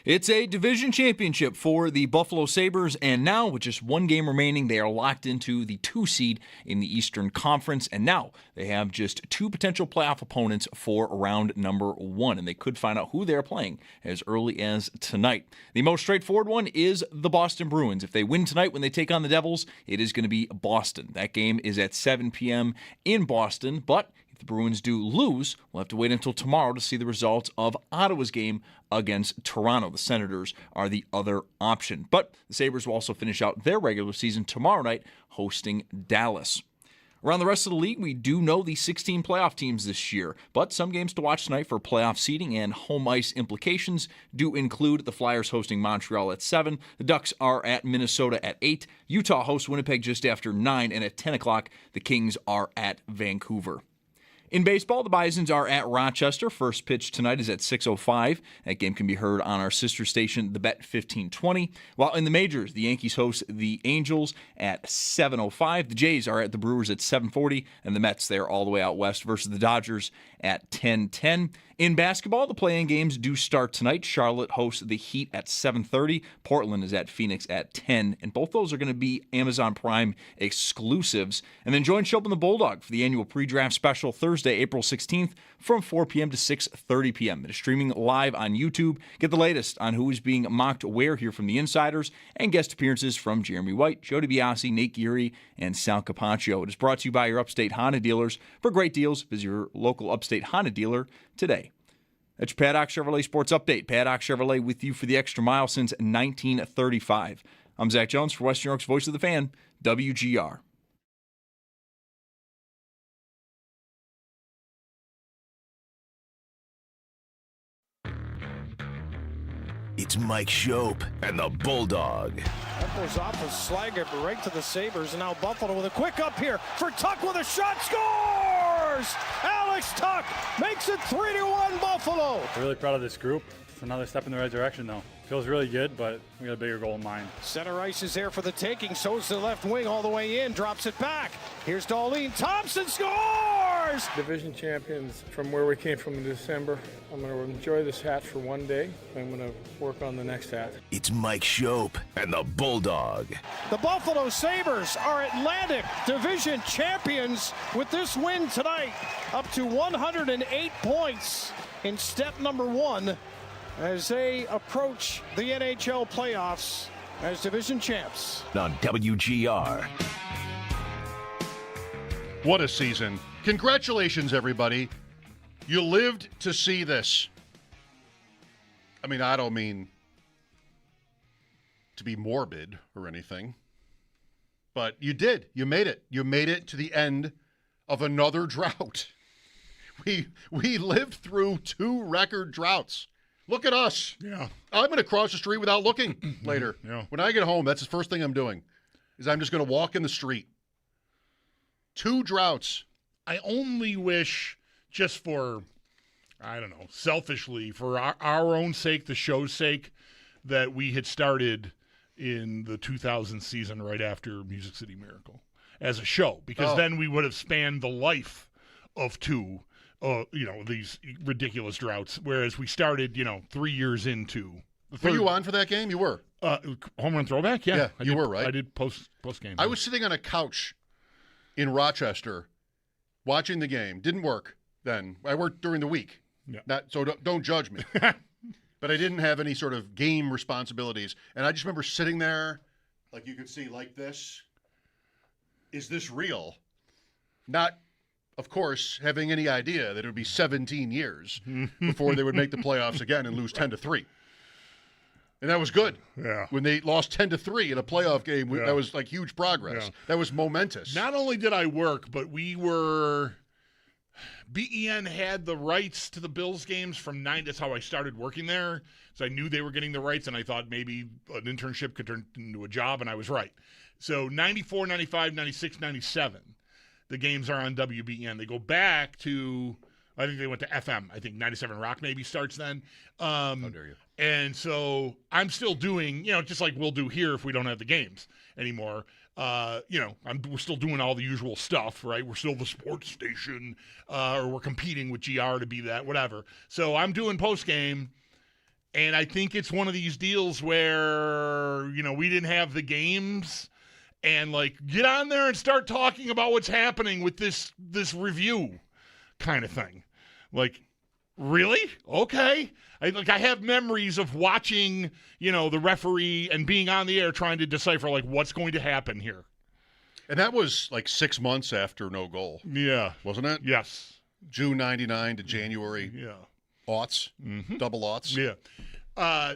It's a division championship for the Buffalo Sabres, and now with just one game remaining, they are locked into the 2 seed in the Eastern Conference, and now they have just 2 potential playoff opponents for round number 1, and they could find out who they're playing as early as tonight. The most straightforward one is the Boston Bruins. If they win tonight when they take on the Devils, it is going to be Boston. That game is at 7 p.m. in Boston, but if the Bruins do lose, we'll have to wait until tomorrow to see the results of Ottawa's game against Toronto. The Senators are the other option. But the Sabres will also finish out their regular season tomorrow night hosting Dallas. Around the rest of the league, we do know the 16 playoff teams this year, but some games to watch tonight for playoff seeding and home ice implications do include the Flyers hosting Montreal at 7, the Ducks are at Minnesota at 8, Utah hosts Winnipeg just after 9, and at 10 o'clock, the Kings are at Vancouver. In baseball, the Bisons are at Rochester. First pitch tonight is at 6:05. That game can be heard on our sister station, the Bet 1520. While in the majors, the Yankees host the Angels at 7:05. The Jays are at the Brewers at 7:40, and the Mets, they're all the way out west versus the Dodgers at 10:10. In basketball, the play-in games do start tonight. Charlotte hosts the Heat at 7:30. Portland is at Phoenix at 10. And both those are going to be Amazon Prime exclusives. And then join Schopp and the Bulldog for the annual pre-draft special Thursday, April 16th from 4 p.m. to 6:30 p.m. It is streaming live on YouTube. Get the latest on who is being mocked where here from the insiders and guest appearances from Jeremy White, Joe DiBiase, Nate Geary, and Sal Capaccio. It is brought to you by your Upstate Honda dealers. For great deals, visit your local Upstate Honda dealer today. That's your Paddock Chevrolet Sports Update. Paddock Chevrolet with you for the extra mile since 1935. I'm Zach Jones for Western York's Voice of the Fan, WGR. It's Mike Schopp and the Bulldog. That goes off a slagger right to the Sabres, and now Buffalo with a quick up here for Tuck with a shot, scores! Alex Tuck makes it 3-1 Buffalo. We're really proud of this group. It's another step in the right direction, though. Feels really good, but we got a bigger goal in mind. Center ice is there for the taking. So's the left wing all the way in, drops it back. Here's Taage Thompson, scores! Division champions from where we came from in December. I'm going to enjoy this hat for one day. I'm going to work on the next hat. It's Mike Schopp and the Bulldog. The Buffalo Sabres are Atlantic Division champions with this win tonight, up to 108 points in step number 1 as they approach the NHL playoffs as division champs. On WGR. What a season. Congratulations, everybody. You lived to see this. I mean, I don't mean to be morbid or anything, but you did. You made it. You made it to the end of another drought. We lived through 2 record droughts. Look at us. Yeah. I'm going to cross the street without looking later. Yeah. When I get home, that's the first thing I'm doing, is I'm just going to walk in the street. 2 droughts. I only wish, just for, I don't know, selfishly, for our own sake, the show's sake, that we had started in the 2000 season right after Music City Miracle as a show, because then we would have spanned the life of 2 these ridiculous droughts, whereas we started, 3 years into the third. Were you on for that game? You were. Home run throwback? Yeah. You were, right? I did post game. I was sitting on a couch in Rochester watching the game. Didn't work then. I worked during the week. Yeah. So don't judge me. But I didn't have any sort of game responsibilities. And I just remember sitting there, like you could see, like this. Is this real? Not, of course, having any idea that it would be 17 years before they would make the playoffs again and lose 10-3. And that was good. Yeah. When they lost 10-3 in a playoff game, that was like huge progress. Yeah. That was momentous. Not only did I work, but BEN had the rights to the Bills games from 9. That's how I started working there. So I knew they were getting the rights, and I thought maybe an internship could turn into a job, and I was right. So 94, 95, 96, 97. The games are on WBN. They go back to, I think they went to FM. I think 97 Rock maybe starts then. How dare you. And so I'm still doing, just like we'll do here if we don't have the games anymore. We're still doing all the usual stuff, right? We're still the sports station, or we're competing with GR to be that, whatever. So I'm doing post game, And I think it's one of these deals where, we didn't have the games and, get on there and start talking about what's happening with this review kind of thing. Really? Okay. I have memories of watching, the referee and being on the air trying to decipher, what's going to happen here. And that was 6 months after no goal. Yeah. Wasn't it? Yes. June 99 to January. Yeah. Aughts. Mm-hmm. Double aughts. Yeah.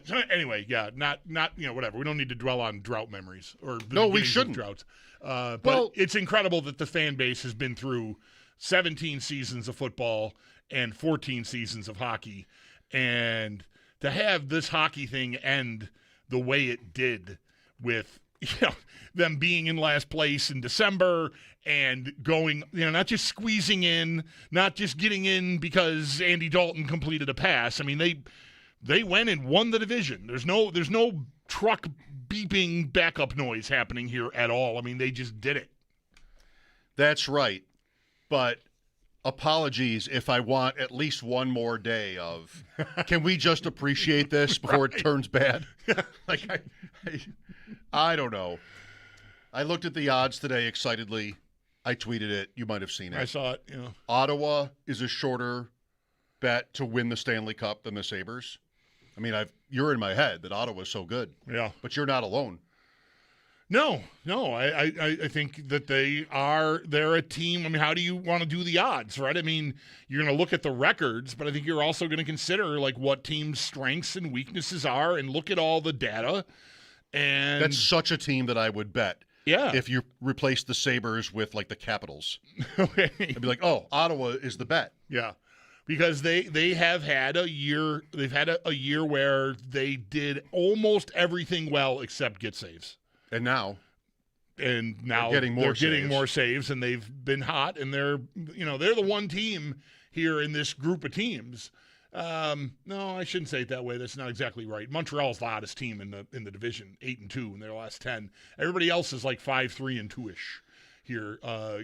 So anyway, not whatever. We don't need to dwell on drought memories or no, we shouldn't. Droughts. But it's incredible that the fan base has been through 17 seasons of football and 14 seasons of hockey, and to have this hockey thing end the way it did with them being in last place in December and going, not just squeezing in, not just getting in because Andy Dalton completed a pass. I mean, they went and won the division. There's no truck beeping backup noise happening here at all. I mean, they just did it. That's right. But apologies if I want at least one more day of, can we just appreciate this before it turns bad? I don't know. I looked at the odds today excitedly. I tweeted it. You might have seen it. I saw it. Ottawa is a shorter bet to win the Stanley Cup than the Sabres. I mean, you're in my head that Ottawa's so good. Yeah. But you're not alone. No. I think that they're a team. I mean, how do you want to do the odds, right? I mean, you're going to look at the records, but I think you're also going to consider what teams' strengths and weaknesses are and look at all the data. And that's such a team that I would bet. Yeah. If you replace the Sabres with the Capitals. Okay. I'd be Ottawa is the bet. Yeah. Because they have had a year. They've had a year where they did almost everything well except get saves. And now they're getting more saves, and they've been hot, and they're the one team here in this group of teams. No, I shouldn't say it that way. That's not exactly right. Montreal's the hottest team in the division, 8-2 in their last 10. Everybody else is 5-3-2-ish here,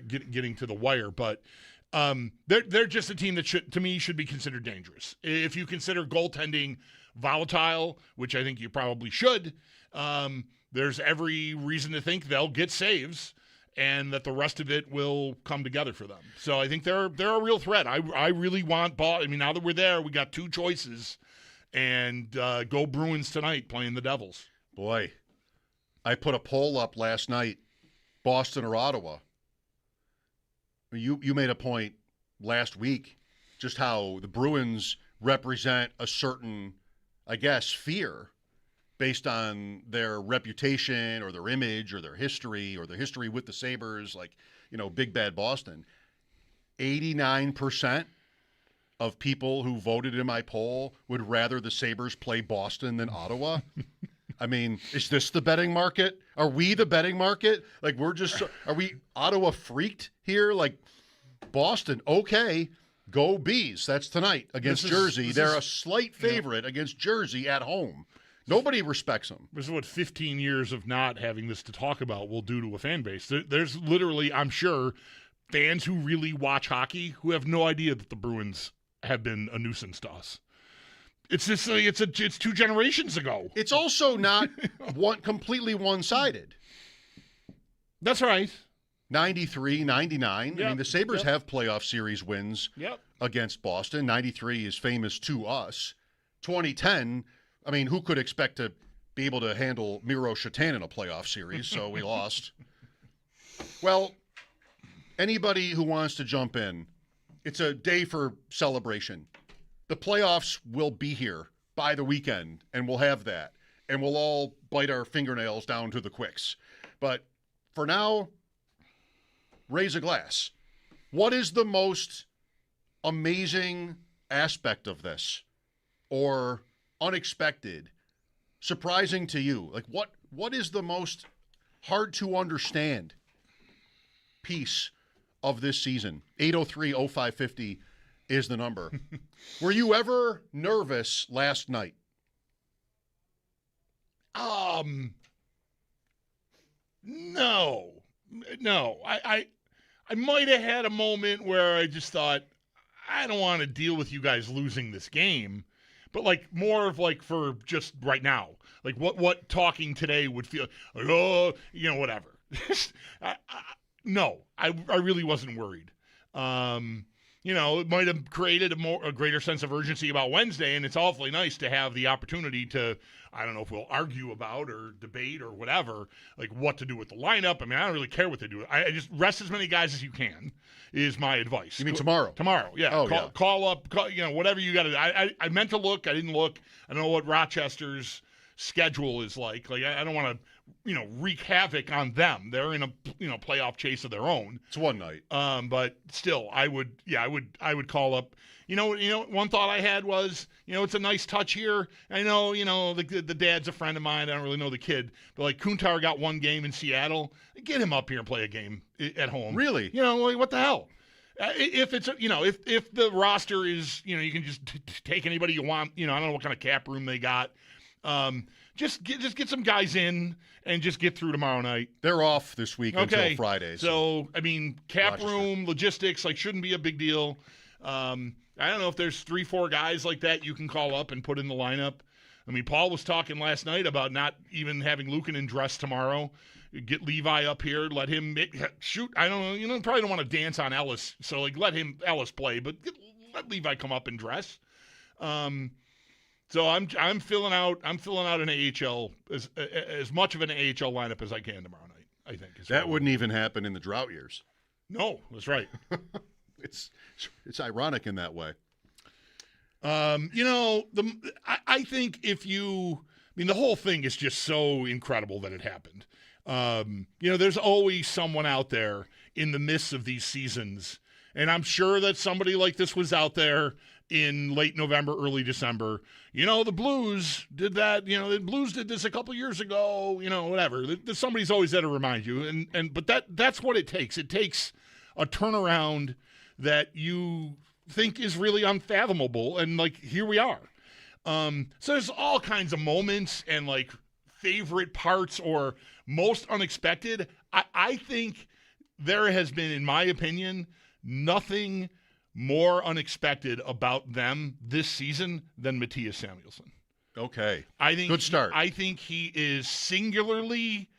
getting to the wire. But they're just a team that should be considered dangerous. If you consider goaltending volatile, which I think you probably should, there's every reason to think they'll get saves and that the rest of it will come together for them. So I think they're a real threat. I really want ball. I mean, now that we're there, we got two choices, and go Bruins tonight playing the Devils. Boy, I put a poll up last night, Boston or Ottawa. You made a point last week just how the Bruins represent a certain, I guess, fear based on their reputation or their image or their history with the Sabres, big bad Boston. 89% of people who voted in my poll would rather the Sabres play Boston than Ottawa. I mean, is this the betting market? Are we the betting market? Are we Ottawa freaked here? Boston, okay, go Bees. That's tonight against Jersey. They're a slight favorite against Jersey at home. Nobody respects them. This is what 15 years of not having this to talk about will do to a fan base. There's literally, I'm sure, fans who really watch hockey who have no idea that the Bruins have been a nuisance to us. It's just it's 2 generations ago. It's also not completely one-sided. That's right. 93, 99. Yep. I mean, the Sabres have playoff series wins Yep. against Boston. 93 is famous to us. 2010, I mean, who could expect to be able to handle Miro Shatan in a playoff series? So we lost. Well, anybody who wants to jump in, it's a day for celebration. The playoffs will be here by the weekend, and we'll have that. And we'll all bite our fingernails down to the quicks. But for now, raise a glass. What is the most amazing aspect of this? Or unexpected, surprising to you? What is the most hard to understand piece of this season? 803-0550 is the number. Were you ever nervous last night? No. I might have had a moment where I just thought, I don't want to deal with you guys losing this game. but like more of like for just right now, like what talking today would feel like, oh, whatever. No, I really wasn't worried. It might have created a greater sense of urgency about Wednesday, and it's awfully nice to have the opportunity to, I don't know if we'll argue about or debate or whatever, like what to do with the lineup. I mean, I don't really care what they do. I just rest as many guys as you can is my advice. You mean tomorrow? Tomorrow, yeah. Oh, call up, whatever you got to do. I meant to look. I didn't look. I don't know what Rochester's schedule is like. Like, I don't want to, wreak havoc on them. They're in a, playoff chase of their own. It's one night. But still, I would call up. One thought I had was, it's a nice touch here. I know, the dad's a friend of mine. I don't really know the kid, but like Kuntar got one game in Seattle. Get him up here and play a game at home. Really? Like, what the hell? If it's if the roster is, you can just take anybody you want. I don't know what kind of cap room they got. Just get some guys in and just get through tomorrow night. They're off this week until Friday. So I mean, cap room, logistics, like shouldn't be a big deal. I don't know if there's 3-4 guys like that you can call up and put in the lineup. I mean, Paul was talking last night about not even having Luukkonen dress tomorrow. Get Levi up here, let him shoot. I don't know. Probably don't want to dance on Ellis, so like let Ellis play, but let Levi come up and dress. So I'm filling out an AHL as much of an AHL lineup as I can tomorrow night. I think that wouldn't even happen in the drought years. No, that's right. It's ironic in that way. I think the whole thing is just so incredible that it happened. There's always someone out there in the midst of these seasons, and I'm sure that somebody like this was out there in late November, early December. The Blues did that. The Blues did this a couple years ago. Whatever. Somebody's always there to remind you, but that's what it takes. It takes a turnaround that you think is really unfathomable, and like here we are. So there's all kinds of moments and like favorite parts or most unexpected. I think there has been, in my opinion, nothing more unexpected about them this season than Matias Samuelson. Okay. Good start. I think he is singularly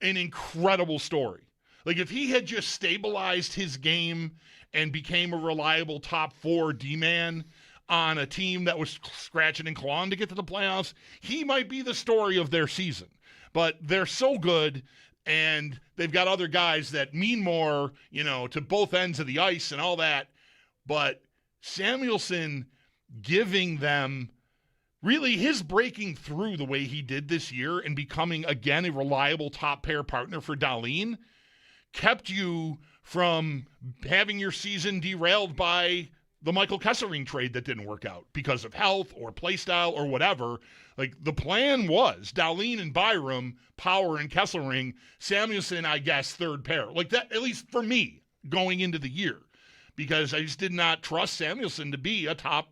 an incredible story. Like if he had just stabilized his game and became a reliable top 4 D-man on a team that was scratching and clawing to get to the playoffs, he might be the story of their season. But they're so good, and they've got other guys that mean more, to both ends of the ice and all that. But Samuelson giving them really his breaking through the way he did this year and becoming, again, a reliable top pair partner for Dahlin kept you from having your season derailed by the Michael Kesselring trade that didn't work out because of health or play style or whatever. Like the plan was Dahlin and Byram, Power and Kesselring, Samuelson, I guess, third pair. Like that, at least for me, going into the year, because I just did not trust Samuelson to be a top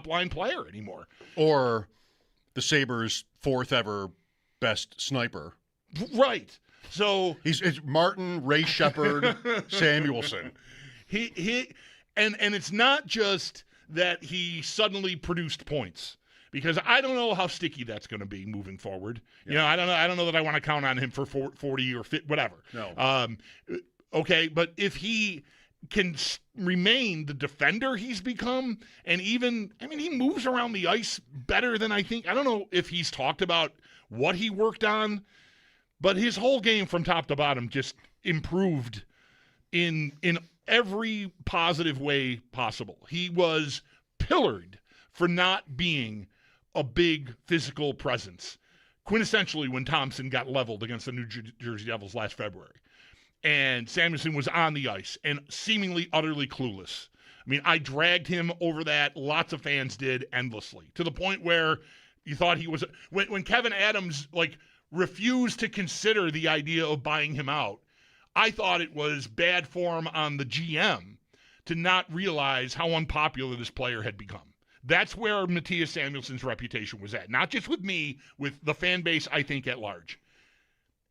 line player anymore. Or the Sabres' 4th ever best sniper. Right. So it's Martin, Ray Shepard, Samuelson. And it's not just that he suddenly produced points, because I don't know how sticky that's going to be moving forward. Yeah. I don't know that I want to count on him for 40 or 50, whatever. No. Okay, but if he can remain the defender he's become, and even, he moves around the ice better than I think. I don't know if he's talked about what he worked on, but his whole game from top to bottom just improved in every positive way possible. He was pillared for not being a big physical presence, quintessentially when Thompson got leveled against the New Jersey Devils last February. And Samuelson was on the ice and seemingly utterly clueless. I dragged him over that. Lots of fans did endlessly, to the point where you thought he was – when Kevin Adams, refused to consider the idea of buying him out, I thought it was bad form on the GM to not realize how unpopular this player had become. That's where Matias Samuelson's reputation was at. Not just with me, with the fan base, I think, at large.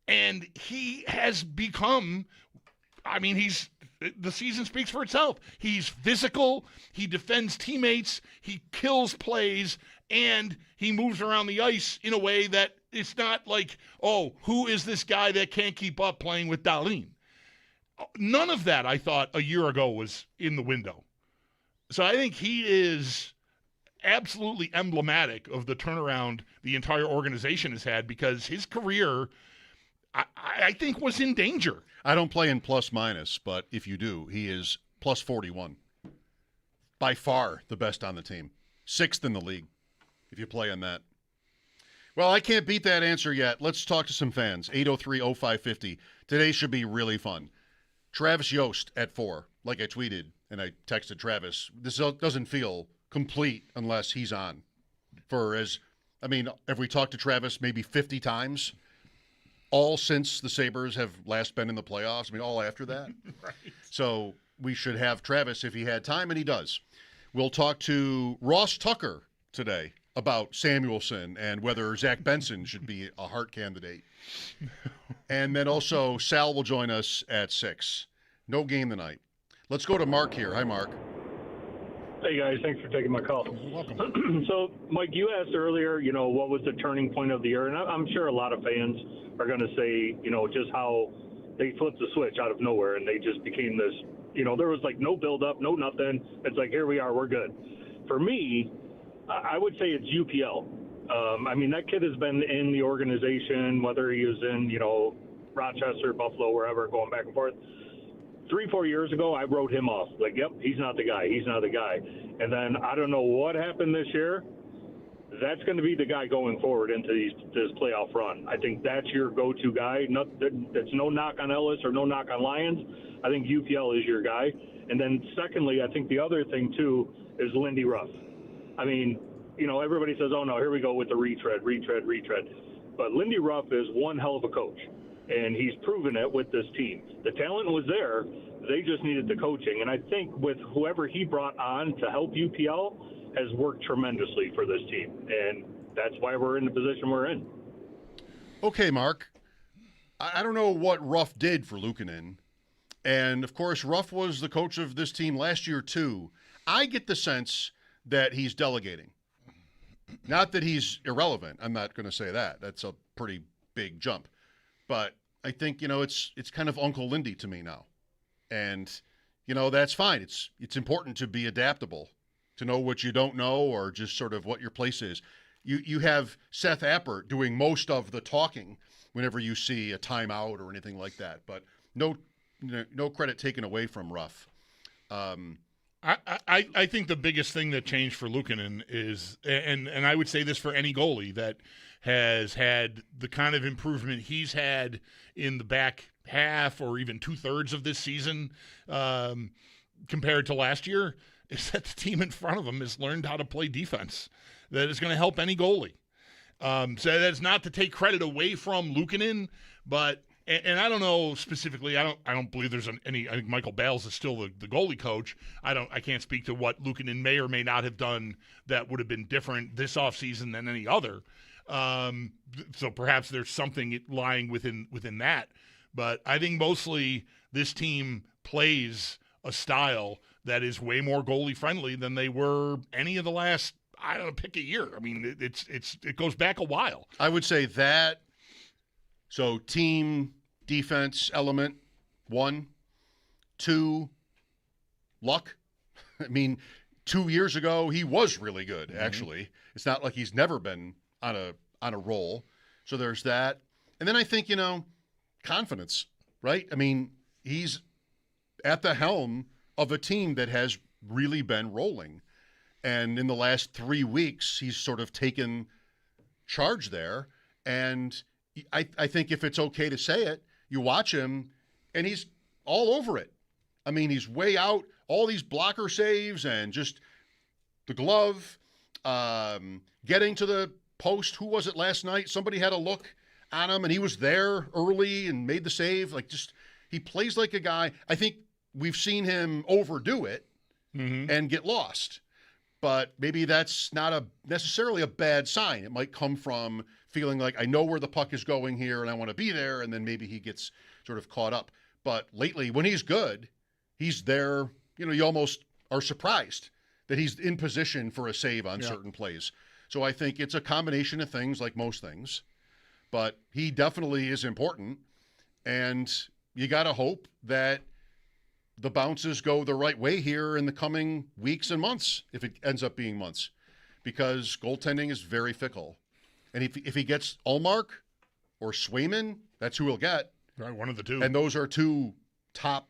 And he has become, I mean, the season speaks for itself. He's physical. He defends teammates. He kills plays, and he moves around the ice in a way that it's not like, oh, who is this guy that can't keep up playing with Dahlin? None of that, I thought, a year ago was in the window. So I think he is absolutely emblematic of the turnaround the entire organization has had, because his career, I think, was in danger. I don't play in plus minus, but if you do, he is plus 41. By far the best on the team. 6th in the league, if you play on that. Well, I can't beat that answer yet. Let's talk to some fans. 803-0550. Today should be really fun. Travis Yoast at 4, like I tweeted, and I texted Travis. This doesn't feel complete unless he's on. Have we talked to Travis maybe 50 times? All since the Sabres have last been in the playoffs. I mean, all after that. Right. So we should have Travis if he had time, and he does. We'll talk to Ross Tucker today about Samuelson and whether Zach Benson should be a Hart candidate. And then also Sal will join us at 6. No game tonight. Let's go to Mark here. Hi, Mark. Hey, guys. Thanks for taking my call. You're welcome. So, Mike, you asked earlier, what was the turning point of the year? And I'm sure a lot of fans are going to say, just how they flipped the switch out of nowhere and they just became this, there was like no build-up, no nothing. It's like, here we are, we're good. For me, I would say it's UPL. That kid has been in the organization, whether he was in, Rochester, Buffalo, wherever, going back and forth. 3-4 years ago, I wrote him off. Like, yep, he's not the guy. He's not the guy. And then I don't know what happened this year. That's going to be the guy going forward into this playoff run. I think that's your go-to guy. That's no knock on Ellis or no knock on Lions. I think UPL is your guy. And then secondly, I think the other thing, too, is Lindy Ruff. Everybody says, oh, no, here we go with the retread. But Lindy Ruff is one hell of a coach. And he's proven it with this team. The talent was there. They just needed the coaching. And I think with whoever he brought on to help UPL has worked tremendously for this team. And that's why we're in the position we're in. Okay, Mark. I don't know what Ruff did for Luukkonen. And, of course, Ruff was the coach of this team last year, too. I get the sense that he's delegating. Not that he's irrelevant. I'm not going to say that. That's a pretty big jump. But I think, it's kind of Uncle Lindy to me now. And, that's fine. It's important to be adaptable, to know what you don't know or just sort of what your place is. You have Seth Appert doing most of the talking whenever you see a timeout or anything like that. But no credit taken away from Ruff. I think the biggest thing that changed for Luukkonen is, and I would say this for any goalie that has had the kind of improvement he's had in the back half or even 2/3 of this season compared to last year, is that the team in front of him has learned how to play defense. That is going to help any goalie. So that's not to take credit away from Luukkonen, but and I don't know specifically. I don't believe there's any. I think Michael Bales is still the goalie coach. I can't speak to what Luukkonen may or may not have done that would have been different this offseason than any other. So perhaps there's something lying within that. But I think mostly this team plays a style that is way more goalie friendly than they were any of the last, pick a year. It goes back a while. I would say that. So team defense element, 1. 2, luck. 2 years ago he was really good. Actually, it's not like he's never been on a roll. So there's that. And then I think, confidence, right? He's at the helm of a team that has really been rolling. And in the last 3 weeks, he's sort of taken charge there. And I think if it's okay to say it, you watch him and he's all over it. He's way out, all these blocker saves and just the glove, getting to the post. Who was it last night? Somebody had a look on him and he was there early and made the save. He plays like a guy. I think we've seen him overdo it and get lost. But maybe that's not necessarily a bad sign. It might come from feeling like I know where the puck is going here and I want to be there, and then maybe he gets sort of caught up. But lately, when he's good, he's there. You almost are surprised that he's in position for a save on certain plays. So I think it's a combination of things, like most things. But he definitely is important. And you got to hope that the bounces go the right way here in the coming weeks and months, if it ends up being months, because goaltending is very fickle. And if he gets Ullmark or Swayman, that's who he'll get. Right, one of the two. And those are two top,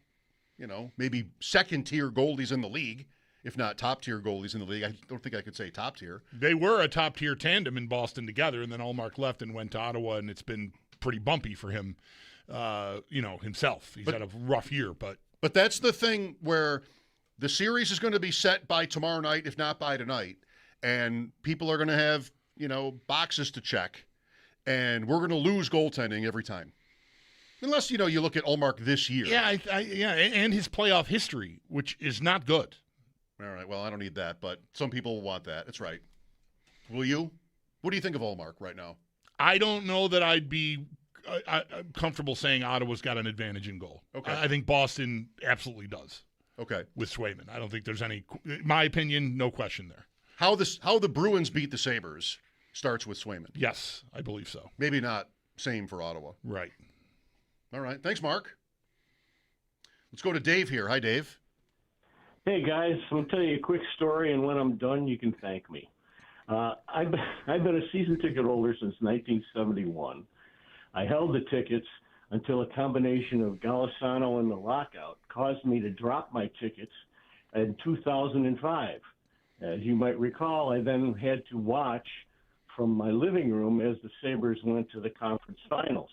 maybe second-tier goalies in the league, if not top-tier goalies in the league. I don't think I could say top-tier. They were a top-tier tandem in Boston together, and then Ullmark left and went to Ottawa, and it's been pretty bumpy for him, himself. He's had a rough year, but that's the thing where the series is going to be set by tomorrow night, if not by tonight, and people are going to have, boxes to check, and we're going to lose goaltending every time. Unless, you look at Ullmark this year. Yeah, and his playoff history, which is not good. All right, well, I don't need that, but some people will want that. That's right. Will you? What do you think of Ullmark right now? I don't know that I'd be comfortable saying Ottawa's got an advantage in goal. Okay. I think Boston absolutely does. Okay. With Swayman. I don't think there's any, in my opinion, no question there. How the Bruins beat the Sabres starts with Swayman. Yes, I believe so. Maybe not same for Ottawa. Right. All right. Thanks, Mark. Let's go to Dave here. Hi, Dave. Hey, guys. I'm going to tell you a quick story, and when I'm done, you can thank me. I've been a season ticket holder since 1971. I held the tickets until a combination of Golisano and the lockout caused me to drop my tickets in 2005. As you might recall, I then had to watch from my living room as the Sabres went to the conference finals.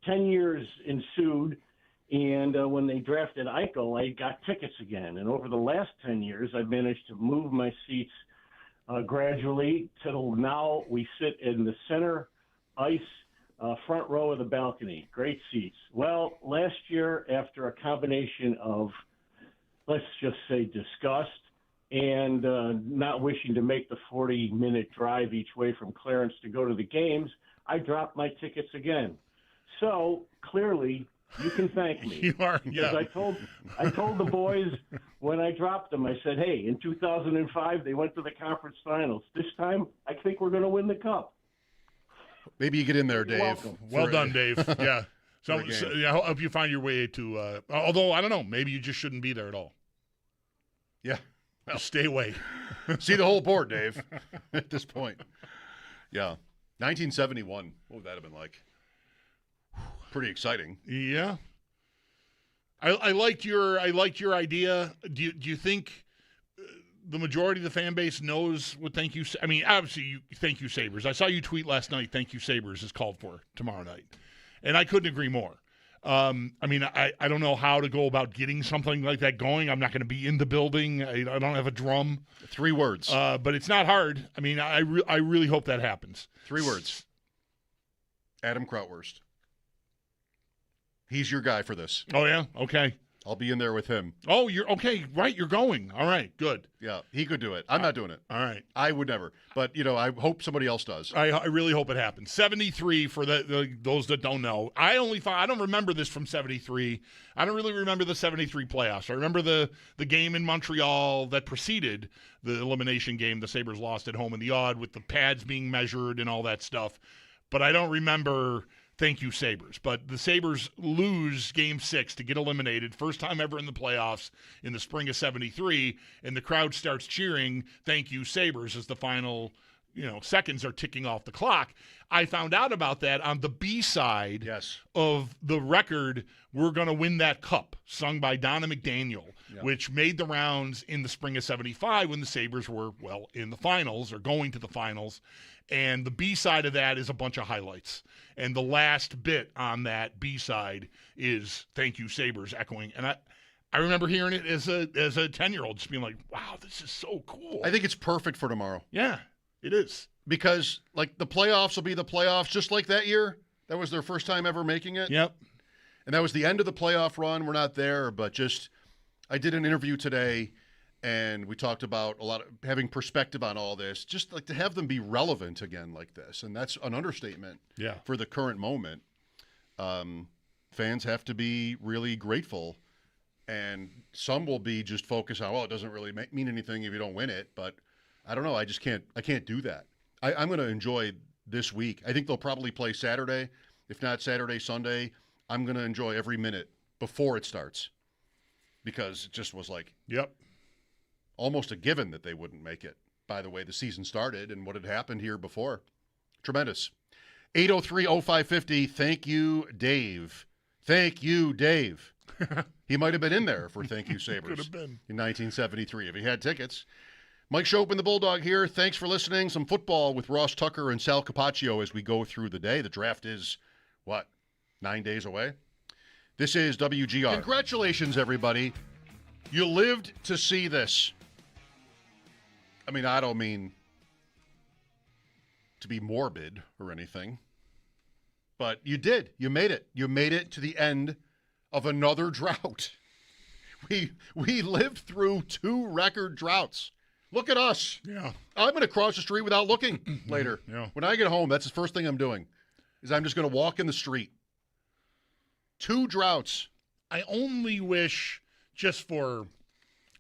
10 years ensued, and when they drafted Eichel, I got tickets again. And over the last 10 years, I've managed to move my seats gradually till now we sit in the center ice front row of the balcony. Great seats. Well, last year, after a combination of, let's just say, disgust and not wishing to make the 40-minute drive each way from Clarence to go to the games, I dropped my tickets again. So clearly, you can thank me. You are, yeah. Because I told the boys when I dropped them, I said, hey, in 2005, they went to the conference finals. This time, I think we're going to win the cup. Maybe you get in there, Dave. Welcome. Well done, Dave. Yeah. So I hope you find your way to, although, I don't know, maybe you just shouldn't be there at all. Yeah. Well, stay away. See the whole board, Dave, at this point. Yeah. 1971. What would that have been like? Pretty exciting. Yeah. I like your idea. Do you think the majority of the fan base knows what thank you? I mean, obviously, thank you Sabres. I saw you tweet last night. Thank you Sabres is called for tomorrow night, and I couldn't agree more. I mean, I don't know how to go about getting something like that going. I'm not going to be in the building. I don't have a drum. 3 words. But it's not hard. I mean, I really hope that happens. 3 words. Adam Krautwurst. He's your guy for this. Oh, yeah? Okay. I'll be in there with him. Oh, you're okay. Right, you're going. All right, good. Yeah, he could do it. I'm not doing it. All right. I would never. But, I hope somebody else does. I really hope it happens. 73 for those that don't know. I don't remember this from 73. I don't really remember the 73 playoffs. I remember the game in Montreal that preceded the elimination game the Sabres lost at home in the odd with the pads being measured and all that stuff. But I don't remember thank you, Sabres. But the Sabres lose Game 6 to get eliminated. First time ever in the playoffs in the spring of 73. And the crowd starts cheering, thank you, Sabres, as the final seconds are ticking off the clock. I found out about that on the B-side of the record, We're Gonna Win That Cup, sung by Donna McDaniel, which made the rounds in the spring of 75 when the Sabres were, in the finals or going to the finals. And the B-side of that is a bunch of highlights. And the last bit on that B-side is Thank You, Sabres, echoing. And I remember hearing it as a 10-year-old just being like, wow, this is so cool. I think it's perfect for tomorrow. Yeah, it is. Because, the playoffs will be the playoffs just like that year. That was their first time ever making it. Yep. And that was the end of the playoff run. We're not there, but I did an interview today, and we talked about a lot of having perspective on all this, just to have them be relevant again like this. And that's an understatement for the current moment. fans have to be really grateful. And some will be just focused on, well, it doesn't really mean anything if you don't win it. But I don't know. I can't do that. I'm going to enjoy this week. I think they'll probably play Saturday. If not Saturday, Sunday, I'm going to enjoy every minute before it starts. Because it just was like almost a given that they wouldn't make it by the way the season started and what had happened here before. Tremendous. 803-0550. Thank you, Dave. Thank you, Dave. He might have been in there for Thank You, Sabres. Could have been. In 1973 if he had tickets. Mike Schopp and the Bulldog here. Thanks for listening. Some football with Ross Tucker and Sal Capaccio as we go through the day. The draft is, 9 days away? This is WGR. Congratulations, everybody. You lived to see this. I mean, I don't mean to be morbid or anything, but you did. You made it. You made it to the end of another drought. We lived through 2 record droughts. Look at us. Yeah. I'm going to cross the street without looking later. Yeah. When I get home, that's the first thing I'm doing, is I'm just going to walk in the street. 2 droughts. I only wish, just for,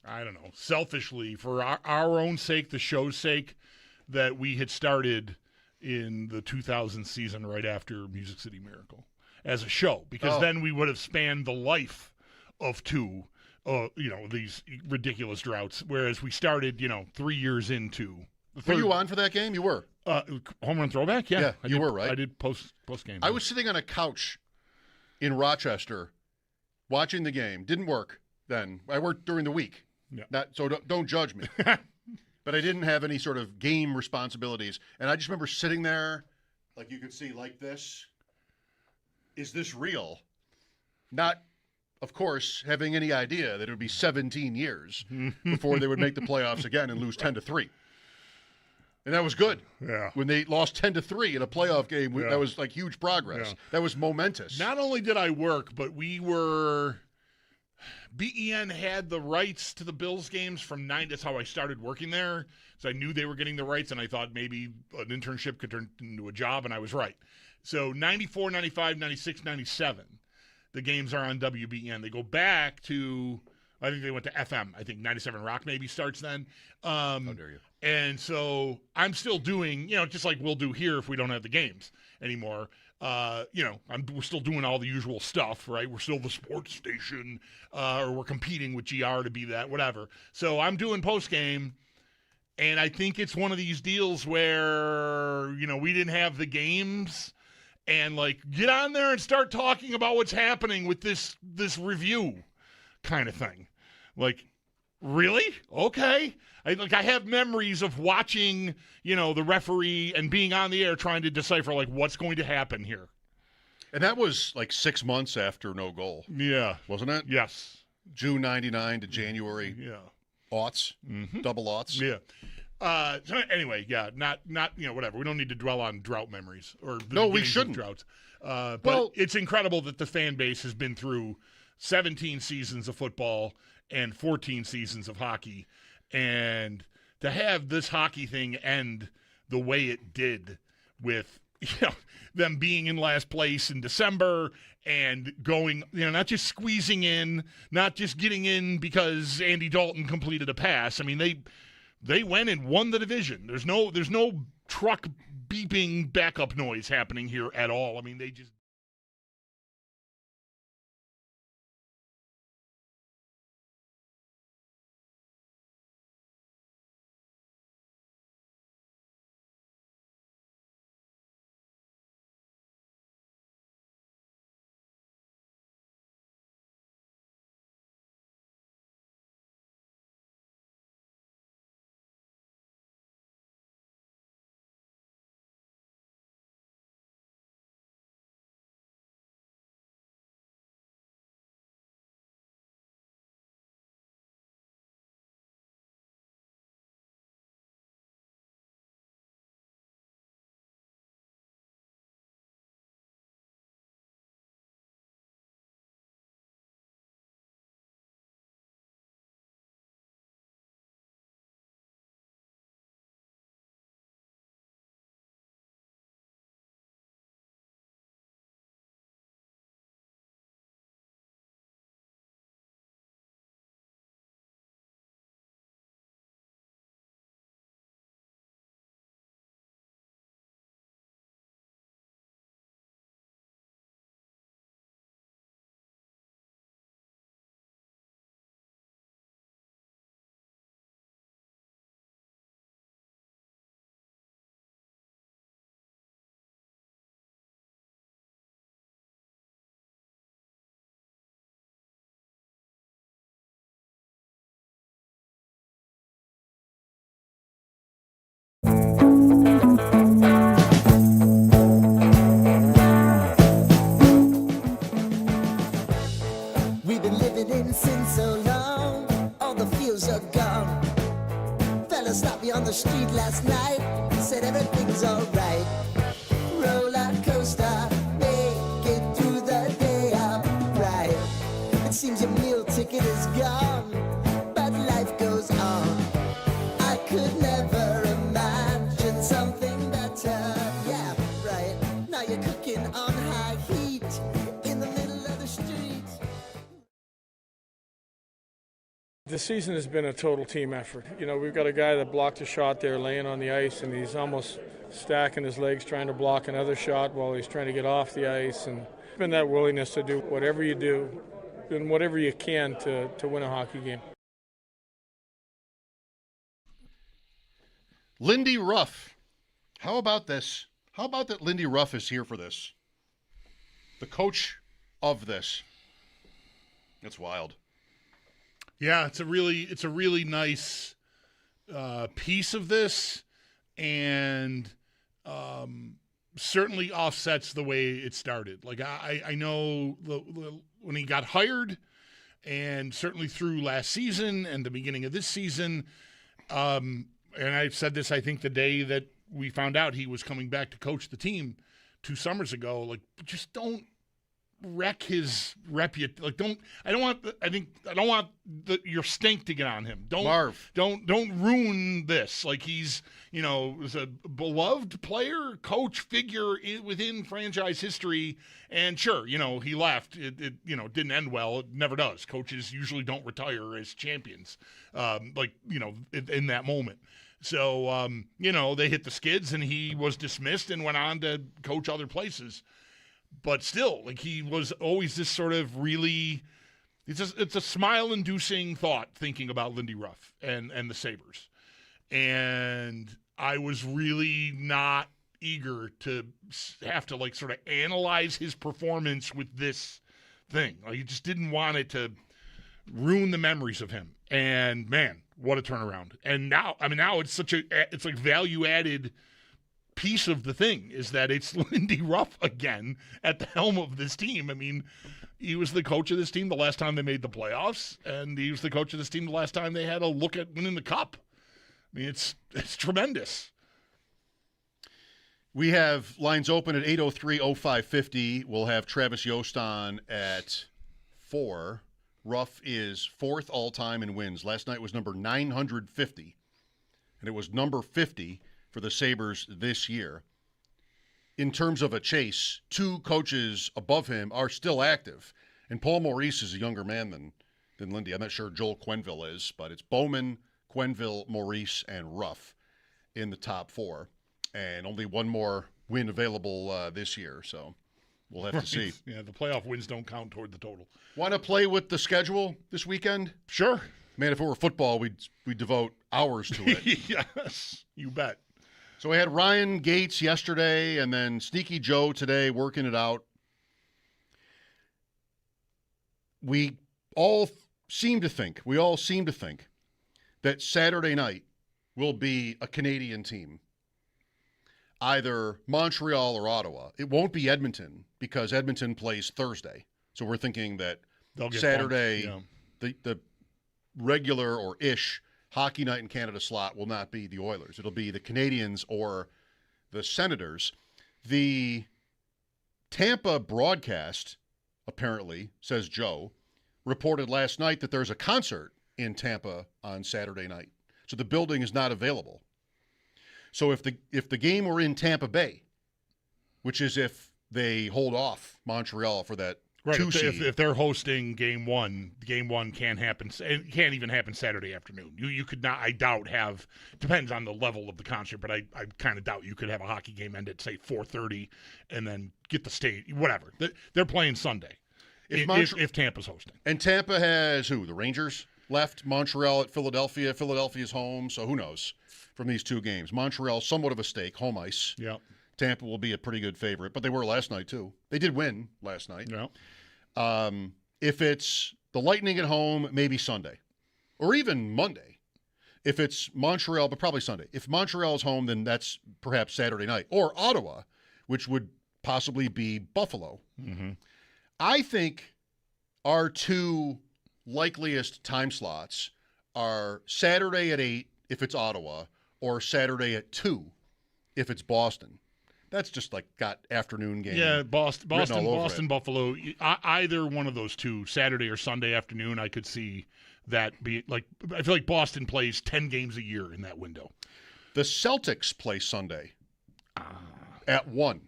I don't know, selfishly, for our own sake, the show's sake, that we had started in the 2000 season right after Music City Miracle as a show, because then we would have spanned the life of 2 these ridiculous droughts, whereas we started, 3 years into the third. Were you on for that game? You were. Home run throwback? Yeah. You were, right? I did post game. I was sitting on a couch in Rochester watching the game. Didn't work then. I worked during the week. Yeah. So don't judge me. But I didn't have any sort of game responsibilities. And I just remember sitting there, like you could see, like this. Is this real? Not, of course, having any idea that it would be 17 years before they would make the playoffs again and lose 10-3. And that was good. Yeah. When they lost 10-3 in a playoff game, that was like huge progress. Yeah. That was momentous. Not only did I work, but BEN had the rights to the Bills games from 9. That's how I started working there. So I knew they were getting the rights, and I thought maybe an internship could turn into a job, and I was right. So 94, 95, 96, 97, the games are on WBEN. They go back to, I think they went to FM. I think 97 Rock maybe starts then. How dare you. And so I'm still doing, just like we'll do here if we don't have the games anymore. We're still doing all the usual stuff, right? We're still the sports station, or we're competing with GR to be that, whatever. So I'm doing post game, and I think it's one of these deals where, we didn't have the games, and get on there and start talking about what's happening with this review kind of thing. Really? Okay. I have memories of watching, the referee and being on the air trying to decipher, what's going to happen here. And that was 6 months after no goal. Yeah. Wasn't it? Yes. June 99 to January. Yeah. Aughts. Mm-hmm. Double aughts. Yeah. So anyway, not whatever. We don't need to dwell on drought memories or the no, we beginnings of shouldn't. Droughts. But it's incredible that the fan base has been through 17 seasons of football and 14 seasons of hockey, and to have this hockey thing end the way it did with them being in last place in December and going, not just squeezing in, not just getting in because Andy Dalton completed a pass. I mean, they went and won the division. There's no truck beeping backup noise happening here at all. I mean, they just We've been living in sin so long, all the feels are gone. Fella stopped me on the street last night, said everything's alright. Roller coaster, make it through the day upright. It seems your meal ticket is gone, but life goes on. I could never imagine something better. Yeah, right. Now you're cooking on high heat in the middle of the street. The season has been a total team effort. You know, we've got a guy that blocked a shot there laying on the ice, and he's almost stacking his legs trying to block another shot while he's trying to get off the ice. And it's been that willingness to do whatever you do and whatever you can to win a hockey game. Lindy Ruff. How about this? How about that Lindy Ruff is here for this? The coach of this. That's wild. Yeah, it's a really nice piece of this, and certainly offsets the way it started. Like I know when he got hired, and certainly through last season and the beginning of this season, and I've said this, I think the day that we found out he was coming back to coach the team 2 summers ago, like, just don't wreck his reputation. Like, I don't want your stink to get on him. Don't ruin this. Like, he's, was a beloved player, coach, figure within franchise history. And sure, he left. It didn't end well. It never does. Coaches usually don't retire as champions, in that moment. So, they hit the skids and he was dismissed and went on to coach other places. But still, like, he was always this sort of really, it's a smile-inducing thought thinking about Lindy Ruff and the Sabres. And I was really not eager to have to, like, sort of analyze his performance with this thing. Like, he just didn't want it to ruin the memories of him. And, man, what a turnaround. And now it's it's like value-added piece of the thing is that it's Lindy Ruff again at the helm of this team. I mean, he was the coach of this team the last time they made the playoffs, and he was the coach of this team the last time they had a look at winning the cup. I mean, it's tremendous. We have lines open at 803-0550. We'll have Travis Yoast on at 4. Ruff is 4th all-time in wins. Last night was number 950, and it was number 50 for the Sabres this year. In terms of a chase, 2 coaches above him are still active, and Paul Maurice is a younger man than Lindy. I'm not sure Joel Quenneville is, but it's Bowman, Quenneville, Maurice, and Ruff in the top 4, and only one more win available this year, so we'll have to see. Yeah, the playoff wins don't count toward the total. Want to play with the schedule this weekend? Sure. Man, if it were football, we'd devote hours to it. Yes, you bet. So we had Ryan Gates yesterday and then Sneaky Joe today working it out. We all seem to think that Saturday night will be a Canadian team, either Montreal or Ottawa. It won't be Edmonton because Edmonton plays Thursday. So we're thinking that Saturday, the regular or ish Hockey Night in Canada slot will not be the Oilers. It'll be the Canadians or the Senators. The Tampa broadcast, apparently, says Joe, reported last night that there's a concert in Tampa on Saturday night. So the building is not available. So if the game were in Tampa Bay, which is if they hold off Montreal for that right, 2 seed. If they're hosting game one can't happen. It can't even happen Saturday afternoon. You could not, I doubt, have, depends on the level of the concert, but I kind of doubt you could have a hockey game end at, say, 4:30 and then get the state, whatever. They're playing Sunday if Tampa's hosting. And Tampa has who? The Rangers left, Montreal at Philadelphia. Philadelphia's home, so who knows from these 2 games. Montreal, somewhat of a stake, home ice. Yep. Tampa will be a pretty good favorite, but they were last night too. They did win last night. Yeah. If it's the Lightning at home, maybe Sunday. Or even Monday. If it's Montreal, but probably Sunday. If Montreal's home, then that's perhaps Saturday night. Or Ottawa, which would possibly be Buffalo. Mm-hmm. I think our two likeliest time slots are Saturday at 8 if it's Ottawa, or Saturday at 2 if it's Boston. That's just like got afternoon game. Yeah, Boston, it. Buffalo. Either one of those two, Saturday or Sunday afternoon, I could see that be like. I feel like Boston plays 10 games a year in that window. The Celtics play Sunday at 1.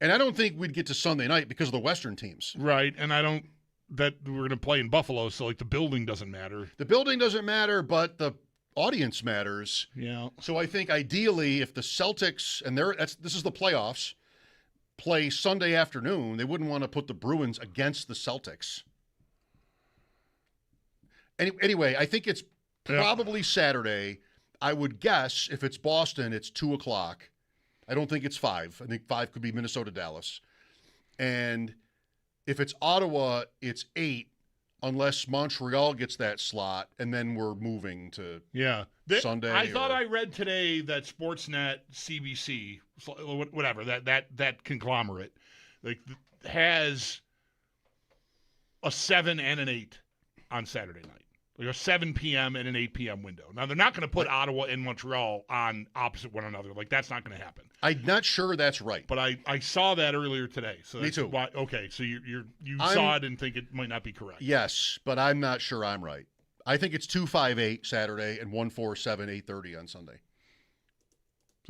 And I don't think we'd get to Sunday night because of the Western teams. Right, and I don't that we're going to play in Buffalo, so like the building doesn't matter. The building doesn't matter, but the audience matters. Yeah. So I think ideally, if the Celtics and this is the playoffs, play Sunday afternoon, they wouldn't want to put the Bruins against the Celtics. Anyway, I think it's probably Saturday. I would guess if it's Boston, it's 2:00. I don't think it's 5. I think 5 could be Minnesota, Dallas. And if it's Ottawa, it's 8. Unless Montreal gets that slot, and then we're moving to Sunday. I thought I read today that Sportsnet, CBC, whatever that conglomerate, like has a 7 and an 8 on Saturday night, like a 7 p.m. and an 8 p.m. window. Now they're not going to put Ottawa and Montreal on opposite one another. Like that's not going to happen. I'm not sure that's right, but I saw that earlier today. So me too. Okay, so you saw it and think it might not be correct. Yes, but I'm not sure I'm right. I think it's 2-5-8 Saturday and 1-4-7 8:30 on Sunday.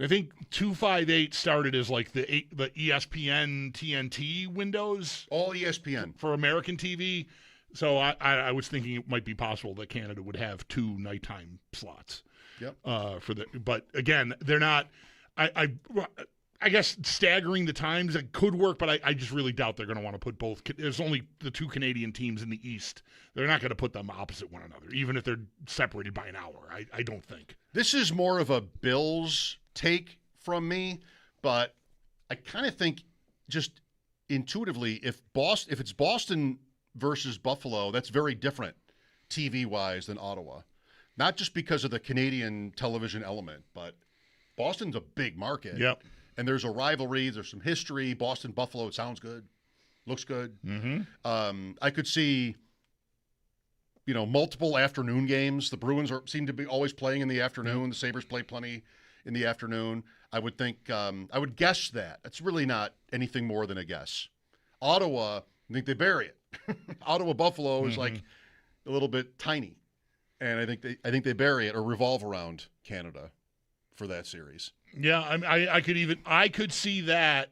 I think 2-5-8 started as like the ESPN TNT windows. All ESPN for American TV. So I was thinking it might be possible that Canada would have 2 nighttime slots. Yep. But again, they're not. I guess staggering the times, it could work, but I just really doubt they're going to want to put both. There's only the 2 Canadian teams in the East. They're not going to put them opposite one another, even if they're separated by an hour. I don't think. This is more of a Bills take from me, but I kind of think just intuitively, if it's Boston versus Buffalo, that's very different TV-wise than Ottawa. Not just because of the Canadian television element, but Boston's a big market. Yep. And there's a rivalry. There's some history. Boston, Buffalo, it sounds good. Looks good. Mm-hmm. I could see, multiple afternoon games. The Bruins seem to be always playing in the afternoon. The Sabres play plenty in the afternoon. I would would guess that. It's really not anything more than a guess. Ottawa, I think they bury it. Ottawa, Buffalo is like a little bit tiny. And I think they bury it or revolve around Canada for that series. Yeah, I could see that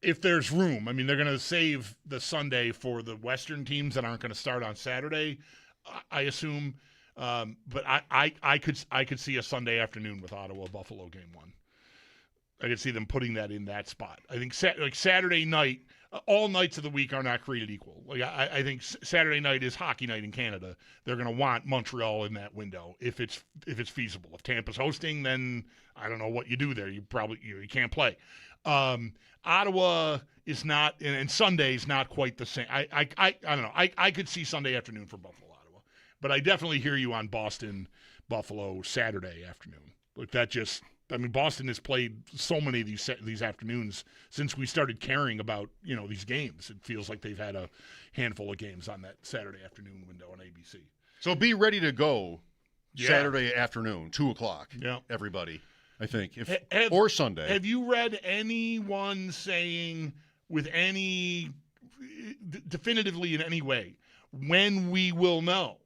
if there's room. I mean, they're going to save the Sunday for the Western teams that aren't going to start on Saturday, I assume. But I could see a Sunday afternoon with Ottawa Buffalo game 1. I could see them putting that in that spot. I think Saturday night. All nights of the week are not created equal. Like I think Saturday night is hockey night in Canada. They're going to want Montreal in that window if it's feasible. If Tampa's hosting, then I don't know what you do there. You probably you can't play. Ottawa is not, and Sunday's not quite the same. I don't know. I could see Sunday afternoon for Buffalo, Ottawa, but I definitely hear you on Boston, Buffalo Saturday afternoon. Like that just. I mean, Boston has played so many of these afternoons since we started caring about these games. It feels like they've had a handful of games on that Saturday afternoon window on ABC. So be ready to go Saturday afternoon, 2:00. Yeah, everybody. I think or Sunday. Have you read anyone saying with any definitively in any way when we will know?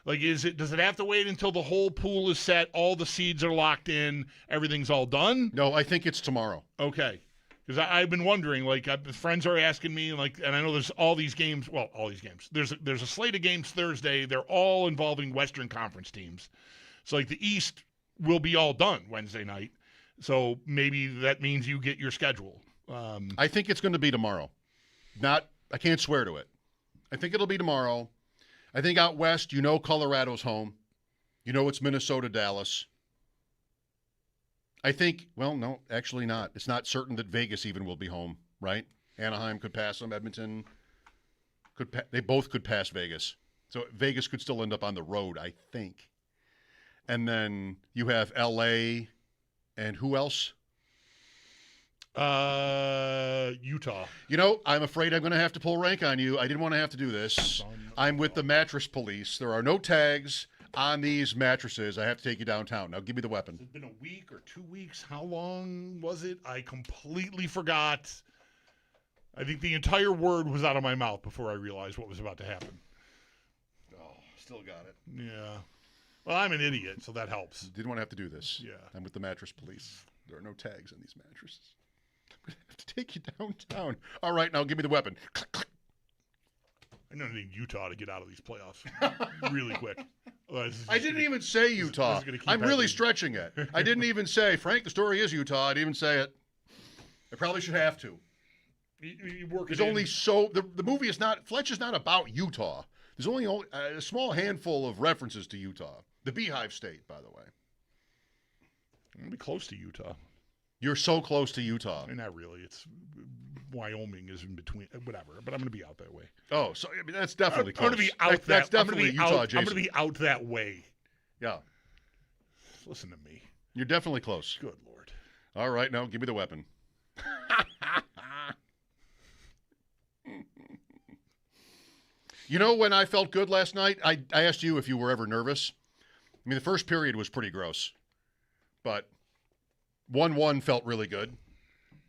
Like, does it have to wait until the whole pool is set, all the seeds are locked in, everything's all done? No, I think it's tomorrow. Okay. Because I've been wondering, friends are asking me, and I know there's all these games. Well, all these games. There's a slate of games Thursday. They're all involving Western Conference teams. So, the East will be all done Wednesday night. So maybe that means you get your schedule. I think it's going to be tomorrow. I can't swear to it. I think it'll be tomorrow. I think out west, Colorado's home. It's Minnesota, Dallas. I think, no, actually not. It's not certain that Vegas even will be home, right? Anaheim could pass them. Edmonton they both could pass Vegas. So Vegas could still end up on the road, I think. And then you have L.A. and who else? Utah. You know, I'm afraid I'm going to have to pull rank on you. I didn't want to have to do this. I'm with the mattress police. There are no tags on these mattresses. I have to take you downtown. Now, give me the weapon. It's been a week or 2 weeks. How long was it? I completely forgot. I think the entire word was out of my mouth before I realized what was about to happen. Oh, still got it. Yeah. Well, I'm an idiot, so that helps. Didn't want to have to do this. Yeah. I'm with the mattress police. There are no tags on these mattresses. I'm going to have to take you downtown. All right, now give me the weapon. I'm going to need Utah to get out of these playoffs really quick. I didn't even say Utah. I'm really stretching it. I didn't even say, Frank, the story is Utah. I didn't even say it. I probably should have to. You work There's only so the movie is not Fletch is not about Utah. There's only a small handful of references to Utah. The Beehive State, by the way. I'm going to be close to Utah. You're so close to Utah. I mean, not really. It's Wyoming is in between, whatever. But I'm going to be out that way. Oh, so I mean, that's definitely close. I'm going to be out That's definitely Utah, Jason. I'm going to be out that way. Yeah. Listen to me. You're definitely close. Good Lord. All right, now give me the weapon. You know, when I felt good last night, I asked you if you were ever nervous. I mean, the first period was pretty gross, but 1-1 felt really good.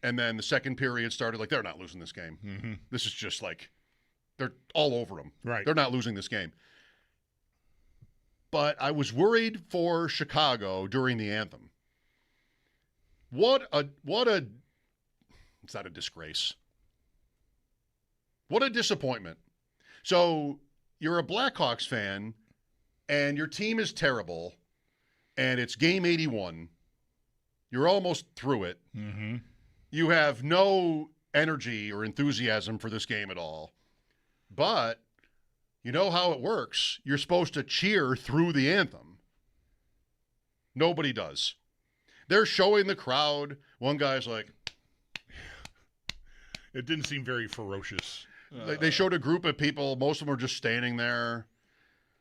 And then the second period started like, they're not losing this game. Mm-hmm. This is just like, they're all over them. Right. They're not losing this game. But I was worried for Chicago during the anthem. What a, it's not a disgrace. What a disappointment. So you're a Blackhawks fan, and your team is terrible, and it's game 81. You're almost through it. Mm-hmm. You have no energy or enthusiasm for this game at all. But you know how it works. You're supposed to cheer through the anthem. Nobody does. They're showing the crowd. One guy's like... It didn't seem very ferocious. They showed a group of people. Most of them are just standing there.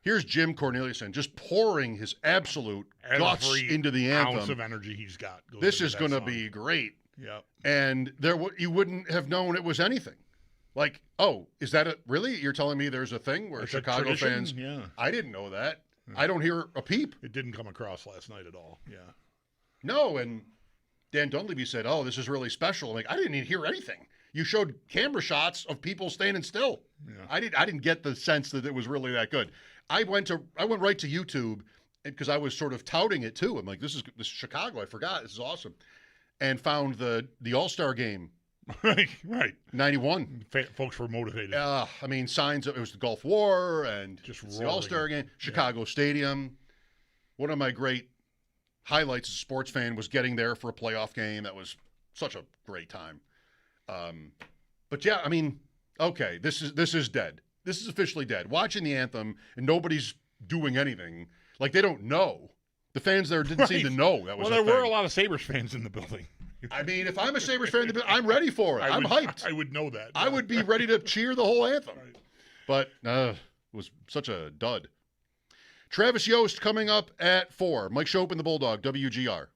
Here's Jim Corneliuson just pouring his absolute guts into the anthem. Ounce of energy he's got. This is going to be great. Yep. And you wouldn't have known it was anything. Like, oh, is that it? Really? You're telling me there's a thing where It's Chicago fans... Yeah. I didn't know that. I don't hear a peep. It didn't come across last night at all. Yeah. No, and Dan Dunleavy said, oh, this is really special. I'm like, I didn't even hear anything. You showed camera shots of people standing still. Yeah. I didn't get the sense that it was really that good. I went right to YouTube because I was sort of touting it too. I'm like, this is Chicago. I forgot. This is awesome. And found the All-Star game. Right. 91. Folks were motivated. I mean, signs of it was the Gulf War and just the All-Star game. Chicago Stadium. One of my great highlights as a sports fan was getting there for a playoff game. That was such a great time. But yeah, I mean, okay, this is dead. This is officially dead. Watching the anthem and nobody's doing anything. Like they don't know. The fans there didn't seem to know that was. Well, there were a lot of Sabres fans in the building. I mean, if I'm a Sabres fan, I'm ready for it. I'm hyped. I would know that. I would be ready to cheer the whole anthem. Right. But it was such a dud. Travis Yoast coming up at 4. Mike Schopp and the Bulldog, WGR.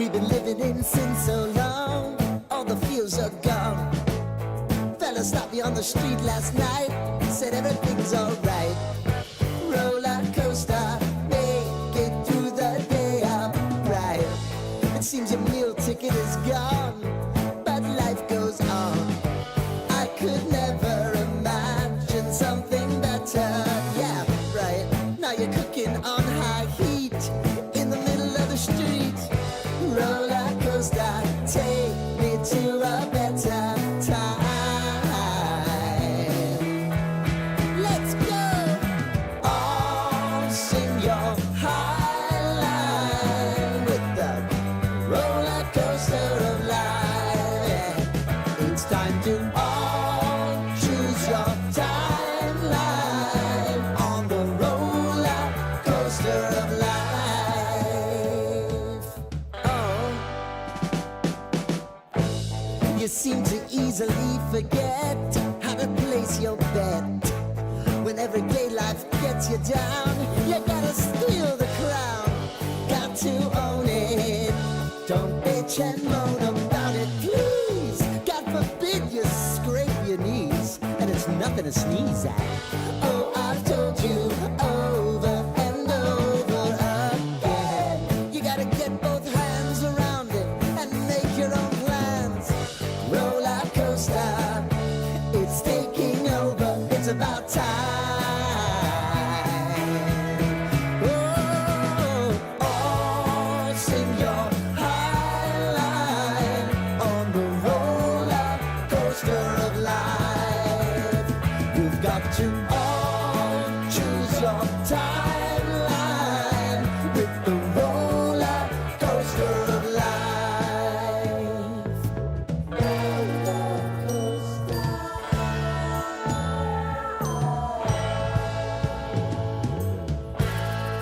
We've been living in sin so long, all the feels are gone. Fella stopped me on the street last night, said everything's alright. Roller coaster, make it through the day upright. It seems your meal ticket is gone, but life goes on. I could never imagine something better. Yeah, right. Now you're cooking on high heat in the middle of the street. Roller coaster, take me to a better time. Let's go. All sing your high line with the roller coaster of life. Yeah. It's time to all choose your timeline on the roller coaster of life. Oh, you seem to easily forget how to place your bet. When everyday life gets you down, you gotta steal the crown. Got to own it. Don't bitch and moan about it, please. God forbid you scrape your knees, and it's nothing to sneeze at. Oh, I've told you over and over again. You gotta get both hands around it and make your own plans. Roller coaster, it's taking over. It's about time. Oh, sing your high line on the roller coaster of life. You've got to all choose your timeline with the roller coaster of life. Roller coaster.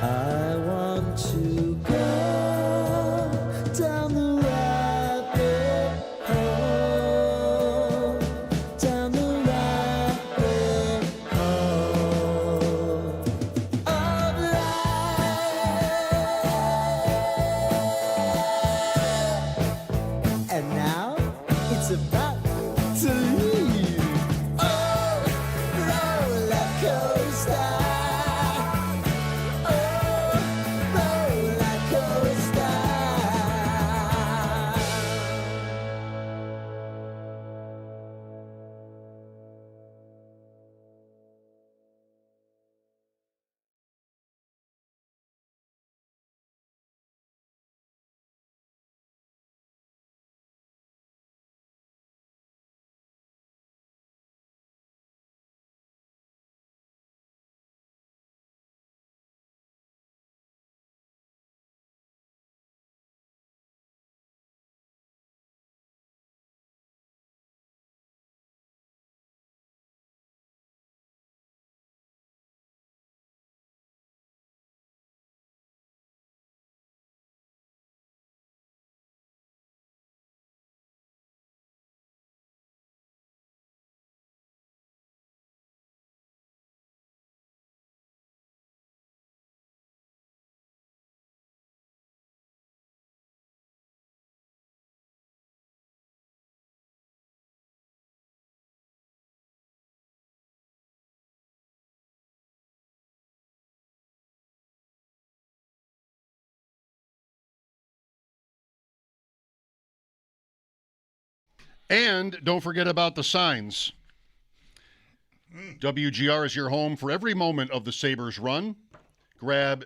I want to go down the rabbit hole, down the rabbit hole of life. And now it's about to leave. Oh, roller coaster. And don't forget about the signs. WGR is your home for every moment of the Sabres run. Grab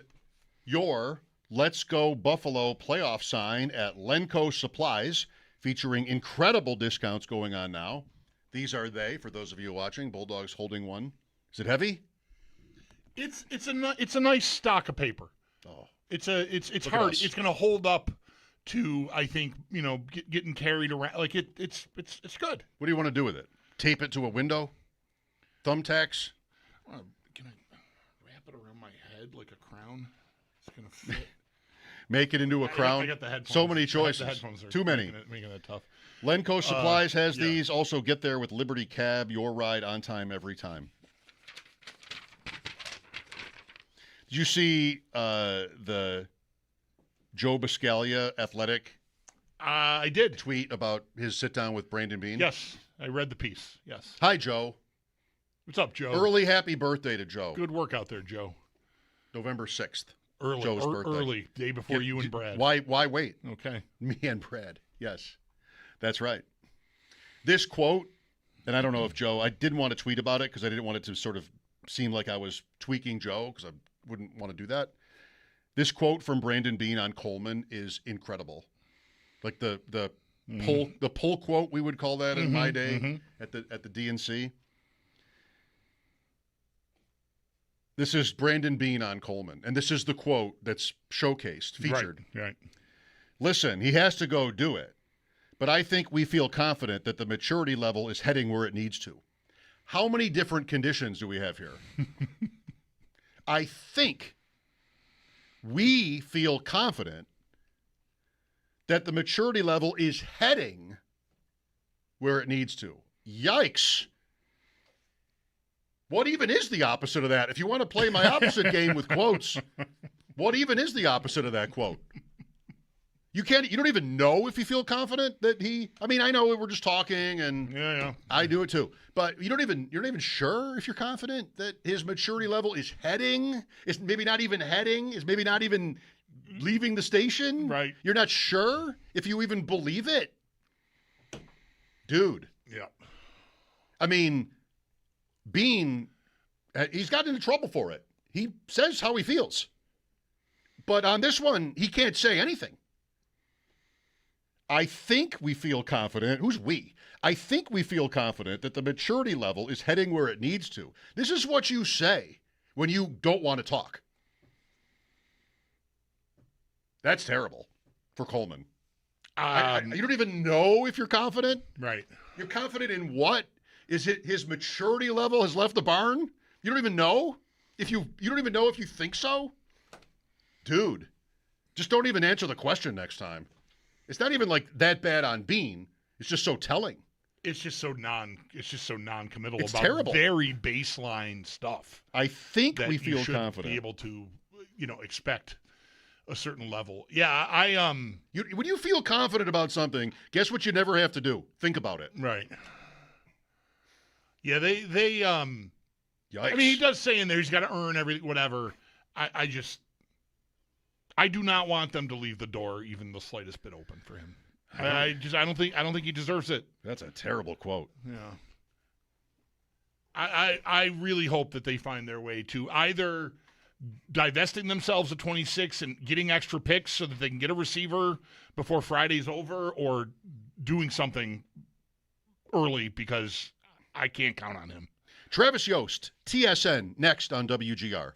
your Let's Go Buffalo playoff sign at Lenco Supplies, featuring incredible discounts going on now. These are they, for those of you watching. Bulldog's holding one. Is it heavy? It's a nice stock of paper. Oh, it's Look hard. at us. It's going to hold up to, I think, getting carried around. Like it's good. What do you want to do with it? Tape it to a window? Thumbtacks? Can I wrap it around my head like a crown? It's going to fit. Make it into a crown? I got the headphones. So many choices. The headphones are Too many. Making it tough. Lenco Supplies has these. Also, get there with Liberty Cab. Your ride on time every time. Did you see the Joe Biscaglia Athletic I did. Tweet about his sit-down with Brandon Beane? Yes, I read the piece. Yes. Hi, Joe. What's up, Joe? Early happy birthday to Joe. Good work out there, Joe. November 6th. Early. Joe's birthday. Early. Day before you and Brad. Why wait? Okay. Me and Brad. Yes. That's right. This quote, and I don't know if Joe, I didn't want to tweet about it because I didn't want it to sort of seem like I was tweaking Joe because I wouldn't want to do that. This quote from Brandon Beane on Coleman is incredible. Like the pull quote, we would call that in my day at the DNC. This is Brandon Beane on Coleman, and this is the quote that's showcased, featured. Right. Listen, he has to go do it, but I think we feel confident that the maturity level is heading where it needs to. How many different conditions do we have here? I think we feel confident that the maturity level is heading where it needs to. Yikes. What even is the opposite of that? If you want to play my opposite game with quotes, what even is the opposite of that quote? You don't even know if you feel confident that I know we're just talking and yeah. I do it too. But you're not even sure if you're confident that his maturity level is maybe not even leaving the station. Right. You're not sure if you even believe it. Dude. Yeah. I mean, Beane, he's gotten into trouble for it. He says how he feels. But on this one, he can't say anything. I think we feel confident. Who's we? I think we feel confident that the maturity level is heading where it needs to. This is what you say when you don't want to talk. That's terrible for Coleman. You don't even know if you're confident? Right. You're confident in what? Is it his maturity level has left the barn? You don't even know? You don't even know if you think so? Dude, just don't even answer the question next time. It's not even like that bad on Beane. It's just so telling. It's just so non-committal It's about terrible. Very baseline stuff. I think that we feel you should confident. be able to, expect a certain level. Yeah, when you feel confident about something, guess what you never have to do? Think about it. Right. Yeah, they Yikes. I mean, he does say in there he's got to earn everything, whatever. I do not want them to leave the door even the slightest bit open for him. I don't think he deserves it. That's a terrible quote. Yeah. I really hope that they find their way to either divesting themselves of 26 and getting extra picks so that they can get a receiver before Friday's over, or doing something early because I can't count on him. Travis Yoast, TSN, next on WGR.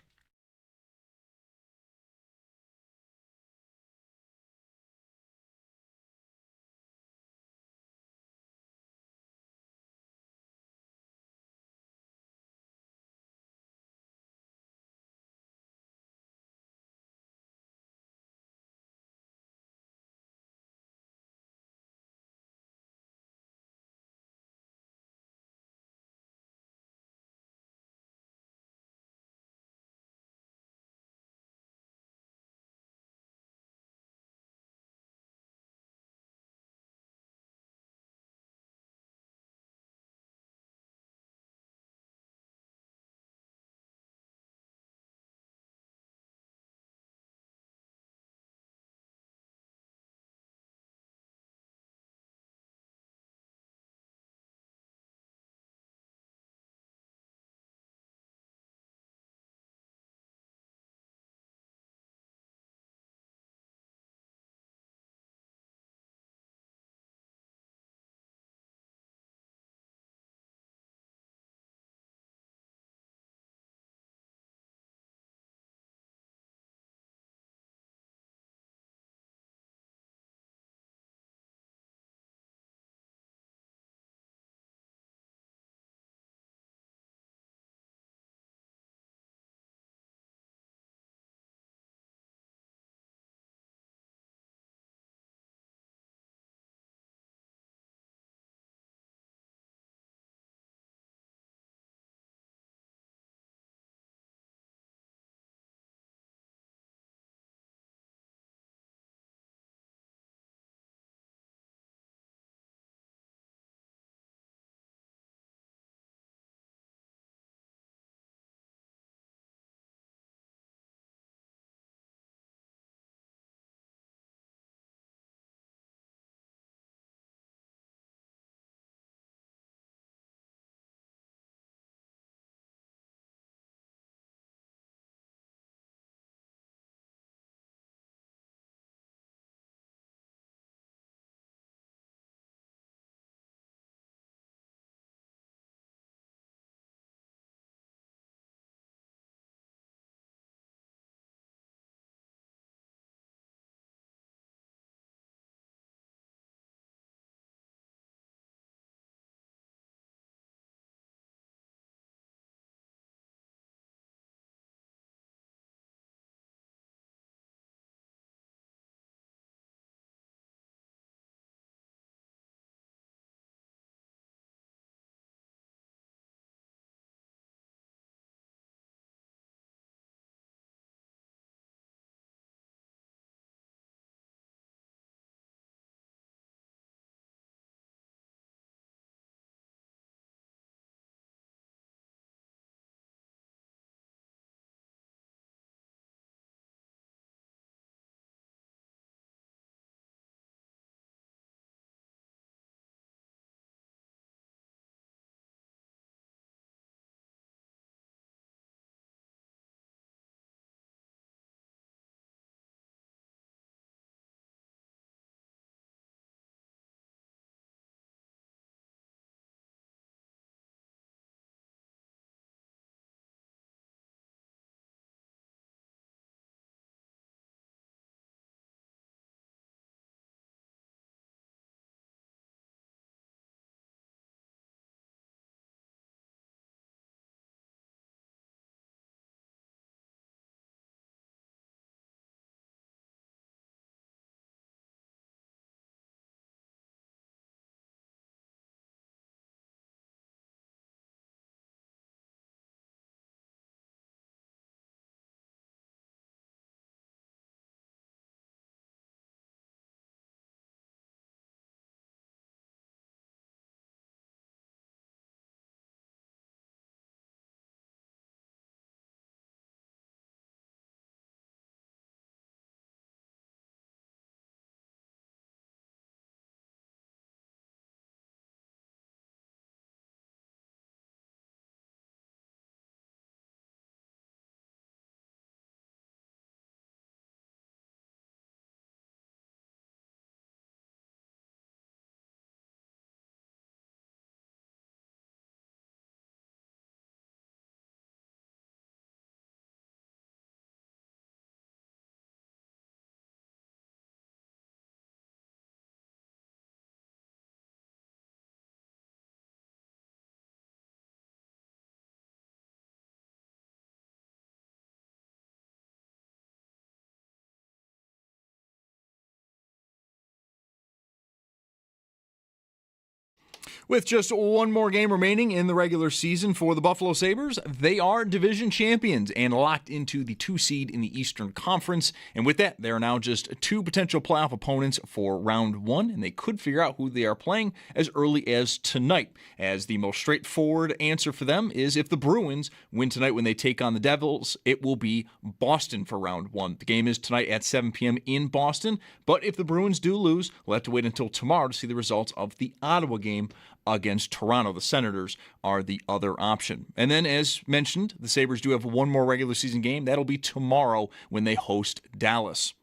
With just one more game remaining in the regular season for the Buffalo Sabres, they are division champions and locked into the 2 seed in the Eastern Conference. And with that, there are now just 2 potential playoff opponents for round 1, and they could figure out who they are playing as early as tonight, as the most straightforward answer for them is if the Bruins win tonight when they take on the Devils, it will be Boston for round 1. The game is tonight at 7 p.m. in Boston, but if the Bruins do lose, we'll have to wait until tomorrow to see the results of the Ottawa game against Toronto. The Senators are the other option. And then, as mentioned, the Sabres do have one more regular season game. That'll be tomorrow when they host Dallas.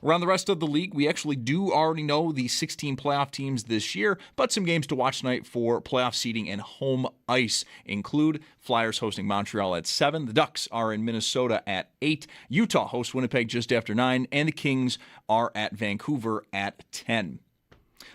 Around the rest of the league, we actually do already know the 16 playoff teams this year, but some games to watch tonight for playoff seeding and home ice include Flyers hosting Montreal at 7, the Ducks are in Minnesota at 8, Utah hosts Winnipeg just after 9, and the Kings are at Vancouver at 10.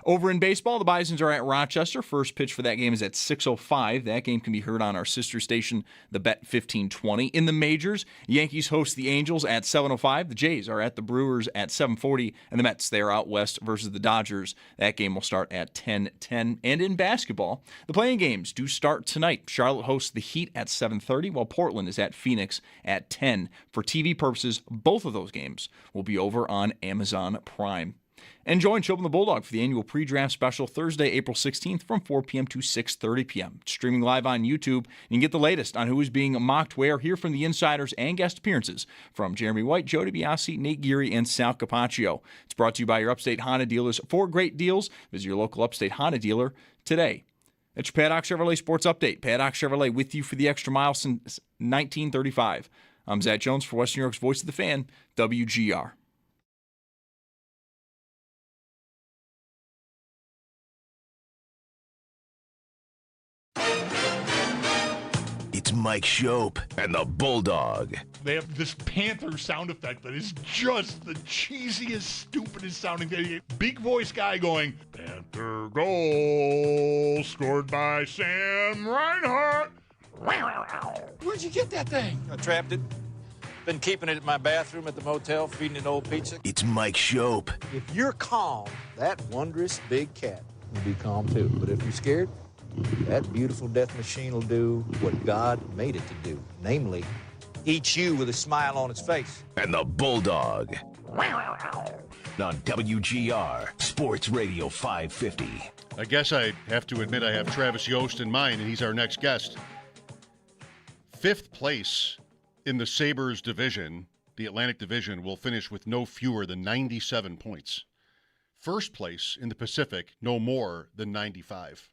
Over in baseball, the Bisons are at Rochester. First pitch for that game is at 6:05. That game can be heard on our sister station, the Bet 1520. In the majors, Yankees host the Angels at 7:05. The Jays are at the Brewers at 7:40. And the Mets, they are out west versus the Dodgers. That game will start at 10:10. And in basketball, the playing games do start tonight. Charlotte hosts the Heat at 7:30, while Portland is at Phoenix at 10. For TV purposes, both of those games will be over on Amazon Prime. And join Schopp and the Bulldog for the annual pre-draft special Thursday, April 16th from 4 p.m. to 6:30 p.m. Streaming live on YouTube. You can get the latest on who is being mocked where, hear from the insiders, and guest appearances from Jeremy White, Joe DiBiase, Nate Geary, and Sal Capaccio. It's brought to you by your Upstate Honda dealers. For great deals, visit your local Upstate Honda dealer today. That's your Paddock Chevrolet Sports Update. Paddock Chevrolet with you for the extra mile since 1935. I'm Zach Jones for Western New York's Voice of the Fan, WGR. It's Mike Schopp and the Bulldog. They have this Panther sound effect that is just the cheesiest, stupidest sounding thing. Big voice guy going, Panther goal scored by Sam Reinhart. Where'd you get that thing? I trapped it. Been keeping it in my bathroom at the motel, feeding it old pizza. It's Mike Schopp. If you're calm, that wondrous big cat will be calm too. But if you're scared, that beautiful death machine will do what God made it to do. Namely, eat you with a smile on its face. And the Bulldog. On WGR, Sports Radio 550. I guess I have to admit I have Travis Yoast in mind, and he's our next guest. 5th place in the Sabres division, the Atlantic Division, will finish with no fewer than 97 points. First place in the Pacific, no more than 95.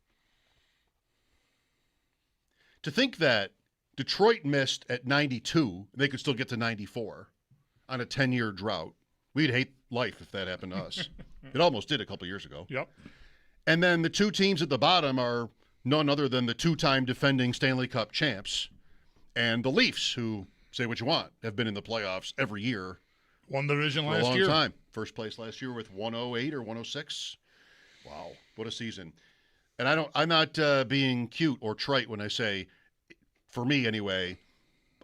To think that Detroit missed at 92, they could still get to 94 on a 10-year drought. We'd hate life if that happened to us. It almost did a couple years ago. Yep. And then the 2 teams at the bottom are none other than the 2-time defending Stanley Cup champs and the Leafs, who, say what you want, have been in the playoffs every year. Won the division for last a long year. Time. First place last year with 108 or 106. Wow, what a season. And I'm not being cute or trite when I say, for me anyway,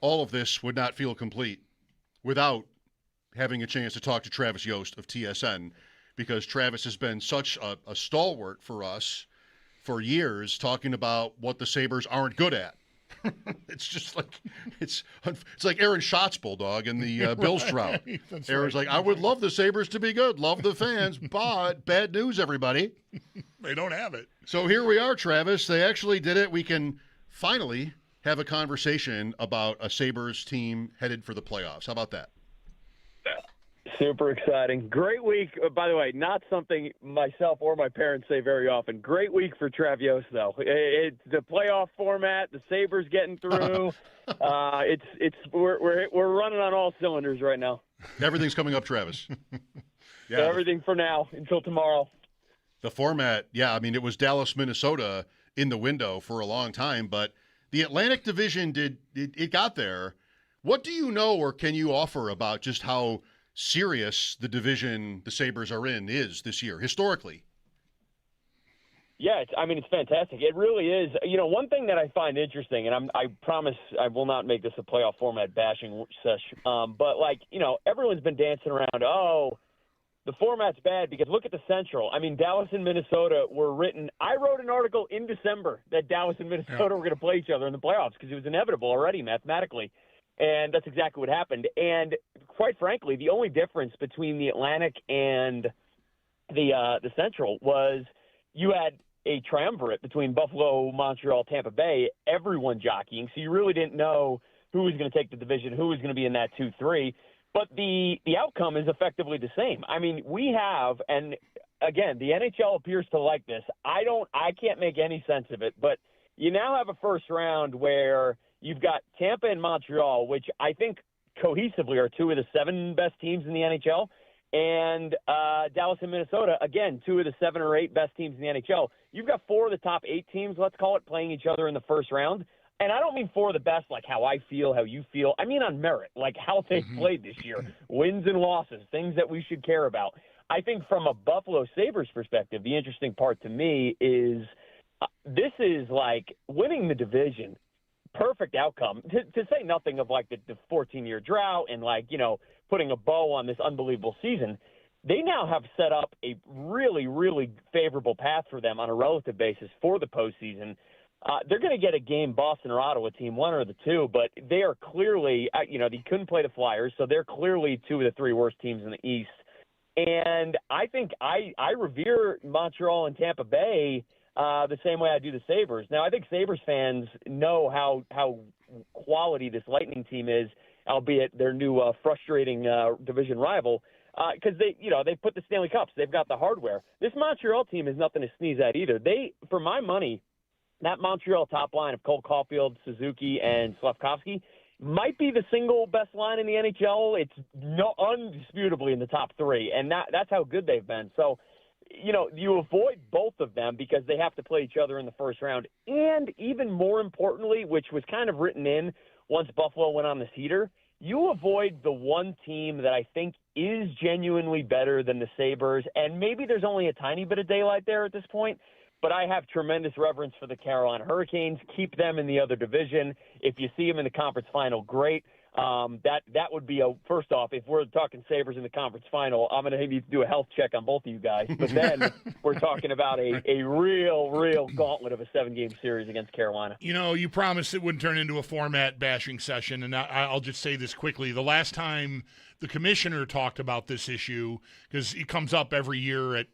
all of this would not feel complete without having a chance to talk to Travis Yoast of TSN, because Travis has been such a stalwart for us for years, talking about what the Sabres aren't good at. It's just like it's like Aaron Schatz's Bulldog in the Bills drought. Aaron's like, I would love the Sabres to be good, love the fans, but bad news, everybody. They don't have it. So here we are, Travis. They actually did it. We can finally have a conversation about a Sabres team headed for the playoffs. How about that? Super exciting. Great week. By the way, not something myself or my parents say very often. Great week for Trav Yoast, though. It's the playoff format, the Sabres getting through. We're running on all cylinders right now. Everything's coming up, Travis. Yeah, so everything for now until tomorrow. The format, yeah, I mean, it was Dallas, Minnesota in the window for a long time, but the Atlantic Division it got there. What do you know or can you offer about just how serious the division the Sabres are in is this year, historically? Yeah, it's fantastic. It really is. You know, one thing that I find interesting, and I promise I will not make this a playoff format bashing session, but, like, you know, everyone's been dancing around, the format's bad because look at the Central. I mean, Dallas and Minnesota were written. I wrote an article in December that Dallas and Minnesota were going to play each other in the playoffs because it was inevitable already mathematically. And that's exactly what happened. And quite frankly, the only difference between the Atlantic and the Central was you had a triumvirate between Buffalo, Montreal, Tampa Bay, everyone jockeying. So you really didn't know who was going to take the division, who was going to be in that 2-3. But the outcome is effectively the same. I mean, we have, and again, the NHL appears to like this. I can't make any sense of it, but you now have a first round where you've got Tampa and Montreal, which I think cohesively are two of the 7 best teams in the NHL, and Dallas and Minnesota, again, 2 of the 7 or 8 best teams in the NHL. You've got 4 of the top 8 teams, let's call it, playing each other in the first round. And I don't mean 4 of the best, like how I feel, how you feel. I mean on merit, like how they've played this year, wins and losses, things that we should care about. I think from a Buffalo Sabres perspective, the interesting part to me is this is like winning the division, perfect outcome, to say nothing of like the 14-year drought and like, you know, putting a bow on this unbelievable season. They now have set up a really, really favorable path for them on a relative basis for the postseason. They're going to get a game, Boston or Ottawa team, one or the two, but they are clearly, they couldn't play the Flyers, so they're clearly 2 of the 3 worst teams in the East. And I think I revere Montreal and Tampa Bay the same way I do the Sabres. Now, I think Sabres fans know how quality this Lightning team is, albeit their new frustrating division rival, because they put the Stanley Cups. They've got the hardware. This Montreal team is nothing to sneeze at either. They, for my money, that Montreal top line of Cole Caulfield, Suzuki, and Slafkovsky might be the single best line in the NHL. It's undisputably in the top 3, and that's how good they've been. So, you avoid both of them because they have to play each other in the first round. And even more importantly, which was kind of written in once Buffalo went on this heater, you avoid the one team that I think is genuinely better than the Sabres, and maybe there's only a tiny bit of daylight there at this point, but I have tremendous reverence for the Carolina Hurricanes. Keep them in the other division. If you see them in the conference final, great. That would be first off, if we're talking Sabres in the conference final, I'm going to need to do a health check on both of you guys. But then we're talking about a real gauntlet of a 7-game series against Carolina. You promised it wouldn't turn into a format bashing session, and I'll just say this quickly. The last time the commissioner talked about this issue, because it comes up every year at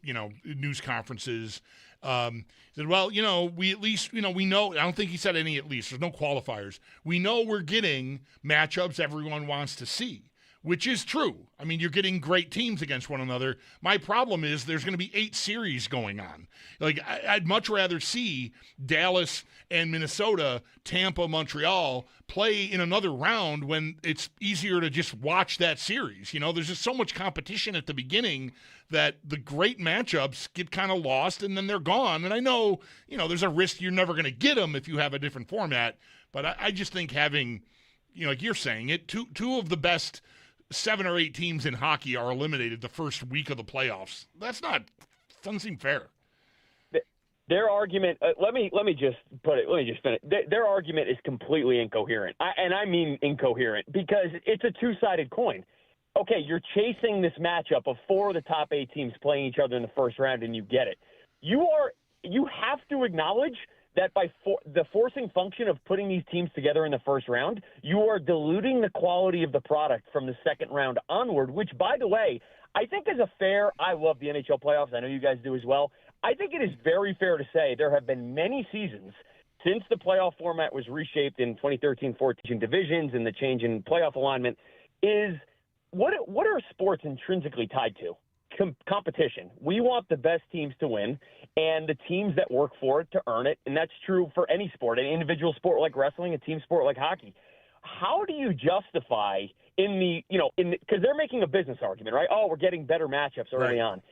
news conferences, said, well, we at least, we know, I don't think he said any at least, there's no qualifiers. We know we're getting matchups everyone wants to see, which is true. I mean, you're getting great teams against one another. My problem is there's going to be 8 series going on. Like, I'd much rather see Dallas and Minnesota, Tampa, Montreal play in another round when it's easier to just watch that series. There's just so much competition at the beginning that the great matchups get kind of lost and then they're gone. And I know, there's a risk you're never going to get them if you have a different format. But I just think having, like you're saying, two of the best 7 or 8 teams in hockey are eliminated the first week of the playoffs. Doesn't seem fair. Their argument, let me just finish. Their argument is completely incoherent. I mean incoherent because it's a two-sided coin. Okay, you're chasing this matchup of 4 of the top 8 teams playing each other in the first round, and you get it. You have to acknowledge that by the forcing function of putting these teams together in the first round, you are diluting the quality of the product from the second round onward, which, by the way, I think is I love the NHL playoffs. I know you guys do as well. I think it is very fair to say there have been many seasons since the playoff format was reshaped in 2013-14 divisions and the change in playoff alignment is what are sports intrinsically tied to? Competition. We want the best teams to win and the teams that work for it to earn it. And that's true for any sport, an individual sport like wrestling, a team sport like hockey. How do you justify because they're making a business argument, right? Oh, we're getting better matchups early on.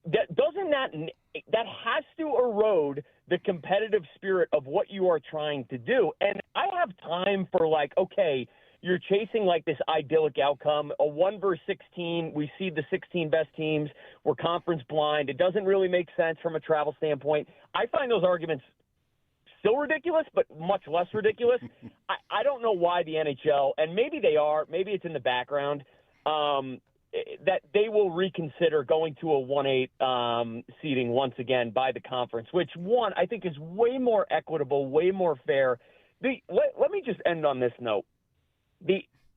That has to erode the competitive spirit of what you are trying to do. And I have time for okay, you're chasing this idyllic outcome, a 1 versus 16. We see the 16 best teams. We're conference blind. It doesn't really make sense from a travel standpoint. I find those arguments still ridiculous, but much less ridiculous. I don't know why the NHL, and maybe they are, maybe it's in the background, that they will reconsider going to a 1-8 seeding once again by the conference, which I think is way more equitable, way more fair. Let me just end on this note.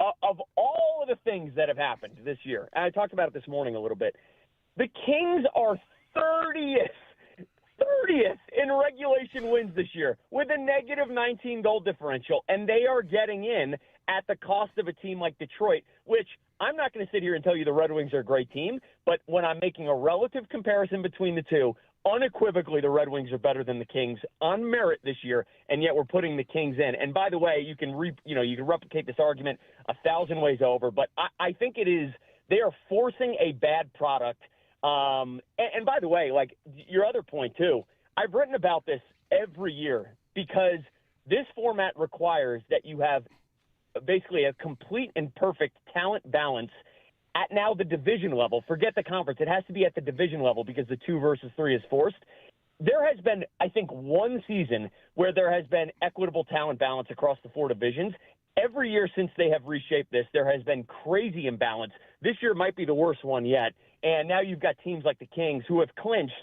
Of all of the things that have happened this year, and I talked about it this morning a little bit, the Kings are 30th in regulation wins this year with a negative 19 goal differential, and they are getting in at the cost of a team like Detroit, which I'm not going to sit here and tell you the Red Wings are a great team, but when I'm making a relative comparison between the two, unequivocally the Red Wings are better than the Kings on merit this year, and yet we're putting the Kings in. And by the way, you can replicate this argument 1,000 ways over, but I think they are forcing a bad product. And by the way, like your other point too, I've written about this every year because this format requires that you have basically a complete and perfect talent balance at now the division level. Forget the conference. It has to be at the division level because the 2 versus 3 is forced. There has been, I think, one season where there has been equitable talent balance across the 4 divisions. Every year since they have reshaped this, there has been crazy imbalance. This year might be the worst one yet. And now you've got teams like the Kings who have clinched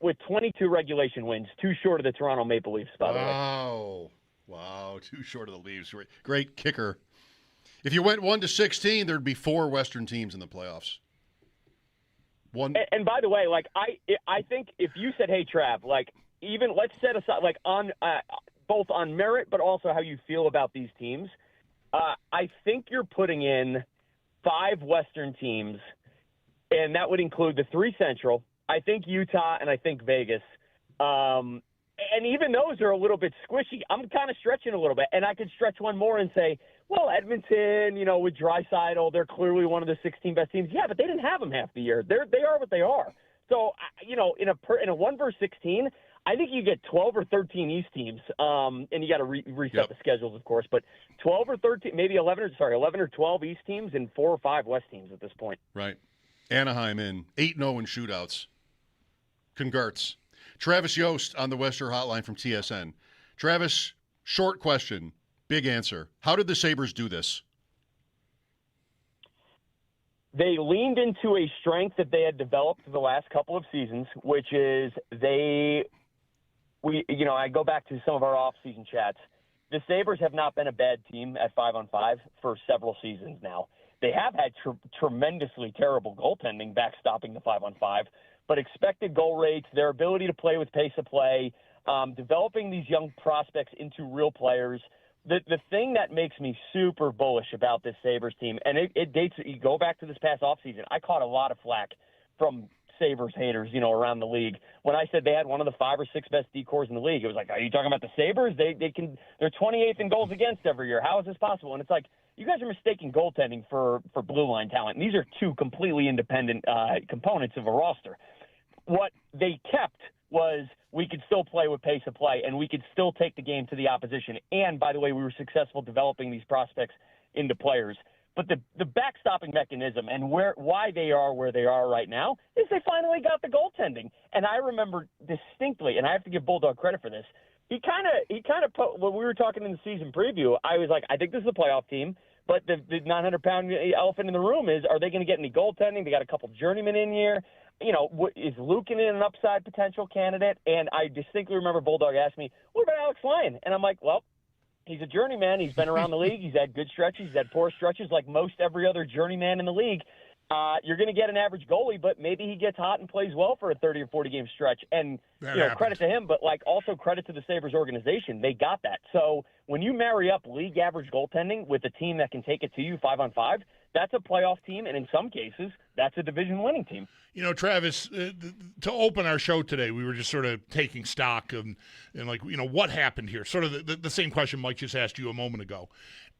with 22 regulation wins, 2 short of the Toronto Maple Leafs, by the way. Wow, 2 short of the Leafs. Great kicker. If you went 1-16, there'd be 4 Western teams in the playoffs. And by the way, like I think if you said, "Hey, Trav, like even let's set aside like on both on merit, but also how you feel about these teams," I think you're putting in 5 Western teams, and that would include the 3 Central. I think Utah and I think Vegas. And even those are a little bit squishy. I'm kind of stretching a little bit, and I could stretch one more and say, well, Edmonton, with Draisaitl, they're clearly one of the 16 best teams. Yeah, but they didn't have them half the year. They are what they are. So, in a 1 versus 16, I think you get 12 or 13 East teams, and you got to reset the schedules, of course. But 12 or 13, maybe 11 or 12 East teams and 4 or 5 West teams at this point. Right. Anaheim in 8-0 in shootouts. Congrats. Travis Yoast on the Western Hotline from TSN. Travis, short question, big answer. How did the Sabres do this? They leaned into a strength that they had developed for the last couple of seasons, which is I go back to some of our off-season chats. The Sabres have not been a bad team at 5-on-5 for several seasons now. They have had tremendously terrible goaltending backstopping the 5-on-5, but expected goal rates, their ability to play with pace of play, developing these young prospects into real players. The thing that makes me super bullish about this Sabres team, and it dates, you go back to this past offseason, I caught a lot of flack from Sabres haters, around the league. When I said they had one of the 5 or 6 best D-cores in the league, it was like, are you talking about the Sabres? They're 28th in goals against every year. How is this possible? And it's like, you guys are mistaking goaltending for blue line talent. And these are 2 completely independent components of a roster. What they kept was we could still play with pace of play, and we could still take the game to the opposition. And, by the way, we were successful developing these prospects into players. But the backstopping mechanism and why they are where they are right now is they finally got the goaltending. And I remember distinctly, and I have to give Bulldog credit for this, he kind of put, when we were talking in the season preview, I was like, I think this is a playoff team. But the 900-pound elephant in the room is, are they going to get any goaltending? They got a couple journeymen in here. Is Luukkonen an upside potential candidate? And I distinctly remember Bulldog asked me, what about Alex Lyon? And I'm like, well, he's a journeyman. He's been around the league. He's had good stretches. He's had poor stretches like most every other journeyman in the league. You're going to get an average goalie, but maybe he gets hot and plays well for a 30 or 40-game stretch. And, credit to him, but, also credit to the Sabres organization. They got that. So when you marry up league average goaltending with a team that can take it to you 5-on-5, that's a playoff team, and in some cases, that's a division-winning team. Travis, to open our show today, we were just sort of taking stock and what happened here? Sort of the same question Mike just asked you a moment ago.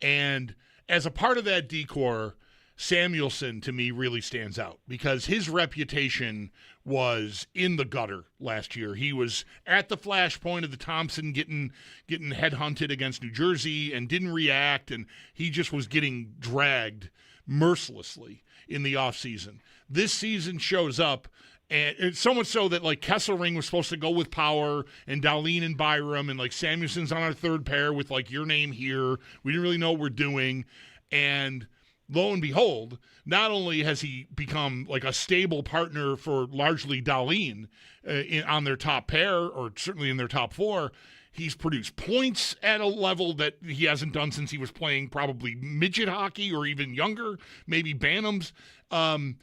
And as a part of that decor, Samuelson, to me, really stands out because his reputation was in the gutter last year. He was at the flashpoint of the Thompson getting headhunted against New Jersey and didn't react, and he just was getting dragged mercilessly in the offseason. This season shows up, and it's so much so that, Kesselring was supposed to go with Power and Dahlin and Byram, and, Samuelson's on our third pair with, your name here. We didn't really know what we're doing, and lo and behold, not only has he become like a stable partner for largely Dahlin on their top pair, or certainly in their top four, he's produced points at a level that he hasn't done since he was playing probably midget hockey or even younger, maybe Bantams. You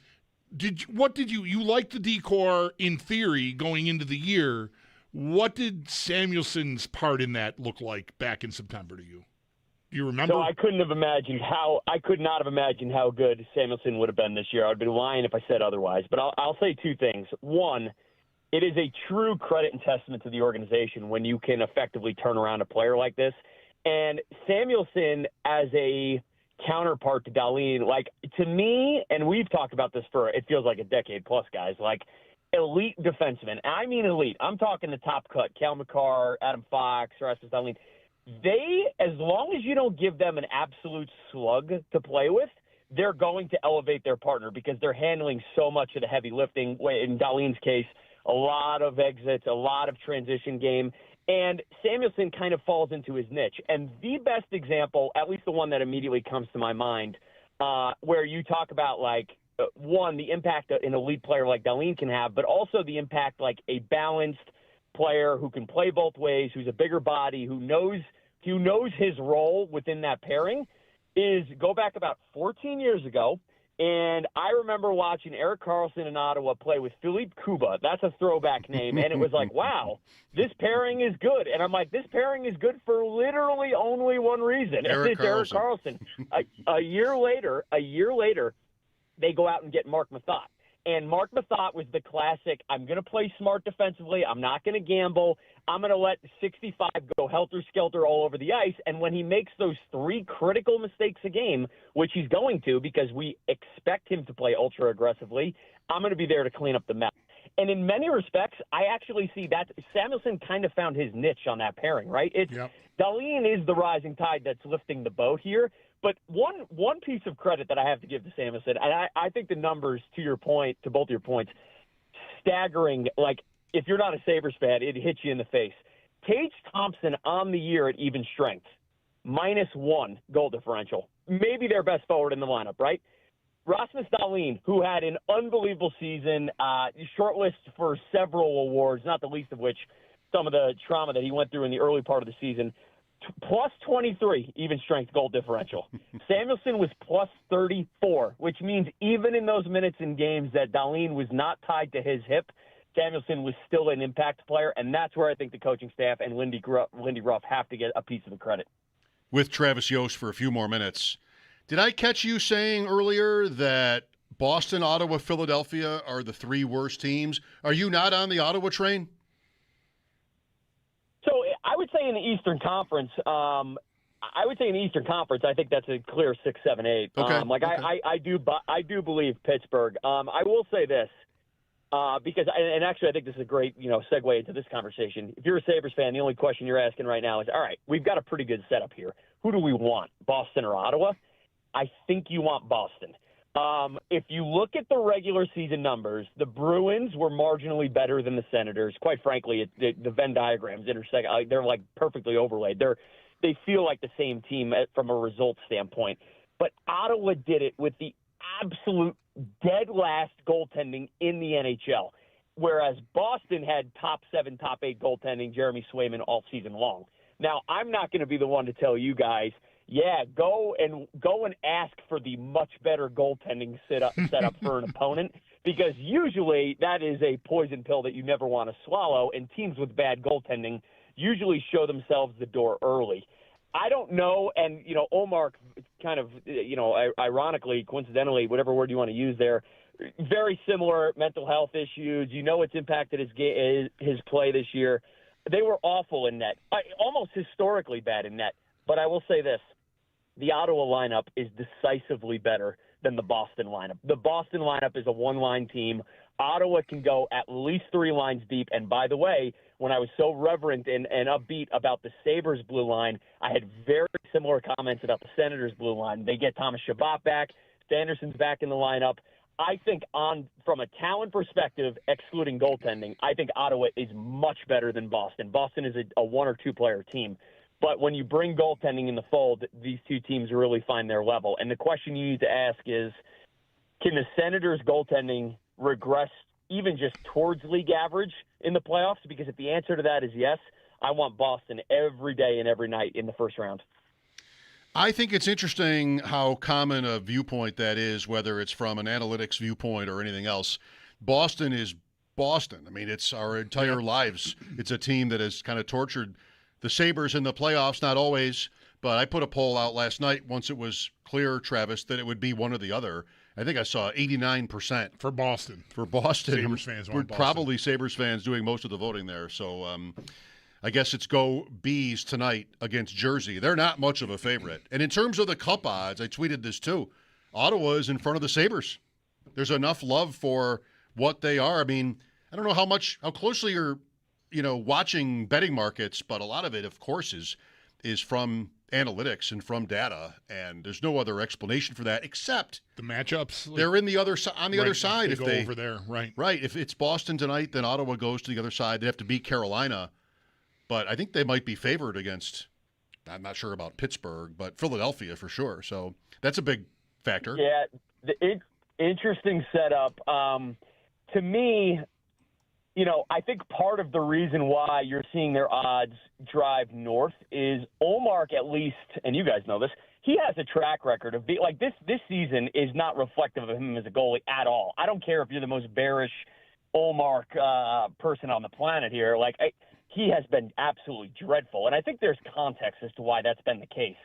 liked the decor in theory going into the year? What did Samuelson's part in that look like back in September to you? Do you remember? So I could not have imagined how good Samuelson would have been this year. I'd be lying if I said otherwise. But I'll say two things. One, it is a true credit and testament to the organization when you can effectively turn around a player like this. And Samuelson, as a counterpart to Dahlin, like, to me, and we've talked about this for, it feels like a decade plus, guys, like, elite defensemen. I mean elite. I'm talking the top cut, Cal McCarr, Adam Fox, Rasmus Dahlin. They, as long as you don't give them an absolute slug to play with, they're going to elevate their partner because they're handling so much of the heavy lifting. In Dahlin's case, a lot of exits, a lot of transition game. And Samuelson kind of falls into his niche. And the best example, at least the one that immediately comes to my mind, where you talk about, like, one, the impact an elite player like Dahlin can have, but also the impact like a balanced player who can play both ways, who's a bigger body, who knows his role within that pairing, is go back about 14 years ago. And I remember watching Erik Karlsson in Ottawa play with Philippe Kuba. That's a throwback name. And it was like, wow, this pairing is good. And I'm like, this pairing is good for literally only one reason. Erik Erik Karlsson. A year later, they go out and get Mark Mathot. And Mark Mathot was the classic, I'm going to play smart defensively. I'm not going to gamble. I'm going to let 65 go helter-skelter all over the ice. And when he makes those three critical mistakes a game, which he's going to because we expect him to play ultra-aggressively, I'm going to be there to clean up the mess. And in many respects, I actually see that Samuelson kind of found his niche on that pairing, right? Dahlin is the rising tide that's lifting the boat here. But one piece of credit that I have to give to Samuelson, and I think the numbers, to your point, to both your points, staggering. Like, if you're not a Sabres fan, it hits you in the face. Taage Thompson on the year at even strength, -1 goal differential. Maybe their best forward in the lineup, right? Rasmus Dahlin, who had an unbelievable season, shortlisted for several awards, not the least of which some of the trauma that he went through in the early part of the season. +23 even strength goal differential. Samuelson was +34, which means even in those minutes in games that Dahlin was not tied to his hip, Samuelson was still an impact player, and that's where I think the coaching staff and Lindy Ruff have to get a piece of the credit. With Travis Yoast for a few more minutes, did I catch you saying earlier that Boston, Ottawa, Philadelphia are the three worst teams? Are you not on the Ottawa train? So I would say in the Eastern Conference, I think that's a clear 6, 7, 8. Okay. I do believe Pittsburgh. I will say this, because and actually I think this is a great segue into this conversation. If you're a Sabres fan, the only question you're asking right now is, all right, we've got a pretty good setup here. Who do we want, Boston or Ottawa? I think you want Boston. If you look at the regular season numbers, the Bruins were marginally better than the Senators. Quite frankly, the Venn diagrams intersect. They're like perfectly overlaid. They feel like the same team from a results standpoint. But Ottawa did it with the absolute dead last goaltending in the NHL, whereas Boston had top 7, top 8 goaltending, Jeremy Swayman, all season long. Now, I'm not going to be the one to tell you guys, go and ask for the much better goaltending setup for an opponent, because usually that is a poison pill that you never want to swallow, and teams with bad goaltending usually show themselves the door early. I don't know, and Omar kind of ironically, coincidentally, whatever word you want to use there, very similar mental health issues. It's impacted his play this year. They were awful in net, almost historically bad in net. But I will say this. The Ottawa lineup is decisively better than the Boston lineup. The Boston lineup is a one-line team. Ottawa can go at least 3 lines deep. And by the way, when I was so reverent and upbeat about the Sabres blue line, I had very similar comments about the Senators blue line. They get Thomas Chabot back. Sanderson's back in the lineup. I think from a talent perspective, excluding goaltending, I think Ottawa is much better than Boston. Boston is a 1 or 2 player team. But when you bring goaltending in the fold, these two teams really find their level. And the question you need to ask is, can the Senators' goaltending regress even just towards league average in the playoffs? Because if the answer to that is yes, I want Boston every day and every night in the first round. I think it's interesting how common a viewpoint that is, whether it's from an analytics viewpoint or anything else. Boston is Boston. I mean, it's our entire lives. It's a team that has kind of tortured the Sabres in the playoffs, not always, but I put a poll out last night once it was clear, Travis, that it would be one or the other. I think I saw 89% for Boston. For Boston. Sabres fans want Boston. Probably Sabres fans doing most of the voting there. So I guess it's go Bees tonight against Jersey. They're not much of a favorite. And in terms of the cup odds, I tweeted this too. Ottawa is in front of the Sabres. There's enough love for what they are. I mean, I don't know how closely you're, watching betting markets, but a lot of it, of course, is from analytics and from data, and there's no other explanation for that except the matchups. They're in the other on the other side. If they go over there, right. If it's Boston tonight, then Ottawa goes to the other side. They have to beat Carolina, but I think they might be favored against. I'm not sure about Pittsburgh, but Philadelphia for sure. So that's a big factor. Yeah, interesting setup. To me, I think part of the reason why you're seeing their odds drive north is Ullmark, at least, and you guys know this, he has a track record of being like this season is not reflective of him as a goalie at all. I don't care if you're the most bearish Ullmark person on the planet here. He has been absolutely dreadful, and I think there's context as to why that's been the case.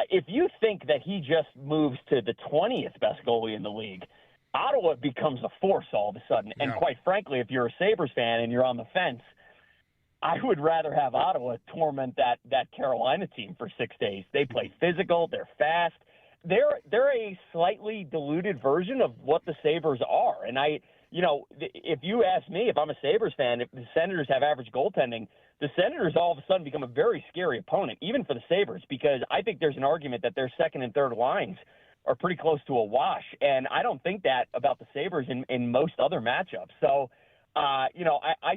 If you think that he just moves to the 20th best goalie in the league, Ottawa becomes a force all of a sudden. And quite frankly, if you're a Sabres fan and you're on the fence, I would rather have Ottawa torment that Carolina team for 6 days. They play physical. They're fast. They're a slightly diluted version of what the Sabres are. And if you ask me, if I'm a Sabres fan, if the Senators have average goaltending, the Senators all of a sudden become a very scary opponent, even for the Sabres, because I think there's an argument that their second and third lines are pretty close to a wash, and I don't think that about the Sabres in most other matchups. So, I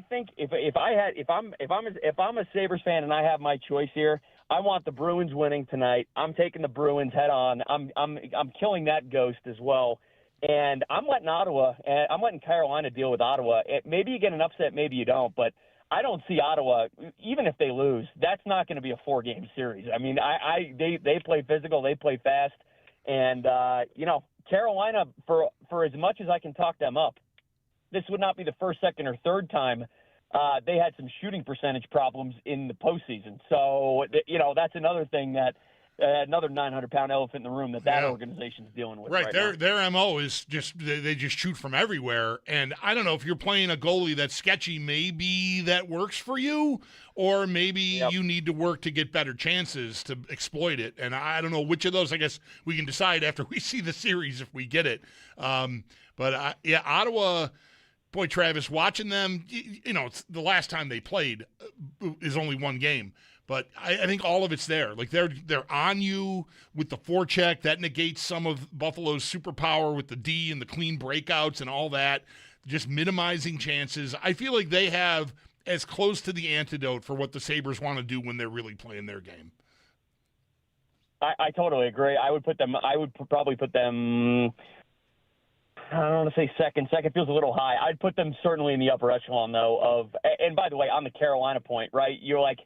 think if I'm a Sabres fan and I have my choice here, I want the Bruins winning tonight. I'm taking the Bruins head on. I'm killing that ghost as well, and I'm letting Carolina deal with Ottawa. Maybe you get an upset, maybe you don't, but I don't see Ottawa, even if they lose, that's not going to be a 4-game series. I mean, they play physical, they play fast. And, Carolina, for as much as I can talk them up, this would not be the first, second, or third time they had some shooting percentage problems in the postseason. So, that's another thing that another 900-pound elephant in the room that organization's dealing with. Right, their MO is they just shoot from everywhere. And I don't know if you're playing a goalie that's sketchy, maybe that works for you, or maybe you need to work to get better chances to exploit it. And I don't know which of those. I guess we can decide after we see the series if we get it. But Ottawa. Boy, Travis, watching them, it's the last time they played is only one game. But I think all of it's there. Like they're on you with the forecheck. That negates some of Buffalo's superpower with the D and the clean breakouts and all that, just minimizing chances. I feel like they have as close to the antidote for what the Sabres want to do when they're really playing their game. I totally agree. I would probably put them, I don't want to say second. Second feels a little high. I'd put them certainly in the upper echelon, though, and by the way, on the Carolina point, right, you're like,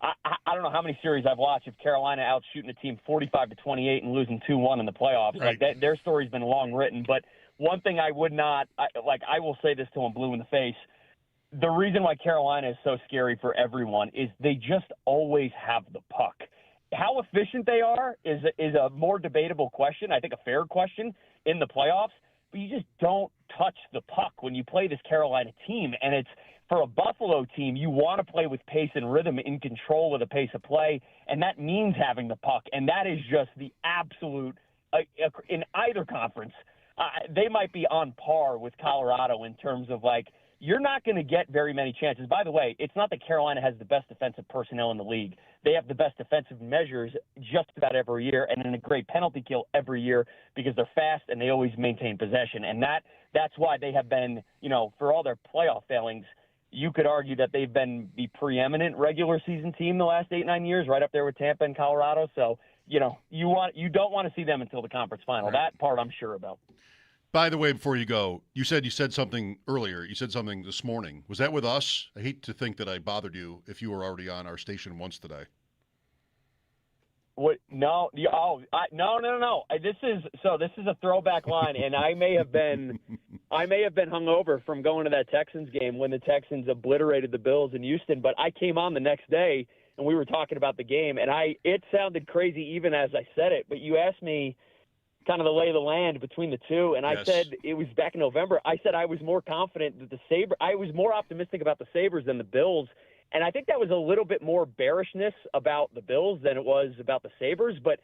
I don't know how many series I've watched of Carolina out shooting a team 45-28 and losing 2-1 in the playoffs. Right. Like their story's been long written. But one thing I would not I will say this till I'm blue in the face. The reason why Carolina is so scary for everyone is they just always have the puck. How efficient they are is a more debatable question. I think a fair question in the playoffs. But you just don't touch the puck when you play this Carolina team, and it's. For a Buffalo team, you want to play with pace and rhythm, in control of the pace of play, and that means having the puck. And that is just the absolute in either conference. They might be on par with Colorado in terms of, you're not going to get very many chances. By the way, it's not that Carolina has the best defensive personnel in the league. They have the best defensive measures just about every year and then a great penalty kill every year because they're fast and they always maintain possession. And that's why they have been, for all their playoff failings, you could argue that they've been the preeminent regular season team the last 8-9 years, right up there with Tampa and Colorado. So, you don't want to see them until the conference final. Right. That part I'm sure about. By the way, before you go, you said something earlier. You said something this morning. Was that with us? I hate to think that I bothered you if you were already on our station once today. What? No. No. This is a throwback line, and I may have been hungover from going to that Texans game when the Texans obliterated the Bills in Houston. But I came on the next day, and we were talking about the game, and it sounded crazy even as I said it. But you asked me kind of the lay of the land between the two, and I said it was back in November. I said I was more confident that I was more optimistic about the Sabres than the Bills. And I think that was a little bit more bearishness about the Bills than it was about the Sabres. But,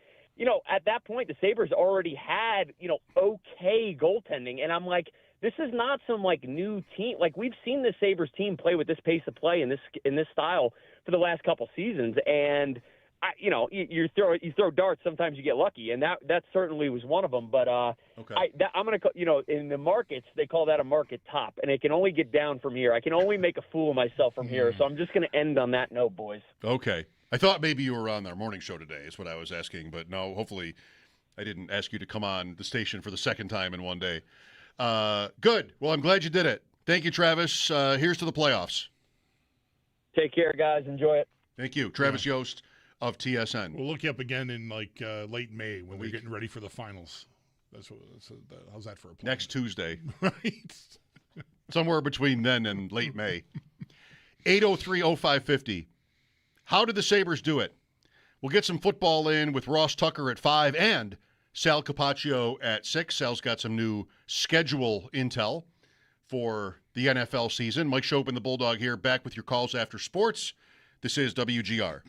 at that point, the Sabres already had, okay goaltending. And I'm like, this is not some, new team. We've seen the Sabres team play with this pace of play in this style for the last couple seasons. And, you throw darts, sometimes you get lucky. And that certainly was one of them. But okay. I'm going to, in the markets, they call that a market top. And it can only get down from here. I can only make a fool of myself from here. So I'm just going to end on that note, boys. Okay. I thought maybe you were on our morning show today is what I was asking. But no, hopefully I didn't ask you to come on the station for the second time in one day. Good. Well, I'm glad you did it. Thank you, Travis. Here's to the playoffs. Take care, guys. Enjoy it. Thank you. Travis Yoast of TSN. We'll look you up again in late May when we're getting ready for the finals. How's that for a plan? Next Tuesday. Right. Somewhere between then and late May. 803-0550. How did the Sabres do it? We'll get some football in with Ross Tucker at 5 and Sal Capaccio at 6. Sal's got some new schedule intel for the NFL season. Mike Schopp and the Bulldog here, back with your calls after sports. This is WGR.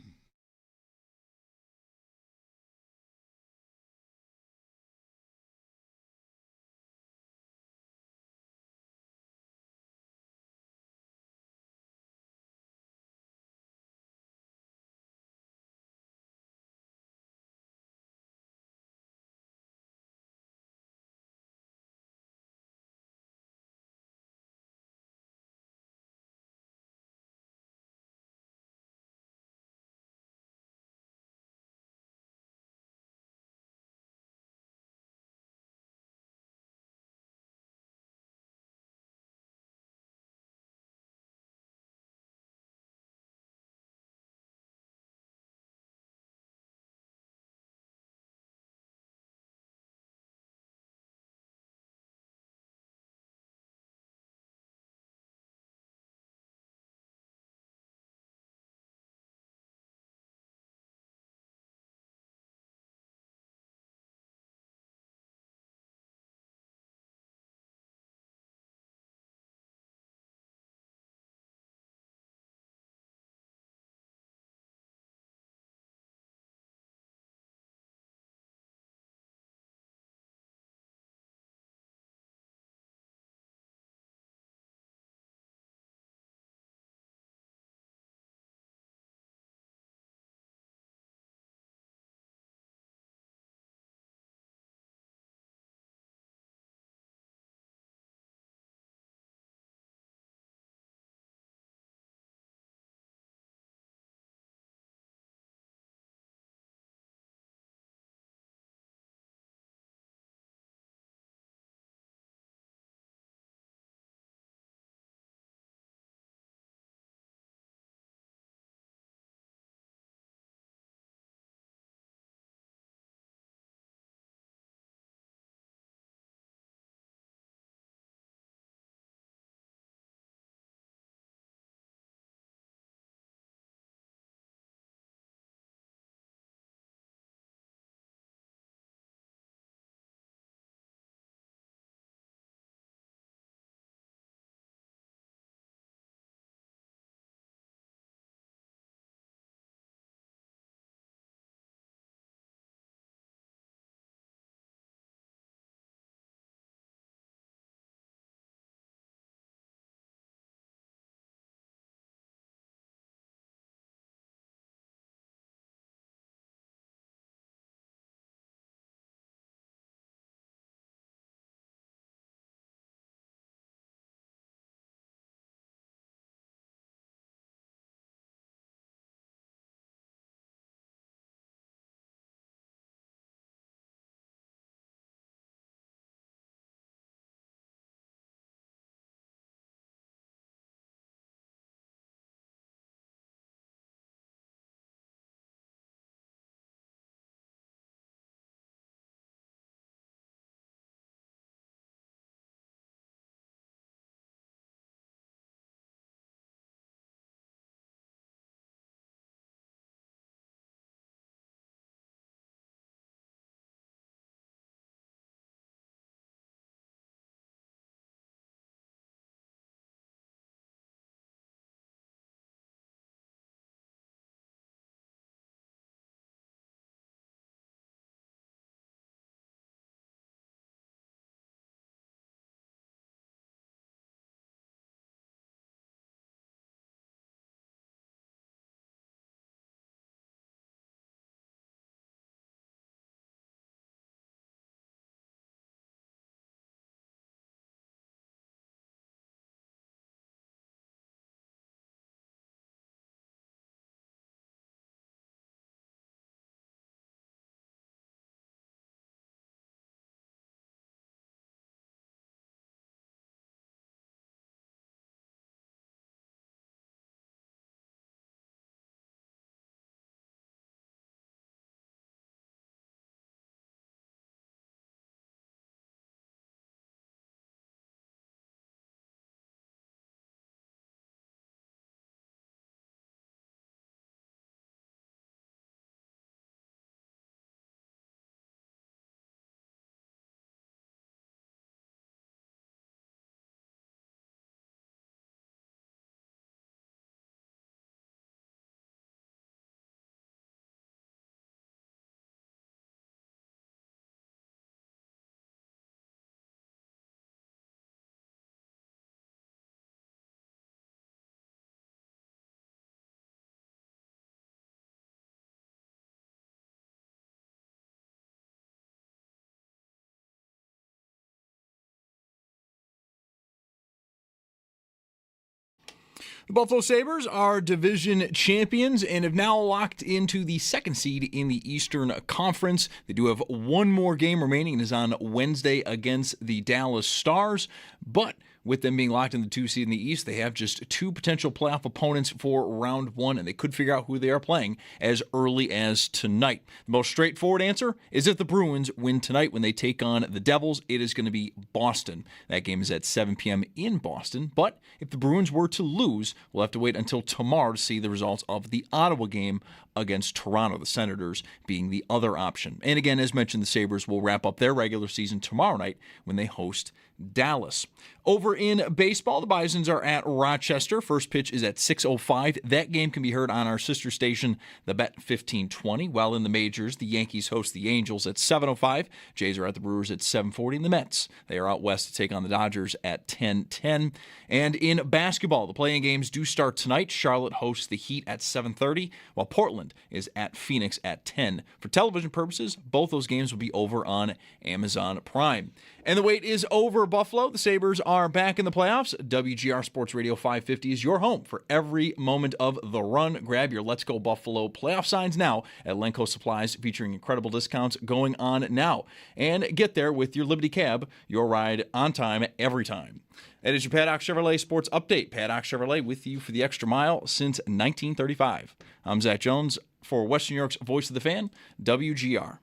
The Buffalo Sabres are division champions and have now locked into the second seed in the Eastern Conference. They do have one more game remaining. It is on Wednesday against the Dallas Stars, but with them being locked in the 2 seed in the East, they have just 2 potential playoff opponents for round 1, and they could figure out who they are playing as early as tonight. The most straightforward answer is if the Bruins win tonight when they take on the Devils, it is going to be Boston. That game is at 7 p.m. in Boston, but if the Bruins were to lose, we'll have to wait until tomorrow to see the results of the Ottawa game against Toronto, the Senators being the other option. And again, as mentioned, the Sabres will wrap up their regular season tomorrow night when they host Dallas. Over in baseball, the Bisons are at Rochester. First pitch is at 6:05. That game can be heard on our sister station, the Bet 1520. While in the majors, the Yankees host the Angels at 7:05. Jays are at the Brewers at 7:40. And the Mets, they are out west to take on the Dodgers at 10:10. And in basketball, the play-in games do start tonight. Charlotte hosts the Heat at 7:30, while Portland is at Phoenix at 10. For television purposes, both those games will be over on Amazon Prime. And the wait is over, Buffalo. The Sabres are back in the playoffs. WGR Sports Radio 550 is your home for every moment of the run. Grab your Let's Go Buffalo playoff signs now at Lenco Supplies, featuring incredible discounts going on now. And get there with your Liberty Cab, your ride on time every time. That is your Paddock Chevrolet Sports Update. Paddock Chevrolet with you for the extra mile since 1935. I'm Zach Jones for Western New York's Voice of the Fan, WGR.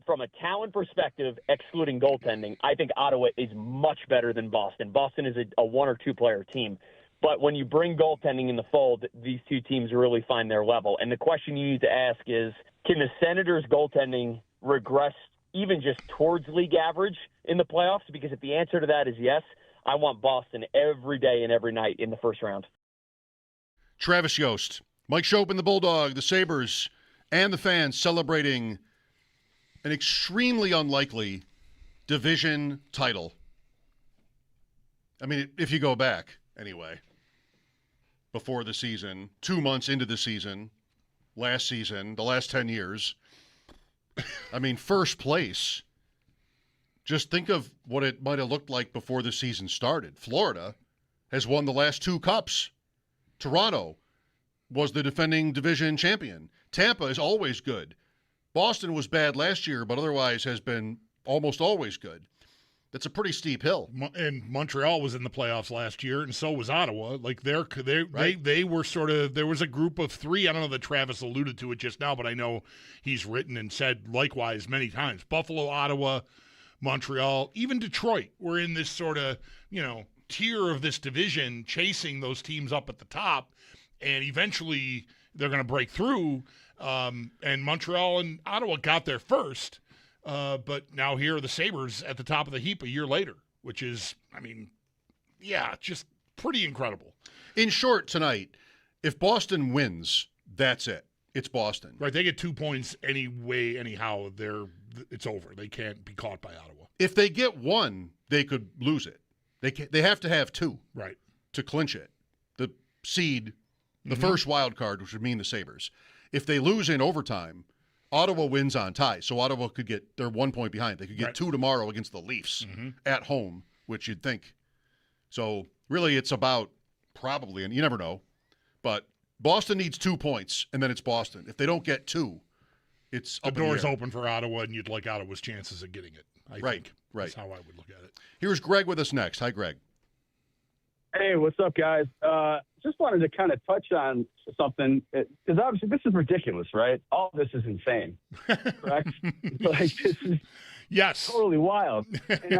From a talent perspective, excluding goaltending, I think Ottawa is much better than Boston. Boston is a 1 or 2 player team. But when you bring goaltending in the fold, these two teams really find their level. And the question you need to ask is, can the Senators' goaltending regress even just towards league average in the playoffs? Because if the answer to that is yes, I want Boston every day and every night in the first round. Travis Yoast, Mike Schopp and the Bulldog, the Sabres, and the fans celebrating an extremely unlikely division title. I mean, if you go back, anyway, before the season, 2 months into the season, last season, the last 10 years, I mean, first place. Just think of what it might have looked like before the season started. Florida has won the last 2 cups. Toronto was the defending division champion. Tampa is always good. Boston was bad last year, but otherwise has been almost always good. That's a pretty steep hill. And Montreal was in the playoffs last year, and so was Ottawa. Like they were sort of, there was a group of 3. I don't know that Travis alluded to it just now, but I know he's written and said likewise many times. Buffalo, Ottawa, Montreal, even Detroit were in this sort of, tier of this division, chasing those teams up at the top, and eventually they're going to break through. And Montreal and Ottawa got there first, but now here are the Sabres at the top of the heap a year later, which is, just pretty incredible. In short, tonight, if Boston wins, that's it. It's Boston. Right, they get 2 points anyway, anyhow. It's over. They can't be caught by Ottawa. If they get 1, they could lose it. They have to have 2, right, to clinch it. The seed, the first wild card, which would mean the Sabres. If they lose in overtime, Ottawa wins on tie. So Ottawa could get, they're 1 point behind. They could get 2 tomorrow against the Leafs at home, which you'd think. So really it's about probably, and you never know, but Boston needs 2 points, and then it's Boston. If they don't get 2, it's the up in the door's air. open for Ottawa, and you'd like Ottawa's chances of getting it. I think. That's how I would look at it. Here's Greg with us next. Hi, Greg. Hey, what's up, guys? Just wanted to kind of touch on something, because obviously this is ridiculous, right? All of this is insane, correct? Like, this is totally wild.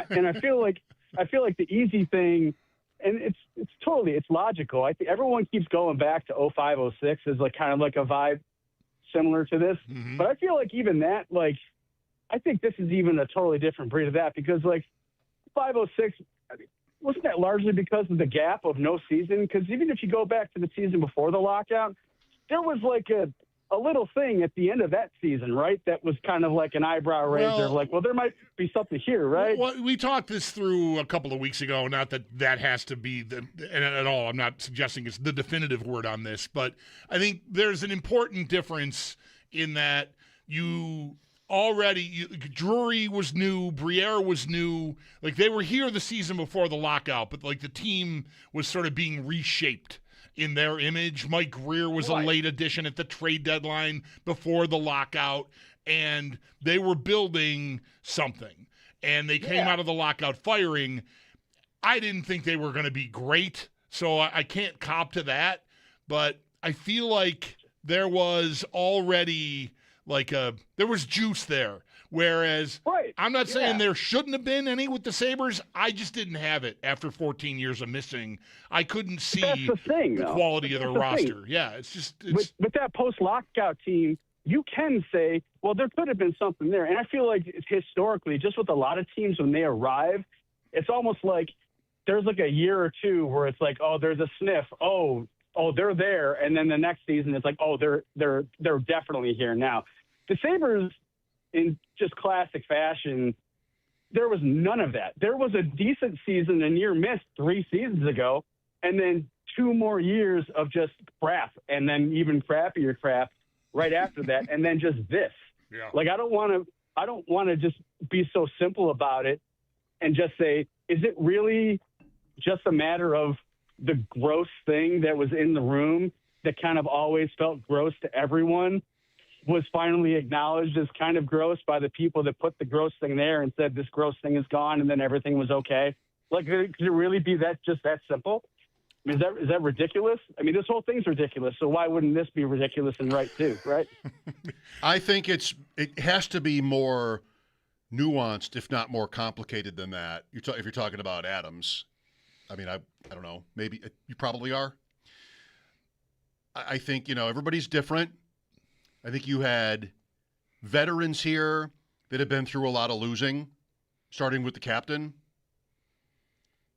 And I feel like the easy thing, and it's logical. I think everyone keeps going back to 05, 06 as like kind of like a vibe similar to this. But I feel like even that, like, I think this is even a totally different breed of that, because like 05, 06, wasn't that largely because of the gap of no season? Because even if you go back to the season before the lockout, there was like a little thing at the end of that season, right? That was kind of like an eyebrow raiser. Well, there might be something here, right? Well, we talked this through a couple of weeks ago. Not that has to be and at all. I'm not suggesting it's the definitive word on this, but I think there's an important difference in that you already Drury was new, Briere was new. Like they were here the season before the lockout, but like the team was sort of being reshaped in their image. Mike Greer was a late addition at the trade deadline before the lockout, and they were building something. And they came out of the lockout firing. I didn't think they were going to be great, so I can't cop to that. But I feel like there was already there was juice there. Whereas I'm not saying there shouldn't have been any with the Sabres. I just didn't have it after 14 years of missing. I couldn't see the quality of their roster. Yeah, it's just with that post-lockout team, you can say, well, there could have been something there. And I feel like historically, just with a lot of teams when they arrive, it's almost like there's like a year or two where it's like, oh, there's a sniff. Oh, they're there. And then the next season, it's like, oh, they're definitely here now. The Sabres, in just classic fashion, there was none of that. There was a decent season and near miss 3 seasons ago, and then 2 more years of just crap, and then even crappier crap right after that, and then just this. Yeah. Like I don't want to just be so simple about it and just say, is it really just a matter of the gross thing that was in the room that kind of always felt gross to everyone was finally acknowledged as kind of gross by the people that put the gross thing there and said this gross thing is gone and then everything was okay? Like, could it really be that simple? I mean, is that ridiculous? I mean, this whole thing's ridiculous. So why wouldn't this be ridiculous and right too, right? I think it has to be more nuanced, if not more complicated than that. If you're talking about Adams, I mean, I don't know. Maybe you probably are. I think, everybody's different. I think you had veterans here that have been through a lot of losing, starting with the captain.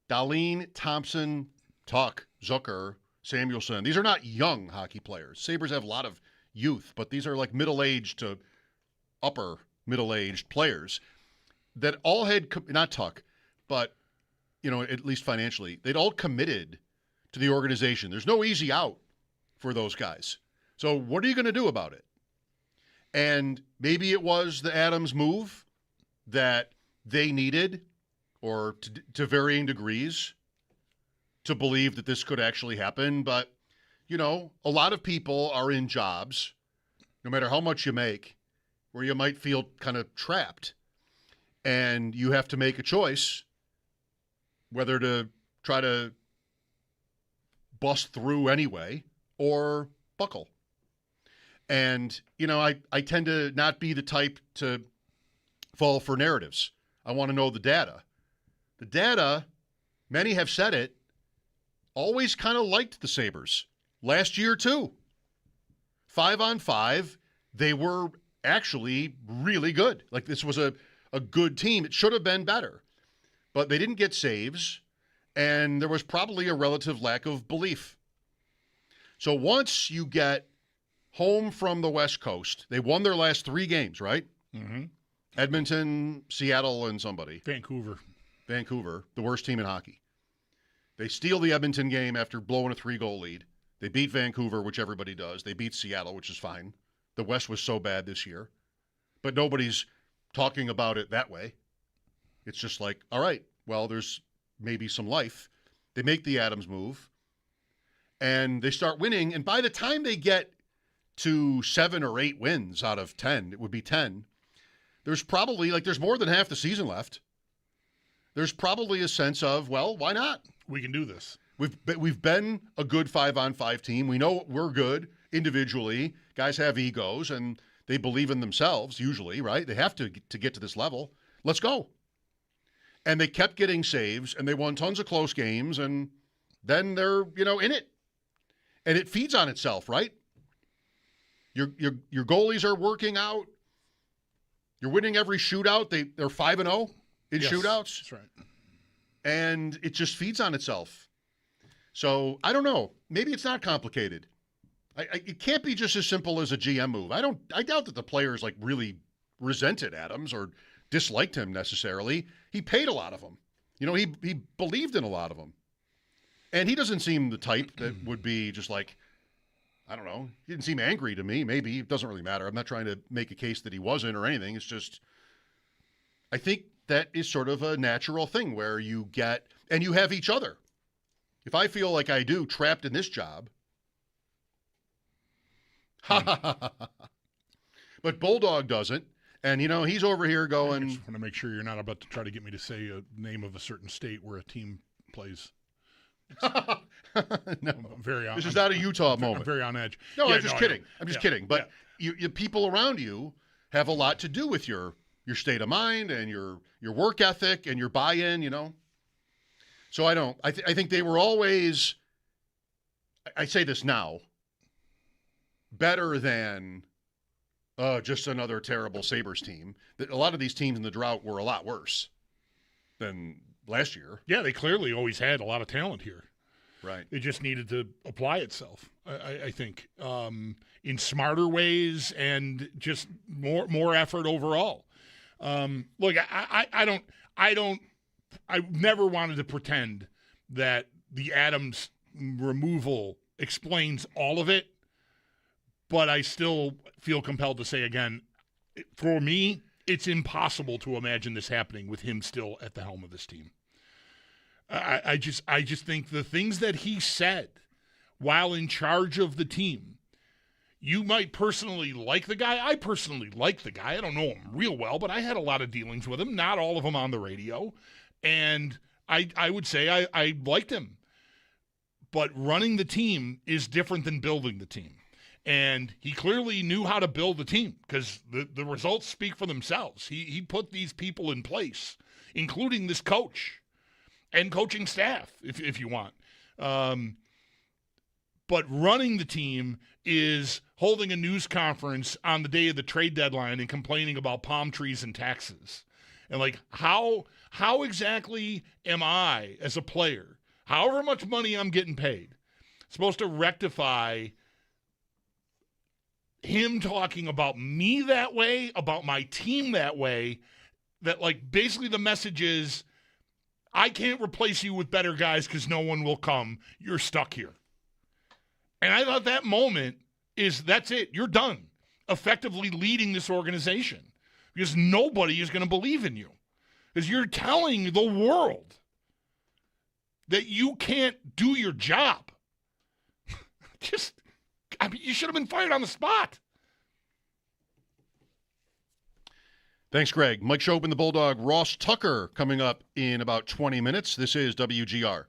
Dahlin, Thompson, Tuck, Zucker, Samuelson. These are not young hockey players. Sabres have a lot of youth, but these are like middle-aged to upper middle-aged players that all had, not Tuck, but, at least financially, they'd all committed to the organization. There's no easy out for those guys. So what are you going to do about it? And maybe it was the Adams move that they needed, or to varying degrees, to believe that this could actually happen. But, a lot of people are in jobs, no matter how much you make, where you might feel kind of trapped. And you have to make a choice whether to try to bust through anyway or buckle. And, I tend to not be the type to fall for narratives. I want to know the data. The data, many have said it, always kind of liked the Sabres. Last year, too. 5-on-5, they were actually really good. Like, this was a good team. It should have been better. But they didn't get saves, and there was probably a relative lack of belief. So once you get home from the West Coast, they won their last 3 games, right? Mm-hmm. Edmonton, Seattle, and somebody. Vancouver, the worst team in hockey. They steal the Edmonton game after blowing a 3-goal lead. They beat Vancouver, which everybody does. They beat Seattle, which is fine. The West was so bad this year. But nobody's talking about it that way. It's just like, all right, well, there's maybe some life. They make the Adams move, and they start winning. And by the time they get to 7 or 8 wins out of 10, it would be 10, there's probably, there's more than half the season left. There's probably a sense of, well, why not? We can do this. We've been a good 5-on-5 team. We know we're good individually. Guys have egos, and they believe in themselves, usually, right? They have to get to this level. Let's go. And they kept getting saves, and they won tons of close games, and then they're, in it. And it feeds on itself, right? Your goalies are working out. You're winning every shootout. They're 5-0 in shootouts. That's right. And it just feeds on itself. So, I don't know. Maybe it's not complicated. It can't be just as simple as a GM move. I doubt that the players really resented Adams or disliked him necessarily. He paid a lot of them. He believed in a lot of them. And he doesn't seem the type that would be just like, I don't know. He didn't seem angry to me. Maybe. It doesn't really matter. I'm not trying to make a case that he wasn't or anything. It's just, I think that is sort of a natural thing where you get, and you have each other. If I feel like I do, trapped in this job, but Bulldog doesn't. And, he's over here going. I just want to make sure you're not about to try to get me to say a name of a certain state where a team plays. No. This is not a Utah moment. I'm very on edge. No, I'm just kidding. I'm just kidding. But you people around you have a lot to do with your state of mind and your work ethic and your buy-in, So I think they were always, I say this now, better than just another terrible Sabres team. A lot of these teams in the drought were a lot worse than last year. Yeah, they clearly always had a lot of talent here. Right. It just needed to apply itself, I think, in smarter ways and just more effort overall. Look, I never wanted to pretend that the Adams removal explains all of it, but I still feel compelled to say again, for me, it's impossible to imagine this happening with him still at the helm of this team. I just think the things that he said while in charge of the team, you might personally like the guy. I personally like the guy. I don't know him real well, but I had a lot of dealings with him, not all of them on the radio. And I would say I liked him. But running the team is different than building the team. And he clearly knew how to build the team because the results speak for themselves. He put these people in place, including this coach and coaching staff, if you want. But running the team is holding a news conference on the day of the trade deadline and complaining about palm trees and taxes. And like, how exactly am I as a player, however much money I'm getting paid, supposed to rectify him talking about me that way, about my team that way, that like basically the message is, I can't replace you with better guys because no one will come. You're stuck here. And I thought that moment that's it. You're done. Effectively leading this organization because nobody is going to believe in you because you're telling the world that you can't do your job. You should have been fired on the spot. Thanks, Greg. Mike Schopp and the Bulldog. Ross Tucker coming up in about 20 minutes. This is WGR.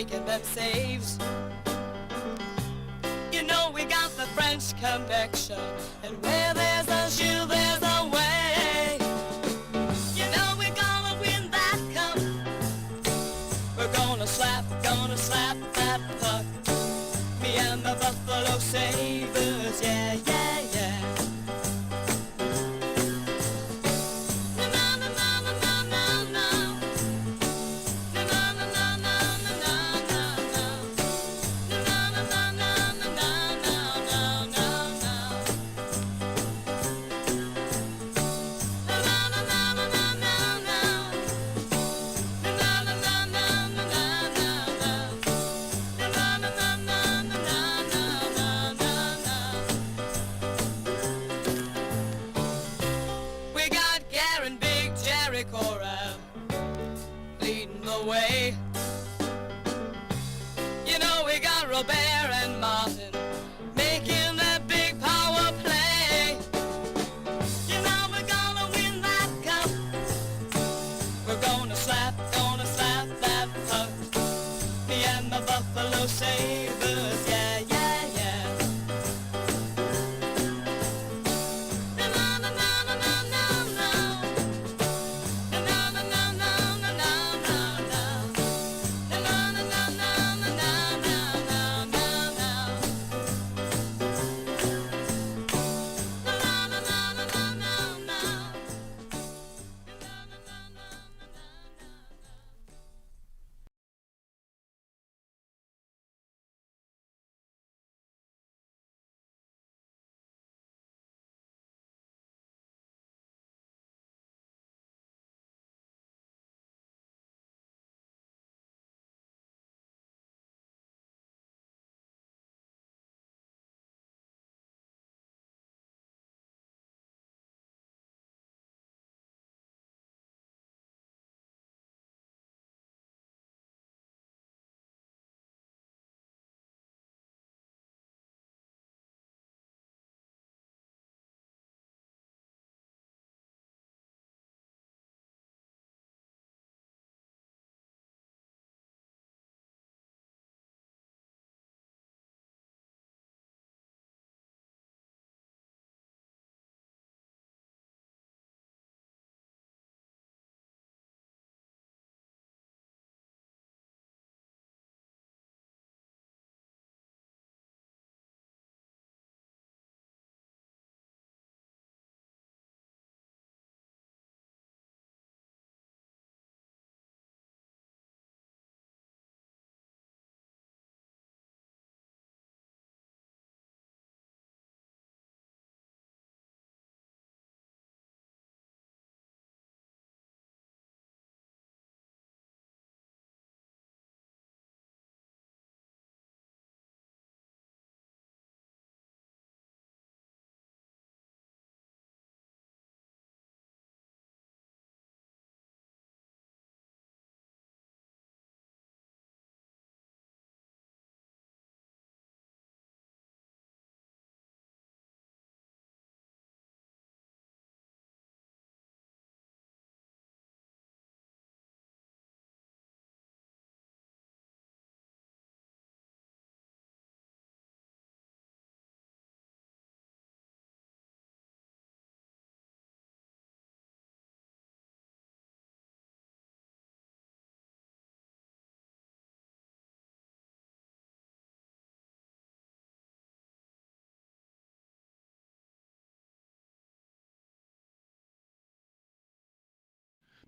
making them saves. You know we got the French connection, and where there's a shoe, there's a way. You know we're gonna win that cup. We're gonna slap that puck. Me and the Buffalo Sabres, yeah, yeah, yeah. Cherry Corral leading the way. You know we got Robert and Martin making that big power play. You know we're gonna win that cup. We're gonna slap that puck. Me and my Buffalo Sabres, yeah, yeah, yeah. Na na na na na na na. Na na na na na na na na. Na na na na na na na na na. Na na na na na na na.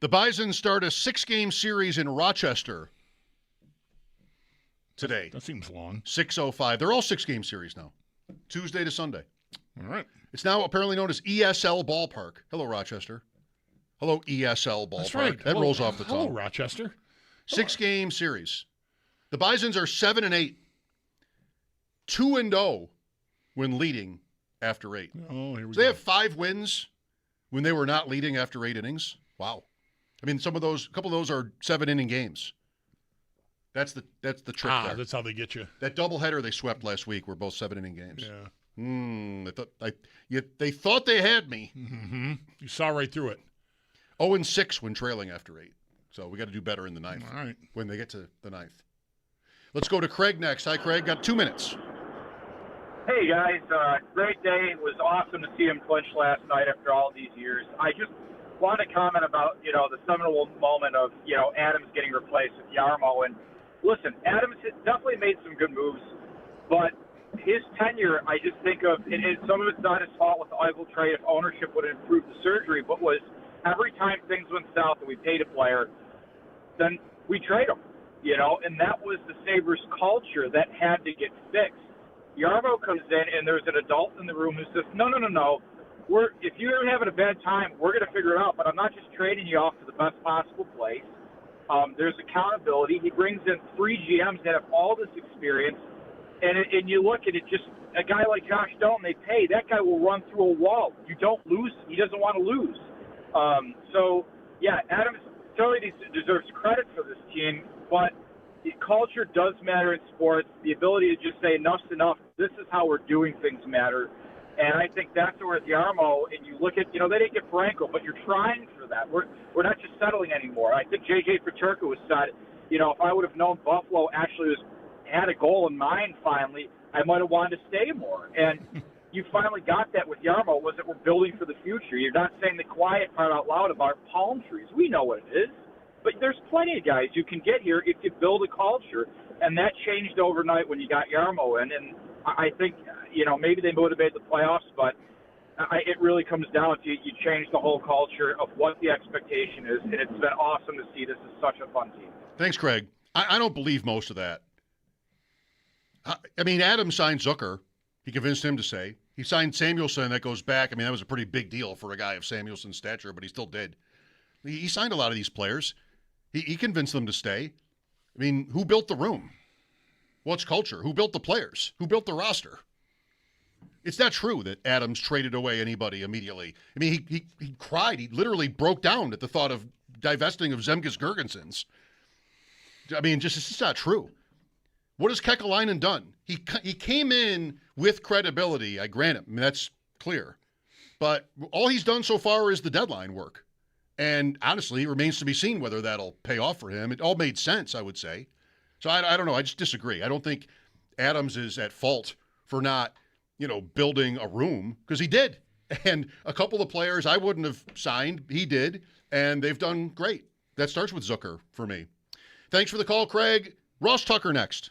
The Bison start a 6-game series in Rochester today. That seems long. 6:05. They're all 6-game series now, Tuesday to Sunday. All right. It's now apparently known as ESL Ballpark. Hello, Rochester. Hello, ESL Ballpark. That's right. That rolls off the tongue. Hello, Rochester. 6-game series. The Bisons are 7-8, 2-0 when leading after 8. Oh, here we So they go. have 5 wins when they were not leading after 8 innings. Wow. I mean, a couple of those are 7-inning games. That's the trick there. That's how they get you. That doubleheader they swept last week were both 7-inning games. Yeah. They thought they had me. Mm-hmm. You saw right through it. 0-6 when trailing after 8. So we got to do better in the ninth. All right. When they get to the ninth. Let's go to Craig next. Hi, Craig. Got 2 minutes. Hey, guys. Great day. It was awesome to see him clinch last night after all these years. I just want to comment about, the seminal moment of, Adams getting replaced with Jarmo. And listen, Adams definitely made some good moves, but his tenure, I just think of, and some of it's not his fault with the Eichel trade if ownership would have improved the surgery, but was every time things went south and we paid a player, then we trade him, and that was the Sabres culture that had to get fixed. Jarmo comes in and there's an adult in the room who says, no. If you're having a bad time, we're going to figure it out, but I'm not just trading you off to the best possible place. There's accountability. He brings in 3 GMs that have all this experience, and you look at it, just a guy like Josh Stone, they pay. That guy will run through a wall. You don't lose. He doesn't want to lose. So, yeah, Adams totally deserves credit for this team, but the culture does matter in sports. The ability to just say enough's enough. This is how we're doing things matter. And I think that's where at Yarmo, and you look at, they didn't get Franco, but you're trying for that. We're not just settling anymore. I think J.J. Paterka was said, if I would have known Buffalo actually had a goal in mind finally, I might have wanted to stay more. And you finally got that with Yarmo, was that we're building for the future. You're not saying the quiet part out loud about palm trees. We know what it is. But there's plenty of guys you can get here if you build a culture. And that changed overnight when you got Yarmo in. And I think, maybe they would have made the playoffs, but it really comes down to you change the whole culture of what the expectation is. And it's been awesome to see. This is such a fun team. Thanks, Craig. I don't believe most of that. I mean, Adams signed Zucker. He convinced him to stay. He signed Samuelson. That goes back. I mean, that was a pretty big deal for a guy of Samuelson's stature, but he still did. He signed a lot of these players. He convinced them to stay. I mean, who built the room? What's culture? Who built the players? Who built the roster? It's not true that Adams traded away anybody immediately. I mean, he cried. He literally broke down at the thought of divesting of Zemgus Girgensons. I mean, it's just not true. What has Kekalainen done? He came in with credibility. I grant him. I mean, that's clear. But all he's done so far is the deadline work. And honestly, it remains to be seen whether that'll pay off for him. It all made sense, I would say. So I don't know. I just disagree. I don't think Adams is at fault for not, building a room, because he did. And a couple of players I wouldn't have signed, he did, and they've done great. That starts with Zucker for me. Thanks for the call, Craig. Ross Tucker next.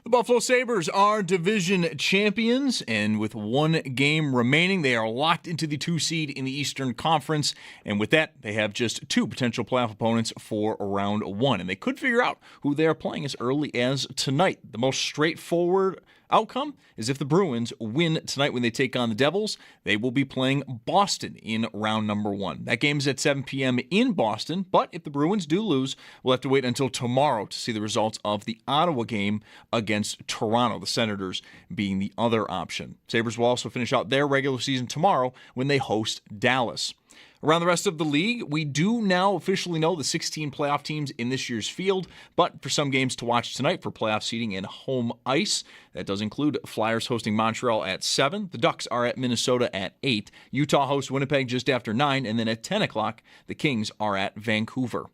The Buffalo Sabres are division champions, and with one game remaining, they are locked into the 2 seed in the Eastern Conference. And with that, they have just 2 potential playoff opponents for round 1. And they could figure out who they are playing as early as tonight. The most straightforward outcome is if the Bruins win tonight when they take on the Devils, they will be playing Boston in round number 1. That game is at 7 p.m. in Boston, but if the Bruins do lose, we'll have to wait until tomorrow to see the results of the Ottawa game against Toronto, the Senators being the other option. Sabres will also finish out their regular season tomorrow when they host Dallas. Around the rest of the league, we do now officially know the 16 playoff teams in this year's field, but for some games to watch tonight for playoff seeding and home ice, that does include Flyers hosting Montreal at 7, the Ducks are at Minnesota at 8, Utah hosts Winnipeg just after 9, and then at 10 o'clock, the Kings are at Vancouver.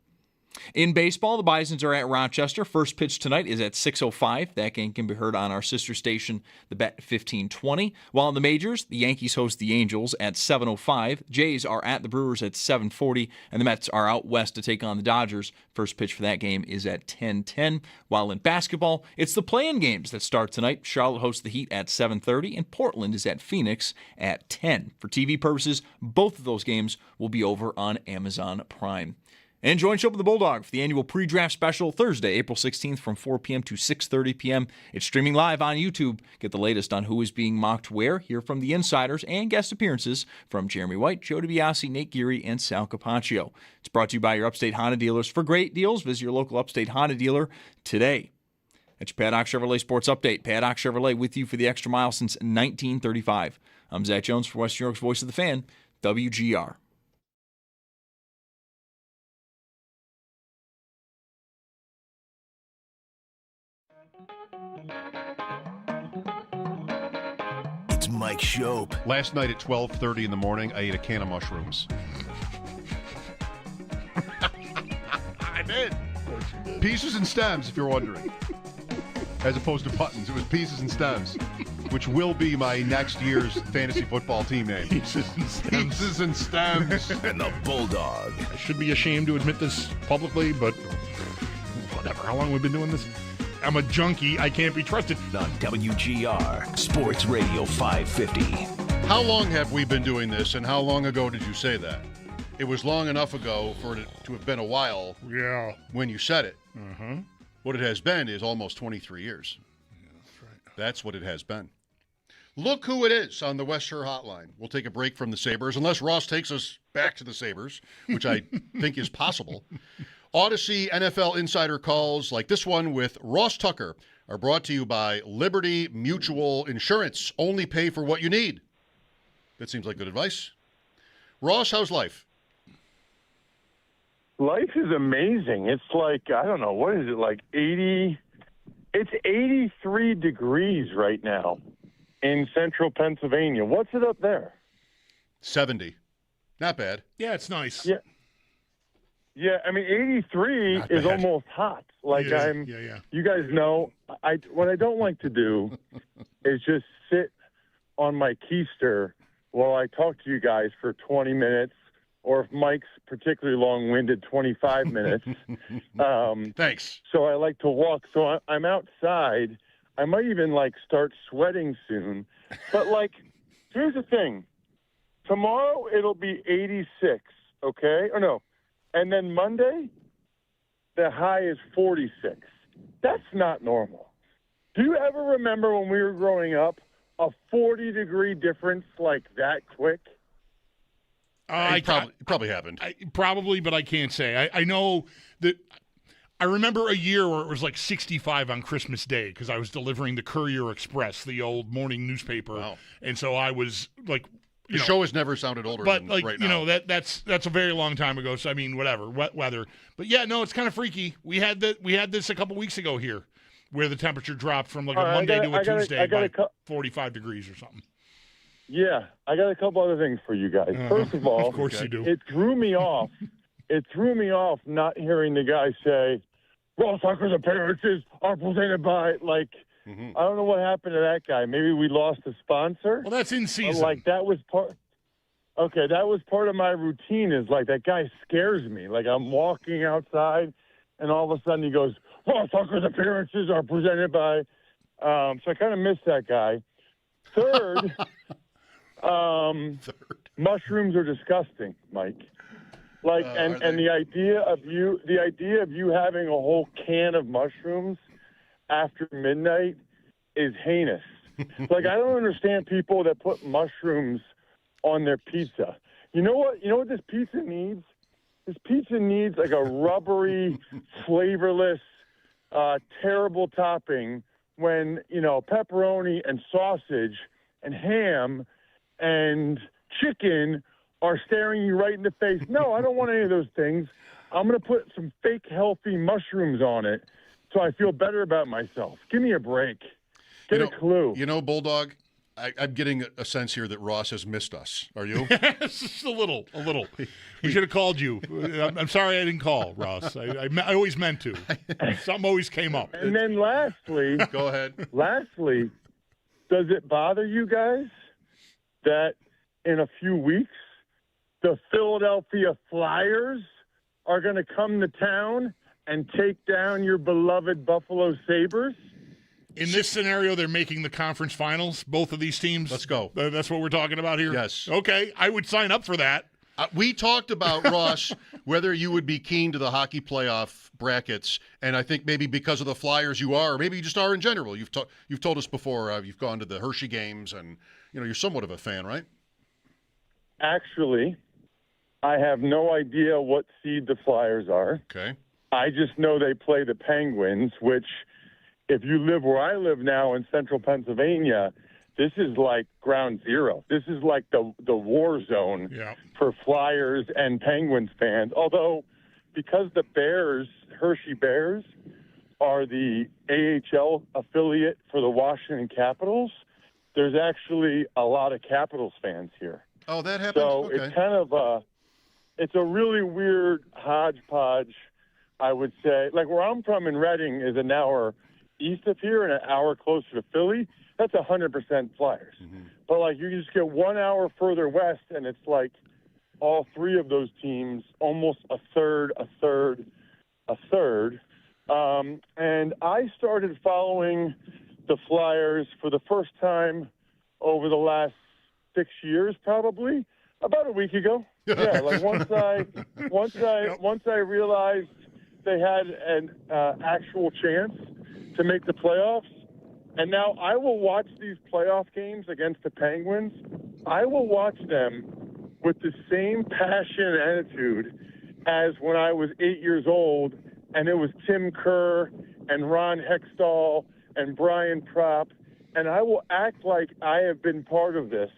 In baseball, the Bisons are at Rochester. First pitch tonight is at 6:05. That game can be heard on our sister station, the Bet 1520. While in the majors, the Yankees host the Angels at 7:05. Jays are at the Brewers at 7:40, and the Mets are out west to take on the Dodgers. First pitch for that game is at 10:10. While in basketball, it's the play-in games that start tonight. Charlotte hosts the Heat at 7:30, and Portland is at Phoenix at 10. For TV purposes, both of those games will be over on Amazon Prime. And join Schopp and the Bulldog for the annual pre-draft special Thursday, April 16th from 4 p.m. to 6:30 p.m. It's streaming live on YouTube. Get the latest on who is being mocked where, hear from the insiders, and guest appearances from Jeremy White, Joe DiBiase, Nate Geary, and Sal Capaccio. It's brought to you by your Upstate Honda dealers. For great deals, visit your local Upstate Honda dealer today. That's your Paddock Chevrolet Sports Update. Paddock Chevrolet with you for the extra mile since 1935. I'm Zach Jones for West New York's Voice of the Fan, WGR. It's Mike Schopp. Last night at 12:30 in the morning, I ate a can of mushrooms. I did. Pieces and stems, if you're wondering. As opposed to buttons. It was pieces and stems, which will be my next year's fantasy football team name. Pieces and stems. Pieces and stems. And the Bulldog. I should be ashamed to admit this publicly, but whatever. How long have we been doing this? I'm a junkie. I can't be trusted. On WGR, Sports Radio 550. How long have we been doing this, and how long ago did you say that? It was long enough ago for it to have been a while when you said it. Uh-huh. What it has been is almost 23 years. Yeah, that's right. That's what it has been. Look who it is on the West Shore Hotline. We'll take a break from the Sabres, unless Ross takes us back to the Sabres, which I think is possible. Odyssey NFL Insider calls like this one with Ross Tucker are brought to you by Liberty Mutual Insurance. Only pay for what you need. That seems like good advice. Ross, how's life? Life is amazing. It's like, I don't know, what is it, like 80? It's 83 degrees right now in central Pennsylvania. What's it up there? 70. Not bad. Yeah, it's nice. Yeah. Yeah, I mean, 83 is almost hot. Like you guys know, what I don't like to do is just sit on my keister while I talk to you guys for 20 minutes, or if Mike's particularly long-winded, 25 minutes. Thanks. So I like to walk. So I'm outside. I might even, start sweating soon. But, here's the thing. Tomorrow it'll be 86, okay? Or no. And then Monday, the high is 46. That's not normal. Do you ever remember when we were growing up, a 40-degree difference like that quick? It probably happened. Probably, but I can't say. I know that I remember a year where it was 65 on Christmas Day because I was delivering the Courier Express, the old morning newspaper. Wow. And so I was The show has never sounded older than right now. That's a very long time ago. So I mean, whatever, wet weather. But yeah, no, it's kind of freaky. We had this a couple weeks ago here, where the temperature dropped from a Monday to a Tuesday by 45 degrees or something. Yeah, I got a couple other things for you guys. First of all, of course you do. It threw me off. It threw me off not hearing the guy say, "Ross Tucker's appearances are presented by I don't know what happened to that guy. Maybe we lost a sponsor. Well, that's in season. That was part. Okay, that was part of my routine. Is that guy scares me. I'm walking outside, and all of a sudden he goes, "Ross Tucker's appearances are presented by." So I kind of miss that guy. Third, mushrooms are disgusting, Mike. Like, and the idea of you having a whole can of mushrooms after midnight is heinous. Like, I don't understand people that put mushrooms on their pizza. You know what this pizza needs? This pizza needs like a rubbery, flavorless, terrible topping when, pepperoni and sausage and ham and chicken are staring you right in the face. No, I don't want any of those things. I'm going to put some fake healthy mushrooms on it so I feel better about myself. Give me a break. Get a clue. Bulldog, I'm getting a sense here that Ross has missed us. Are you? Just a little. We should have called you. I'm sorry I didn't call, Ross. I always meant to. Something always came up. And then lastly, go ahead. Lastly, does it bother you guys that in a few weeks the Philadelphia Flyers are going to come to town and take down your beloved Buffalo Sabres? In this scenario, they're making the conference finals, both of these teams. Let's go. That's what we're talking about here? Yes. Okay, I would sign up for that. We talked about, Ross, whether you would be keen to the hockey playoff brackets, and I think maybe because of the Flyers you are, or maybe you just are in general. You've told us before you've gone to the Hershey games, and you're somewhat of a fan, right? Actually, I have no idea what seed the Flyers are. Okay. I just know they play the Penguins, which, if you live where I live now in central Pennsylvania, this is like ground zero. This is like the war zone for Flyers and Penguins fans. Although, because the Bears, Hershey Bears, are the AHL affiliate for the Washington Capitals, there's actually a lot of Capitals fans here. Oh, that happened? So okay. It's kind of it's a really weird hodgepodge, I would say. Like, where I'm from in Reading is an hour east of here and an hour closer to Philly. That's 100% Flyers. Mm-hmm. But, like, you just get 1 hour further west, and it's like all three of those teams, almost a third. And I started following the Flyers for the first time over the last 6 years, probably about a week ago. Yeah, like once I realized they had an actual chance to make the playoffs. And now I will watch these playoff games against the Penguins. I will watch them with the same passion and attitude as when I was 8 years old and it was Tim Kerr and Ron Hextall and Brian Propp. And I will act like I have been part of this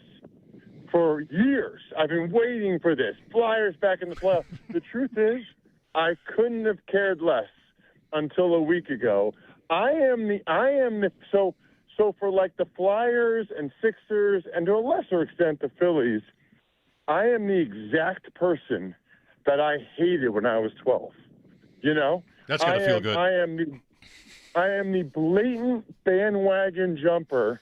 for years. I've been waiting for this. Flyers back in the playoffs. The truth is, I couldn't have cared less until a week ago. So for like the Flyers and Sixers and to a lesser extent the Phillies, I am the exact person that I hated when I was 12. That's gotta feel good. I am the blatant bandwagon jumper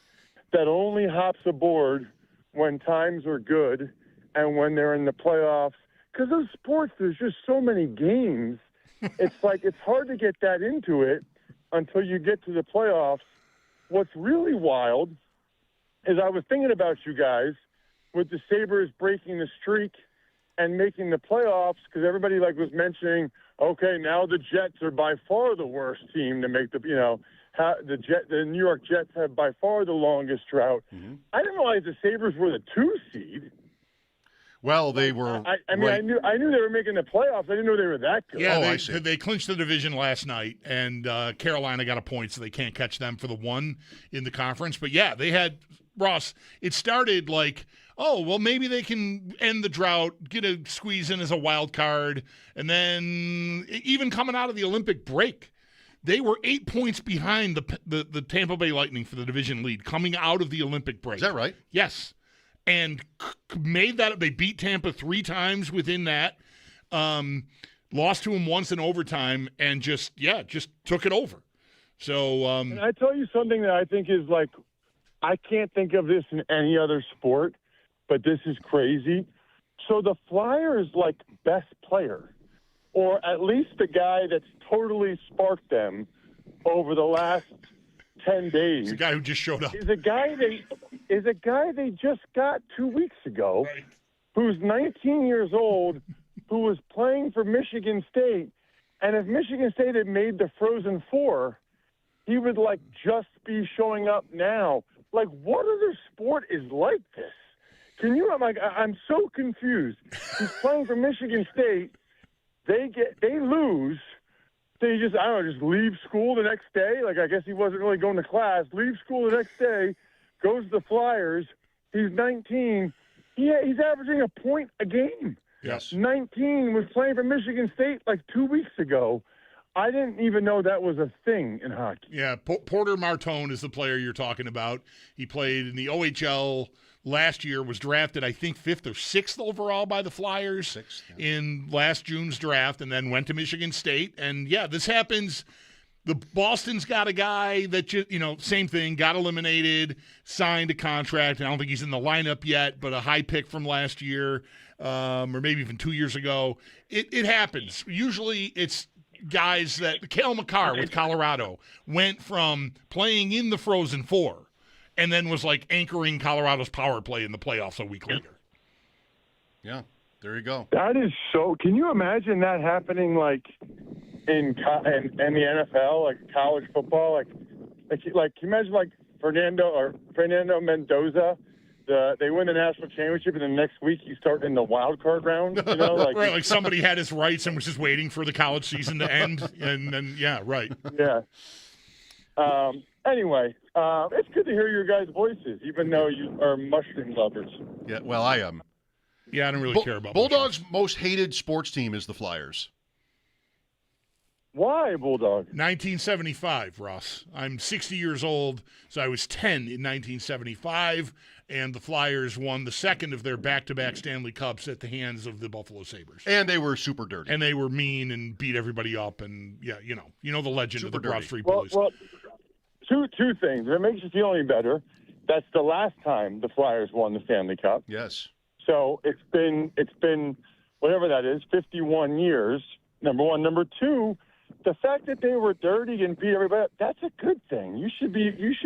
that only hops aboard when times are good and when they're in the playoffs. Because those sports, there's just so many games. It's like it's hard to get that into it until you get to the playoffs. What's really wild is I was thinking about you guys with the Sabres breaking the streak and making the playoffs because everybody was mentioning, okay, now the Jets are by far the worst team to make the New York Jets have by far the longest drought. Mm-hmm. I didn't realize the Sabres were the 2 seed. Well, they were. I knew they were making the playoffs. I didn't know they were that good. Yeah, they clinched the division last night, and Carolina got a point, so they can't catch them for the 1 in the conference. But yeah, they had Ross. It started like, oh well, maybe they can end the drought, get a squeeze in as a wild card, and then even coming out of the Olympic break, they were 8 points behind the Tampa Bay Lightning for the division lead coming out of the Olympic break. Is that right? Yes. And made that. They beat Tampa 3 times within that. Lost to them once in overtime, and just took it over. So, and I tell you something that I think is I can't think of this in any other sport, but this is crazy. So the Flyers' best player, or at least the guy that's totally sparked them over the last 10 days. It's a guy who just showed up. Is a guy they just got 2 weeks ago, Right. who's 19 years old, who was playing for Michigan State, and if Michigan State had made the Frozen Four, he would like just be showing up now. Like, what other sport is like this? Can you? I'm so confused. He's playing for Michigan State. They lose. They just leave school the next day. Like, I guess he wasn't really going to class. Leave school the next day, goes to the Flyers. He's 19. He's averaging a point a game. Yes. 19, was playing for Michigan State like 2 weeks ago. I didn't even know that was a thing in hockey. Yeah, Porter Martone is the player you're talking about. He played in the OHL last year, was drafted, I think, 5th or 6th overall by the Flyers. 6th, yeah. In last June's draft, and then went to Michigan State. And, yeah, this happens. The Boston's got a guy that, same thing, got eliminated, signed a contract. I don't think he's in the lineup yet, but a high pick from last year, or maybe even 2 years ago. It happens. Usually it's guys that Cale Makar with Colorado went from playing in the Frozen Four and then was like anchoring Colorado's power play in the playoffs a week later. Yeah, there you go. That is so. Can you imagine that happening like in the NFL, like college football? Like can you imagine like Fernando Mendoza? They win the national championship, and then next week you start in the wild card round. Right, like somebody had his rights and was just waiting for the college season to end, and then right. Yeah. Anyway, it's good to hear your guys' voices, even though you are mushroom lovers. Yeah, well, I am. Yeah, I don't really care about Bulldog's most hated sports team is the Flyers. Why, Bulldog? 1975, Ross. I'm 60 years old, so I was 10 in 1975, and the Flyers won the second of their back-to-back Stanley Cups at the hands of the Buffalo Sabres. And they were super dirty. And they were mean and beat everybody up, and, yeah, you know the legend super of the Broad dirty. Street Bullies. Well, two things. If it makes you feel any better, that's the last time the Flyers won the Stanley Cup. Yes. So it's been whatever that is, 51 years, number one. Number two, the fact that they were dirty and beat everybody, that's a good thing. You should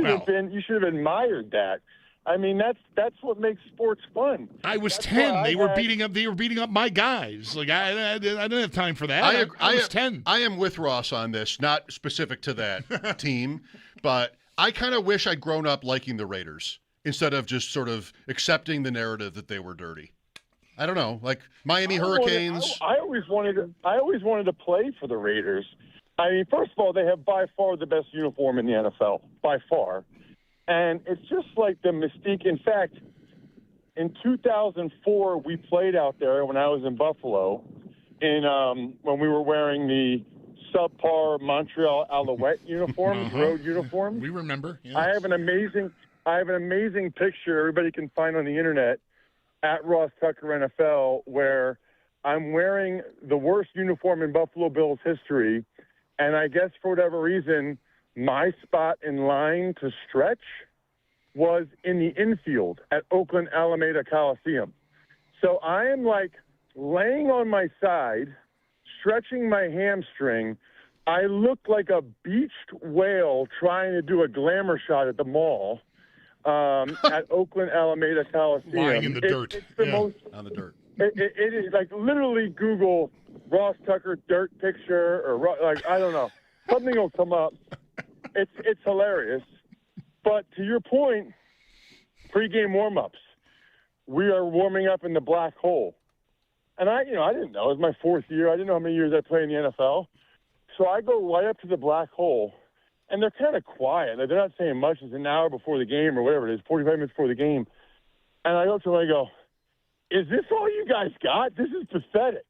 have admired that. I mean, that's what makes sports fun. I was 10. They were beating up my guys. Like I didn't have time for that. I was 10. I am with Ross on this, not specific to that team, but I kind of wish I'd grown up liking the Raiders instead of just sort of accepting the narrative that they were dirty. I don't know, like Miami Hurricanes. I always wanted to play for the Raiders. I mean, first of all, they have by far the best uniform in the NFL, by far. And it's just like the mystique. In fact, in 2004, we played out there when I was in Buffalo when we were wearing the subpar Montreal Alouette uniforms, road uniforms. We remember. Yes. I have an amazing picture everybody can find on the internet at Ross Tucker NFL where I'm wearing the worst uniform in Buffalo Bills history, and I guess for whatever reason, my spot in line to stretch was in the infield at Oakland Alameda Coliseum. So I am like laying on my side, stretching my hamstring. I look like a beached whale trying to do a glamour shot at the mall at Oakland Alameda Coliseum. Lying in the dirt. It's the most on the dirt. It is like literally Google Ross Tucker dirt picture or like I don't know, something will come up. It's hilarious. But to your point, pregame warm-ups. We are warming up in the black hole. And I didn't know. It was my fourth year. I didn't know how many years I played in the NFL. So I go right up to the black hole, and they're kind of quiet. They're not saying much. It's an hour before the game or whatever it is, 45 minutes before the game. And I go to them and I go, is this all you guys got? This is pathetic.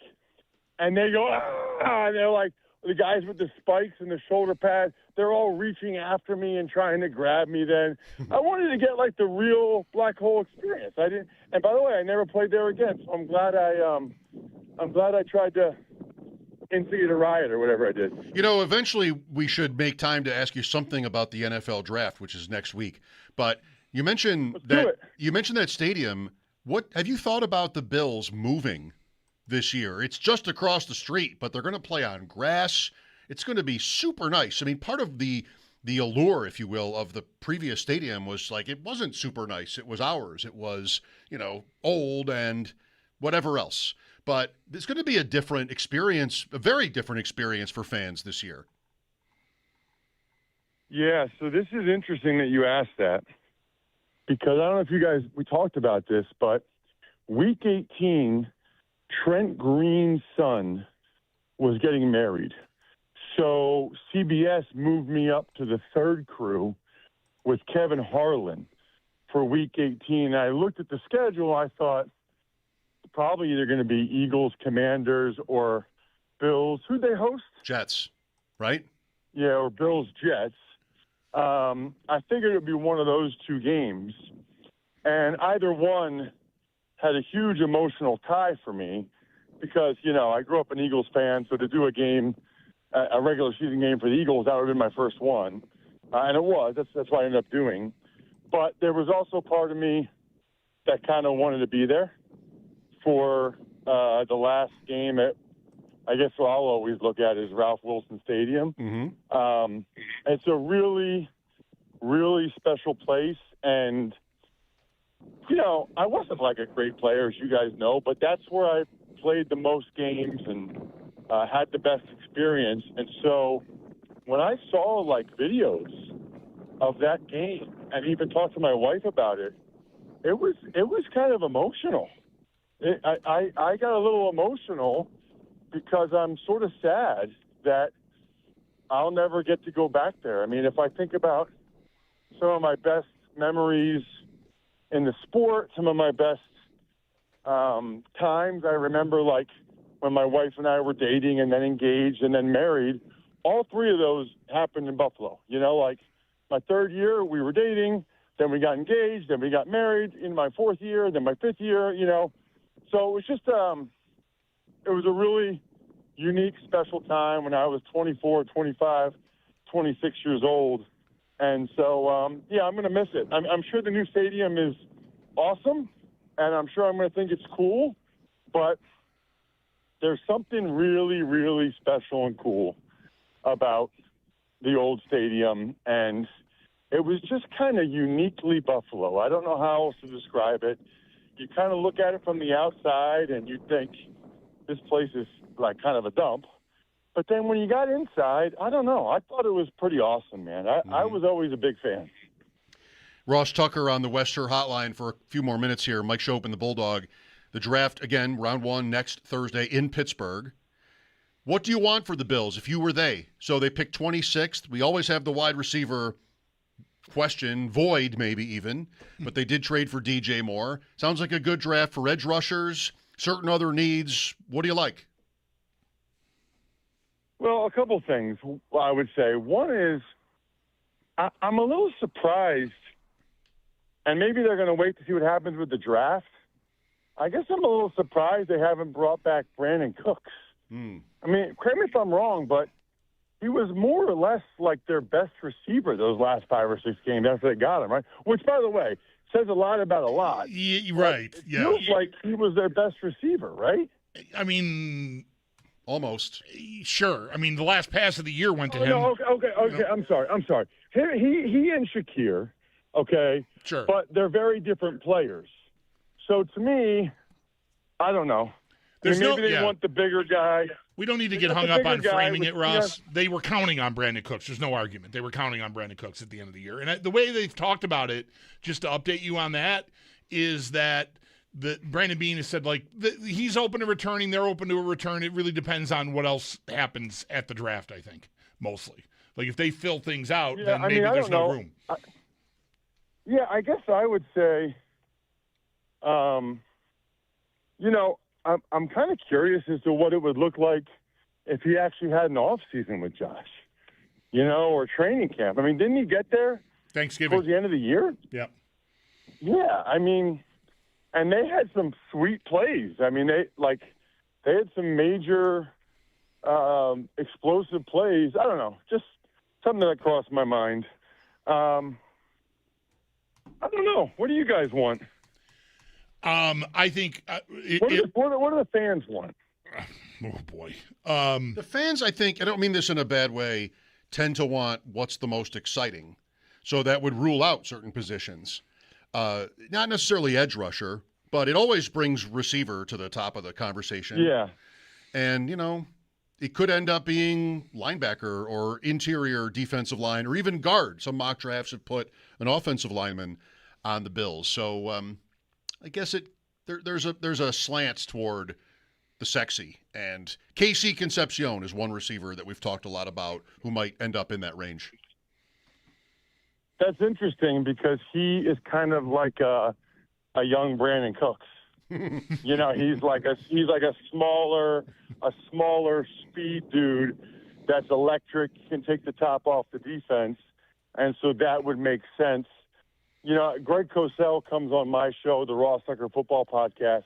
And they go, ah, and they're like, the guys with the spikes and the shoulder pads, they're all reaching after me and trying to grab me then. I wanted to get like the real black hole experience. I didn't, and by the way, I never played there again. So I'm glad I tried to instigate a riot or whatever I did. Eventually we should make time to ask you something about the NFL draft, which is next week. But you mentioned that stadium. What have you thought about the Bills moving this year? It's just across the street, but they're going to play on grass. It's going to be super nice. I mean, part of the the allure, if you will, of the previous stadium was like, it wasn't super nice. It was ours. It was, old and whatever else. But it's going to be a different experience, a very different experience for fans this year. Yeah, so this is interesting that you asked that, because I don't know if you guys, we talked about this, but week 18, Trent Green's son was getting married. So CBS moved me up to the third crew with Kevin Harlan for week 18. I looked at the schedule. I thought probably either going to be Eagles, Commanders, or Bills. Who'd they host? Jets, right? Yeah, or Bills, Jets. I figured it would be one of those two games. And either one had a huge emotional tie for me because, I grew up an Eagles fan, so to do a game, a regular season game for the Eagles, that would have been my first one. And it was. That's what I ended up doing. But there was also part of me that kind of wanted to be there for the last game at, I guess what I'll always look at is Ralph Wilson Stadium. Mm-hmm. It's a really, really special place. And, I wasn't like a great player, as you guys know, but that's where I played the most games and had the best experience. And so when I saw videos of that game and even talked to my wife about it, it was kind of emotional. I got a little emotional because I'm sort of sad that I'll never get to go back there. I mean, if I think about some of my best memories in the sport, some of my best times, I remember when my wife and I were dating and then engaged and then married, all three of those happened in Buffalo. My third year, we were dating, then we got engaged, then we got married in my fourth year, then my fifth year, So it was just, it was a really unique, special time when I was 24, 25, 26 years old. And so, I'm going to miss it. I'm sure the new stadium is awesome, and I'm sure I'm going to think it's cool, but there's something really, really special and cool about the old stadium, and it was just kind of uniquely Buffalo. I don't know how else to describe it. You kind of look at it from the outside, and you think this place is kind of a dump. But then when you got inside, I don't know. I thought it was pretty awesome, man. I was always a big fan. Ross Tucker on the Western Hotline for a few more minutes here. Mike Schopp and the Bulldog. The draft, again, round 1 next Thursday in Pittsburgh. What do you want for the Bills if you were they? So they picked 26th. We always have the wide receiver question, void maybe even, but they did trade for DJ Moore. Sounds like a good draft for edge rushers, certain other needs. What do you like? Well, a couple things I would say. One is I'm a little surprised, and maybe they're going to wait to see what happens with the draft. I guess I'm a little surprised they haven't brought back Brandon Cooks. I mean, correct me if I'm wrong, but he was more or less their best receiver those last 5 or 6 games after they got him, right? Which, by the way, says a lot about a lot. Yeah, right. It feels like he was their best receiver, right? I mean, almost. Sure. I mean, the last pass of the year went to him. No, okay. I'm sorry. He and Shakir, okay? Sure. But they're very different players. So to me, I don't know. Maybe they want the bigger guy. We don't need to get hung up on framing it, Ross. They were counting on Brandon Cooks. There's no argument. They were counting on Brandon Cooks at the end of the year. And the way they've talked about it, just to update you on that, is that Brandon Beane has said, he's open to returning. They're open to a return. It really depends on what else happens at the draft, I think, mostly. If they fill things out, then maybe there's no room. I guess I would say, I'm kind of curious as to what it would look like if he actually had an off season with Josh, or training camp. I mean, didn't he get there Thanksgiving towards the end of the year? Yeah. Yeah, I mean, and they had some sweet plays. I mean, they had some major explosive plays. I don't know, just something that crossed my mind. I don't know. What do you guys want? I think what do the fans want? Oh boy, the fans. I think I don't mean this in a bad way. tend to want what's the most exciting. So that would rule out certain positions. Not necessarily edge rusher, but it always brings receiver to the top of the conversation. Yeah. And, you know, it could end up being linebacker or interior defensive line or even guard. Some mock drafts have put an offensive lineman on the Bills. So I guess there's a slant toward the sexy. And KC Concepcion is one receiver that we've talked a lot about who might end up in that range. That's interesting because he is kind of like a young Brandon Cooks. You know, he's like a smaller speed dude that's electric, can take the top off the defense, and so that would make sense. You know, Greg Cosell comes on my show, the Ross Tucker Football Podcast,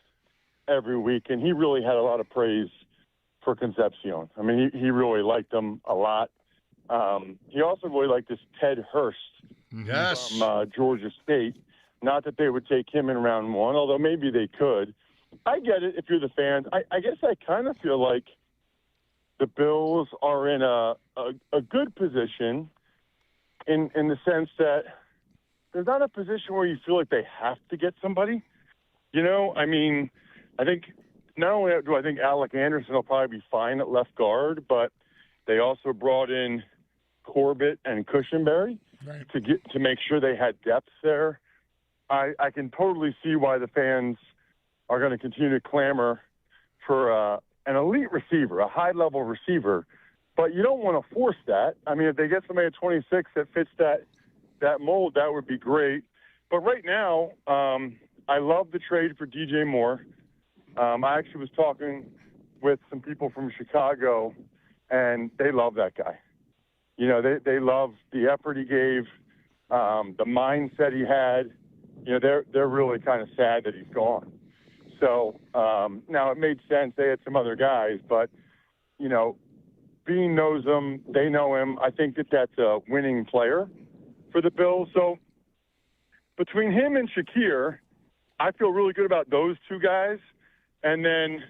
every week, and he really had a lot of praise for Concepcion. I mean, he really liked him a lot. He also really liked this Ted Hurst from Georgia State. Not that they would take him in round one, although maybe they could. I get it if you're the fans. I guess I kind of feel like the Bills are in a good position in the sense that there's not a position where you feel like they have to get somebody. You know, I mean, I think not only do I think Alec Anderson will probably be fine at left guard, but they also brought in Corbett and Cushenberry to make sure they had depth there. I can totally see why the fans are going to continue to clamor for an elite receiver, a high-level receiver, but you don't want to force that. I mean, if they get somebody at 26 that fits that mold, that would be great. But right now, I love the trade for DJ Moore. I actually was talking with some people from Chicago, and they love that guy. You know, they love the effort he gave, the mindset he had. You know, they're really kind of sad that he's gone. So now it made sense. They had some other guys, but, you know, Beane knows him. They know him. I think that's a winning player for the Bills. So between him and Shakir, I feel really good about those two guys. And then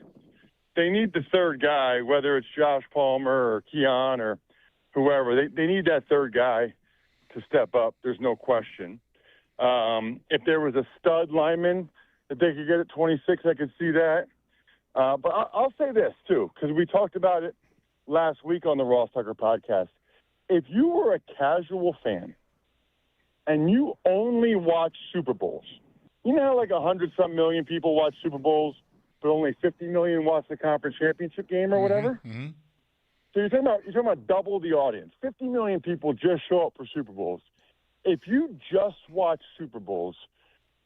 they need the third guy, whether it's Josh Palmer or Keon or whoever. They need that third guy to step up. There's no question. If there was a stud lineman that they could get at 26, I could see that. But I'll say this, too, because we talked about it last week on the Ross Tucker podcast. If you were a casual fan and you only watch Super Bowls, you know how like 100-some million people watch Super Bowls, but only 50 million watch the conference championship game or whatever? Mm-hmm. So you're talking about double the audience. 50 million people just show up for Super Bowls. If you just watch Super Bowls,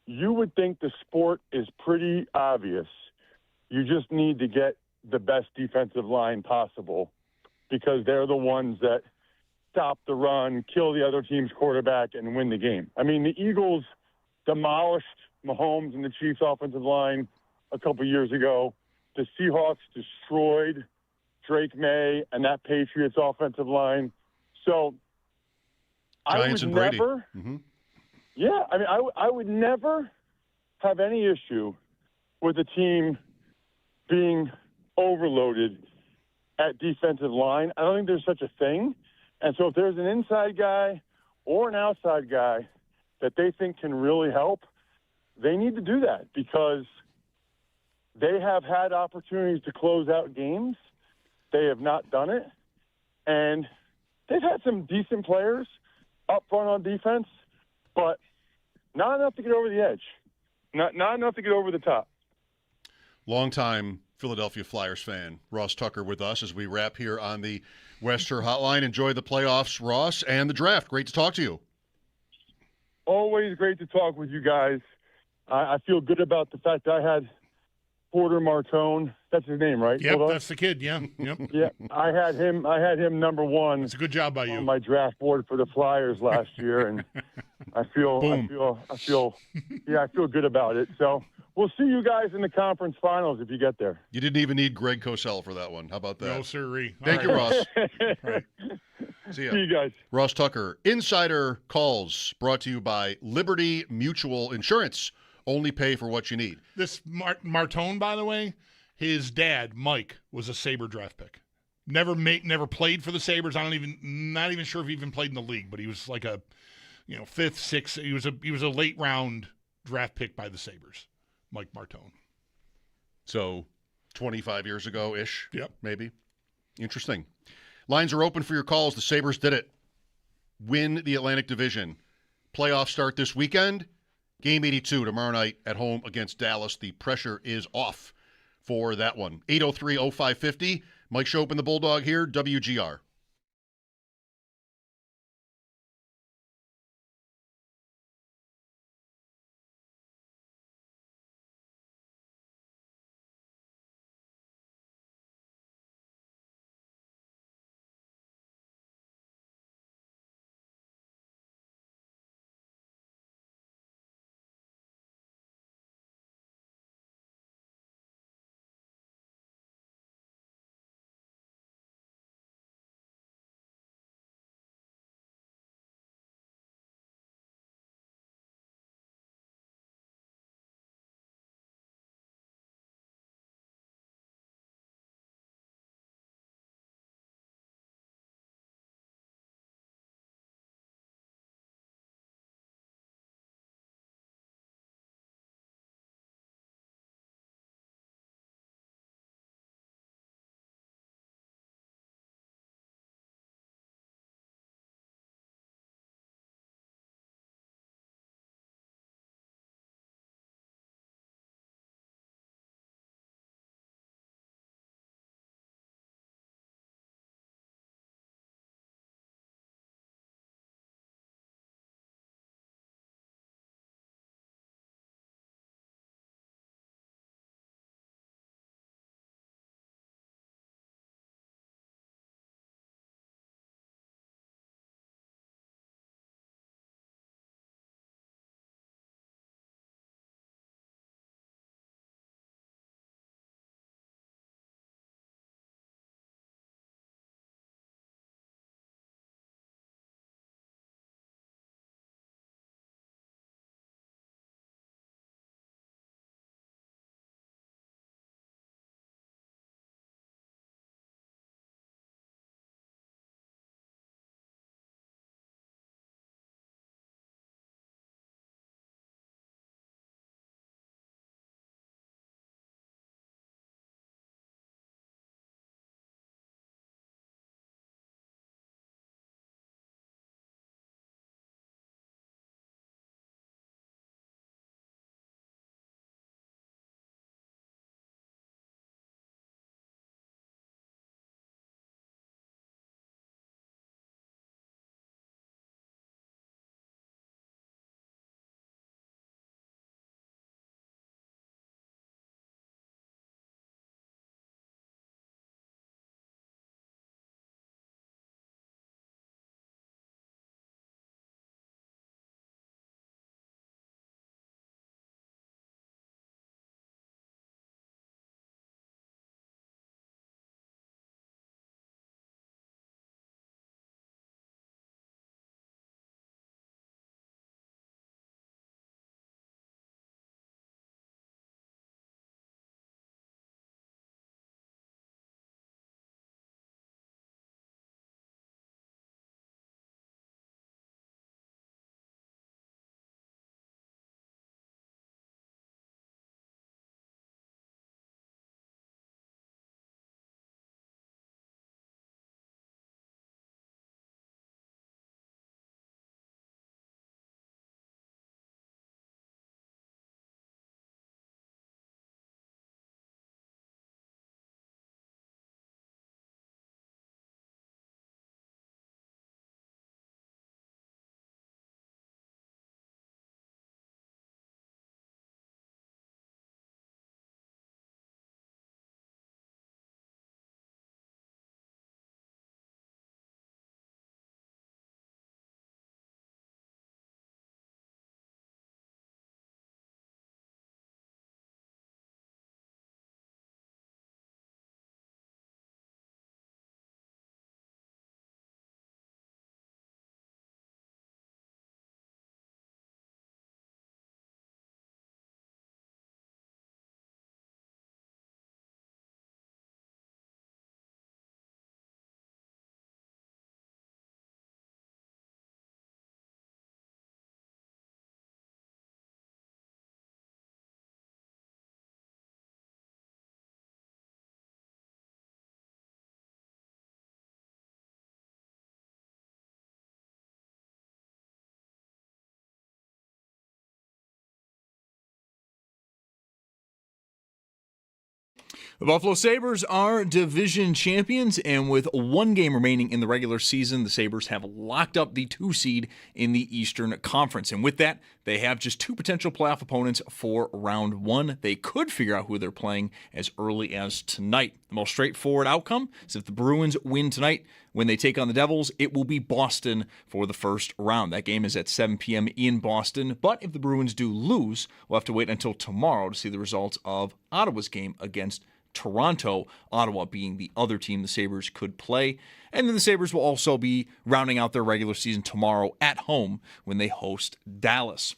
you would think the sport is pretty obvious. You just need to get the best defensive line possible because they're the ones that stop the run, kill the other team's quarterback, and win the game. I mean, the Eagles demolished Mahomes and the Chiefs' offensive line a couple years ago. The Seahawks destroyed Drake May and that Patriots offensive line. So Giants and Brady. Yeah, I mean, I would never have any issue with a team being overloaded at defensive line. I don't think there's such a thing. And so if there's an inside guy or an outside guy that they think can really help, they need to do that because they have had opportunities to close out games. They have not done it. And they've had some decent players up front on defense, but not enough to get over the edge. Not enough to get over the top. Longtime Philadelphia Flyers fan, Ross Tucker, with us as we wrap here on the Wester Hotline. Enjoy the playoffs, Ross, and the draft. Great to talk to you. Always great to talk with you guys. I feel good about the fact that I had Porter Martone. That's his name, right? Yep, Bulldog? that's the kid. Yeah, yep. Yeah, I had him number one. It's a good job by you On my draft board for the Flyers last year, and I feel good about it. So we'll see you guys in the conference finals if you get there. You didn't even need Greg Cosell for that one. How about that? No, sirree. Thank you, Ross. Right. See ya. See you guys. Ross Tucker, Insider Calls, brought to you by Liberty Mutual Insurance. Only pay for what you need. This Martone, by the way, his dad, Mike, was a Sabre draft pick. Never played for the Sabres. Not even sure if he even played in the league, but he was like a, fifth, sixth. He was a late round draft pick by the Sabres, Mike Martone. So 25 years ago-ish, yep, maybe. Interesting. Lines are open for your calls. The Sabres did it. Win the Atlantic Division. Playoffs start this weekend. Game 82 tomorrow night at home against Dallas. The pressure is off for that one. 803-0550. Mike Schopp and the Bulldog here, WGR. The Buffalo Sabres are division champions, and with one game remaining in the regular season, the Sabres have locked up the 2 seed in the Eastern Conference. And with that, they have just 2 potential playoff opponents for round 1. They could figure out who they're playing as early as tonight. The most straightforward outcome is if the Bruins win tonight, when they take on the Devils, it will be Boston for the first round. That game is at 7 p.m. in Boston. But if the Bruins do lose, we'll have to wait until tomorrow to see the results of Ottawa's game against Toronto, Ottawa being the other team the Sabres could play. And then the Sabres will also be rounding out their regular season tomorrow at home when they host Dallas.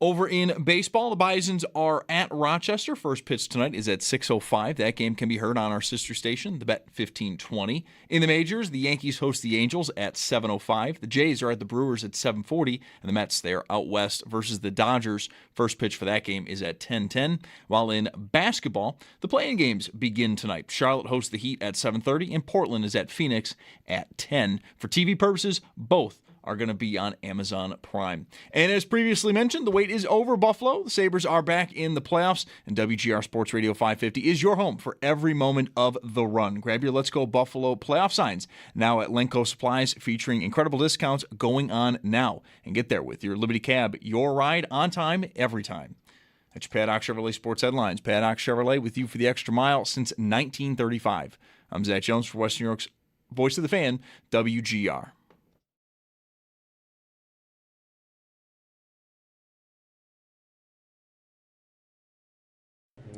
Over in baseball, the Bisons are at Rochester. First pitch tonight is at 6:05. That game can be heard on our sister station, the Bet 1520. In the majors, the Yankees host the Angels at 7:05. The Jays are at the Brewers at 7:40. And the Mets, they're out west versus the Dodgers. First pitch for that game is at 10:10. While in basketball, the play-in games begin tonight. Charlotte hosts the Heat at 7:30, and Portland is at Phoenix at 10. For TV purposes, both are going to be on Amazon Prime. And as previously mentioned, the wait is over. Buffalo, the Sabres are back in the playoffs, and WGR Sports Radio 550 is your home for every moment of the run. Grab your Let's Go Buffalo playoff signs now at Lenco Supplies, featuring incredible discounts going on now. And get there with your Liberty Cab, your ride on time, every time. That's your Paddock Chevrolet Sports Headlines. Paddock Chevrolet with you for the extra mile since 1935. I'm Zach Jones for Western New York's Voice of the Fan, WGR.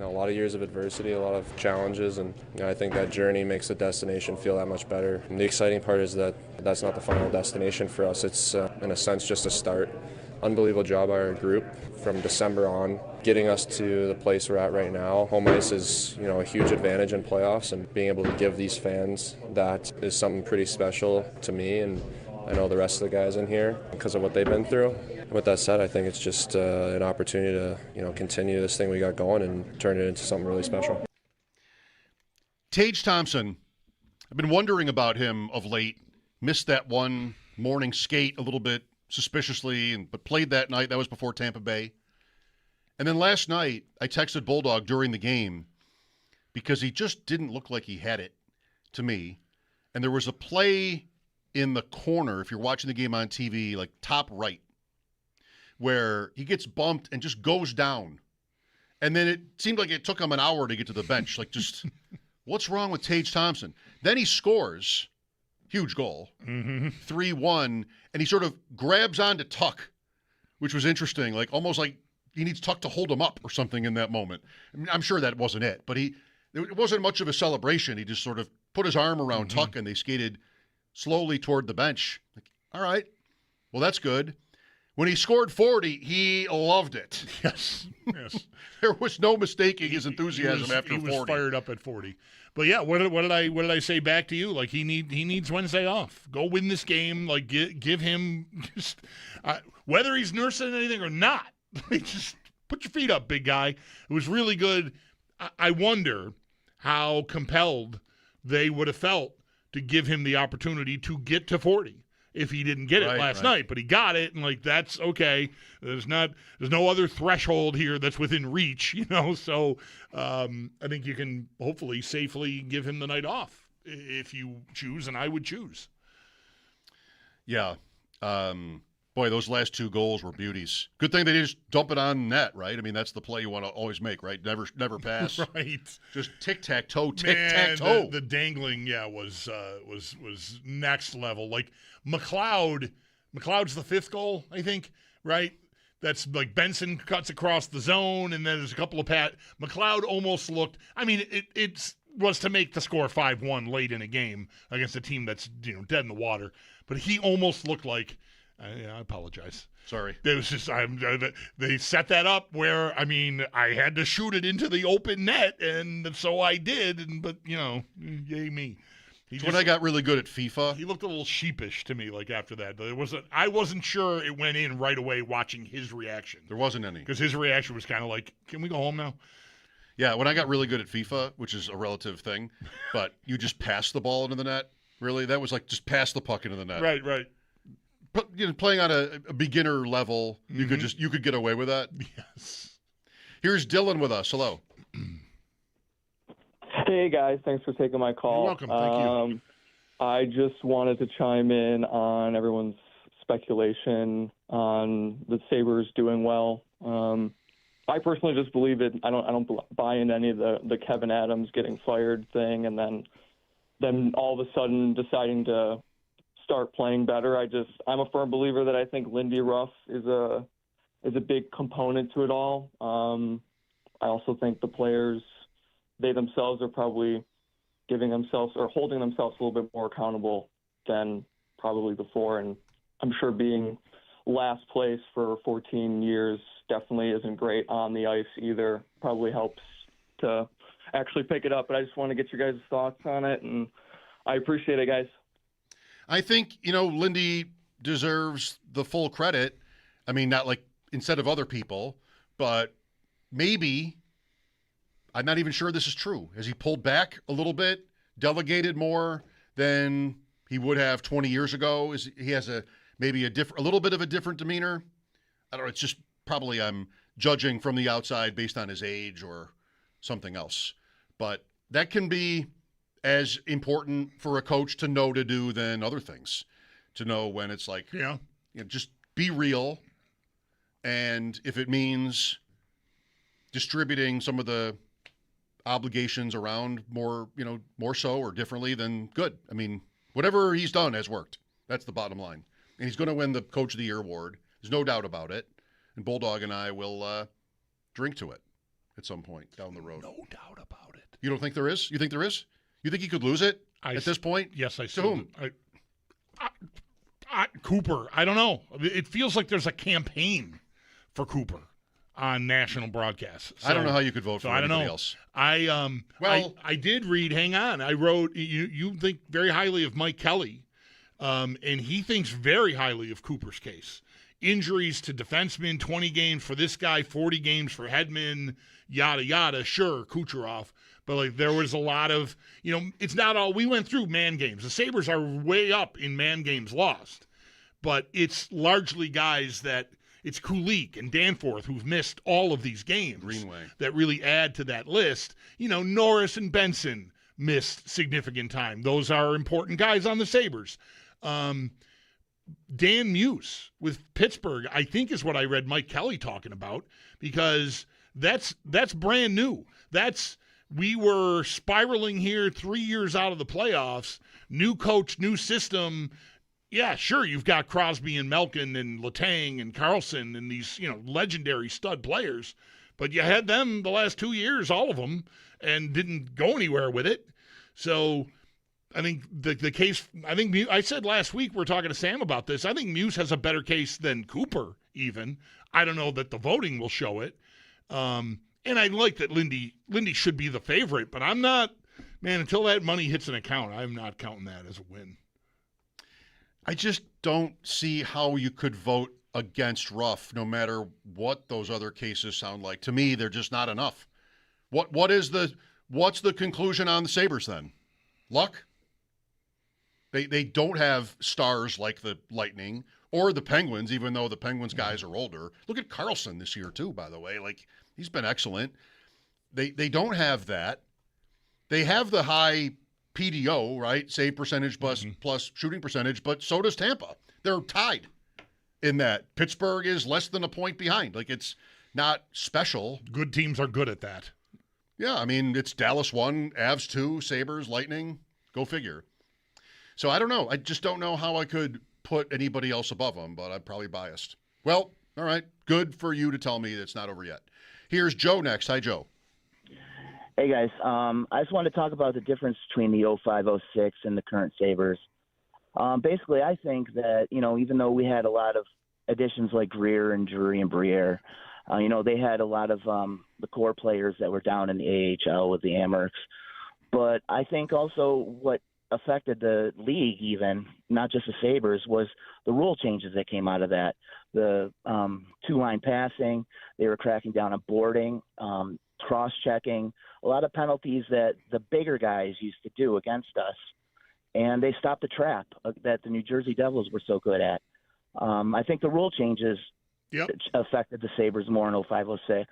A lot of years of adversity, a lot of challenges, and I think that journey makes the destination feel that much better. And the exciting part is that that's not the final destination for us. It's, in a sense, just a start. Unbelievable job by our group from December on, getting us to the place we're at right now. Home ice is, a huge advantage in playoffs, and being able to give these fans that is something pretty special to me, and I know the rest of the guys in here because of what they've been through. With that said, I think it's just an opportunity to, continue this thing we got going and turn it into something really special. Taage Thompson, I've been wondering about him of late. Missed that one morning skate a little bit suspiciously, but played that night. That was before Tampa Bay. And then last night, I texted Bulldog during the game because he just didn't look like he had it to me. And there was a play in the corner, if you're watching the game on TV, like top right, where he gets bumped and just goes down. And then it seemed like it took him an hour to get to the bench. Like, just, what's wrong with Taage Thompson? Then he scores. Huge goal. 3-1. And he sort of grabs onto Tuck, which was interesting. Like, almost like he needs Tuck to hold him up or something in that moment. I mean, I'm sure that wasn't it. But it wasn't much of a celebration. He just sort of put his arm around Tuck, and they skated slowly toward the bench. Like, all right, well, that's good. When he scored 40, he loved it. Yes. There was no mistaking his enthusiasm after 40. He was fired up at 40. But yeah, what did I say back to you? Like, he needs Wednesday off. Go win this game. Like, give him just whether he's nursing anything or not. Just put your feet up, big guy. It was really good. I wonder how compelled they would have felt to give him the opportunity to get to 40 if he didn't get it last night. But he got it, and, like, that's okay. There's no other threshold here that's within reach, So I think you can hopefully safely give him the night off if you choose, and I would choose. Yeah. Boy, those last 2 goals were beauties. Good thing they just dump it on net, right? I mean, that's the play you want to always make, right? Never pass. Right. Just tic-tac-toe, tic-tac-toe. The dangling, was next level. Like, McLeod's the 5th goal, I think, right? That's like Benson cuts across the zone, and then there's a couple of McLeod almost looked, I mean, it was to make the score 5-1 late in a game against a team that's, dead in the water. But he almost looked like, I apologize. Sorry. It was just they set that up where, I mean, I had to shoot it into the open net, and so I did. But yay me. When I got really good at FIFA, he looked a little sheepish to me. Like, after that, I wasn't sure it went in right away. Watching his reaction, there wasn't any, because his reaction was kind of like, "Can we go home now?" Yeah, when I got really good at FIFA, which is a relative thing, but you just pass the ball into the net. Really, that was like just pass the puck into the net. Right. But, playing on a beginner level, you could get away with that. Yes. Here's Dylan with us. Hello. Hey, Hey, guys. Thanks for taking my call. You're welcome. Thank you. I just wanted to chime in on everyone's speculation on the Sabres doing well. I personally just believe it. I don't buy into any of the Kevin Adams getting fired thing, and then all of a sudden deciding to start playing better. I'm a firm believer that I think Lindy Ruff is a big component to it all. I also think the players, they themselves are probably giving themselves or holding themselves a little bit more accountable than probably before. And I'm sure being last place for 14 years definitely isn't great on the ice either. Probably helps to actually pick it up. But I just want to get your guys' thoughts on it, and I appreciate it, guys. I think, Lindy deserves the full credit. I mean, not like instead of other people, but maybe, I'm not even sure this is true. Has he pulled back a little bit, delegated more than he would have 20 years ago? He has maybe a little bit of a different demeanor? I don't know. It's just probably I'm judging from the outside based on his age or something else. But that can be as important for a coach to know to do than other things. To know when it's like, just be real. And if it means distributing some of the obligations around more so or differently, then good. I mean, whatever he's done has worked. That's the bottom line. And he's going to win the Coach of the Year award. There's no doubt about it. And Bulldog and I will drink to it at some point down the road. No doubt about it. You don't think there is? You think there is? You think he could lose it at this point? Yes, I to whom? Cooper. I don't know. It feels like there's a campaign for Cooper on national broadcasts. So, I don't know how you could vote for anybody else. I did read. Hang on. I wrote. You think very highly of Mike Kelly, and he thinks very highly of Cooper's case. Injuries to defensemen, 20 games for this guy, 40 games for Hedman, yada yada. Sure, Kucherov. But there was a lot of, it's not all, we went through man games. The Sabres are way up in man games lost. But it's largely guys that, it's Kulik and Danforth who've missed all of these games. Greenway. That really add to that list. Norris and Benson missed significant time. Those are important guys on the Sabres. Dan Muse with Pittsburgh, I think is what I read Mike Kelly talking about, because that's brand new. We were spiraling here 3 years out of the playoffs, new coach, new system. Yeah, sure, you've got Crosby and Malkin and Letang and Carlson and these, legendary stud players, but you had them the last 2 years, all of them, and didn't go anywhere with it. So I think the case, I said last week, we were talking to Sam about this, I think Muse has a better case than Cooper even. I don't know that the voting will show it. And I like that Lindy should be the favorite, but I'm not, until that money hits an account, I'm not counting that as a win. I just don't see how you could vote against Ruff, no matter what those other cases sound like. To me, they're just not enough. What's the conclusion on the Sabres then? Luck? They don't have stars like the Lightning or the Penguins, even though the Penguins guys are older. Look at Carlson this year too, by the way. He's been excellent. They don't have that. They have the high PDO, right? Save percentage plus shooting percentage, but so does Tampa. They're tied in that. Pittsburgh is less than a point behind. It's not special. Good teams are good at that. Yeah, it's Dallas 1, Avs 2, Sabres, Lightning. Go figure. So I don't know. I just don't know how I could put anybody else above them, but I'm probably biased. Well, all right. Good for you to tell me it's not over yet. Here's Joe next. Hi, Joe. Hey, guys. I just wanted to talk about the difference between the 05-06 and the current Sabres. Basically, I think that, even though we had a lot of additions like Greer and Drury and Briere, they had a lot of the core players that were down in the AHL with the Amherst. But I think also what affected the league even, not just the Sabres, was the rule changes that came out of that. The two-line passing, they were cracking down on boarding, cross-checking, a lot of penalties that the bigger guys used to do against us. And they stopped the trap that the New Jersey Devils were so good at. I think the rule changes affected the Sabres more in 05-06.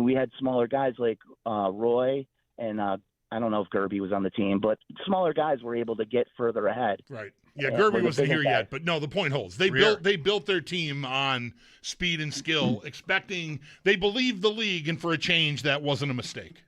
We had smaller guys like Roy and I don't know if Gerby was on the team, but smaller guys were able to get further ahead. Right. Yeah, And Gerby the wasn't bigger here guys. yet, but no, the point holds. They built their team on speed and skill, expecting they believed the league, and for a change, that wasn't a mistake.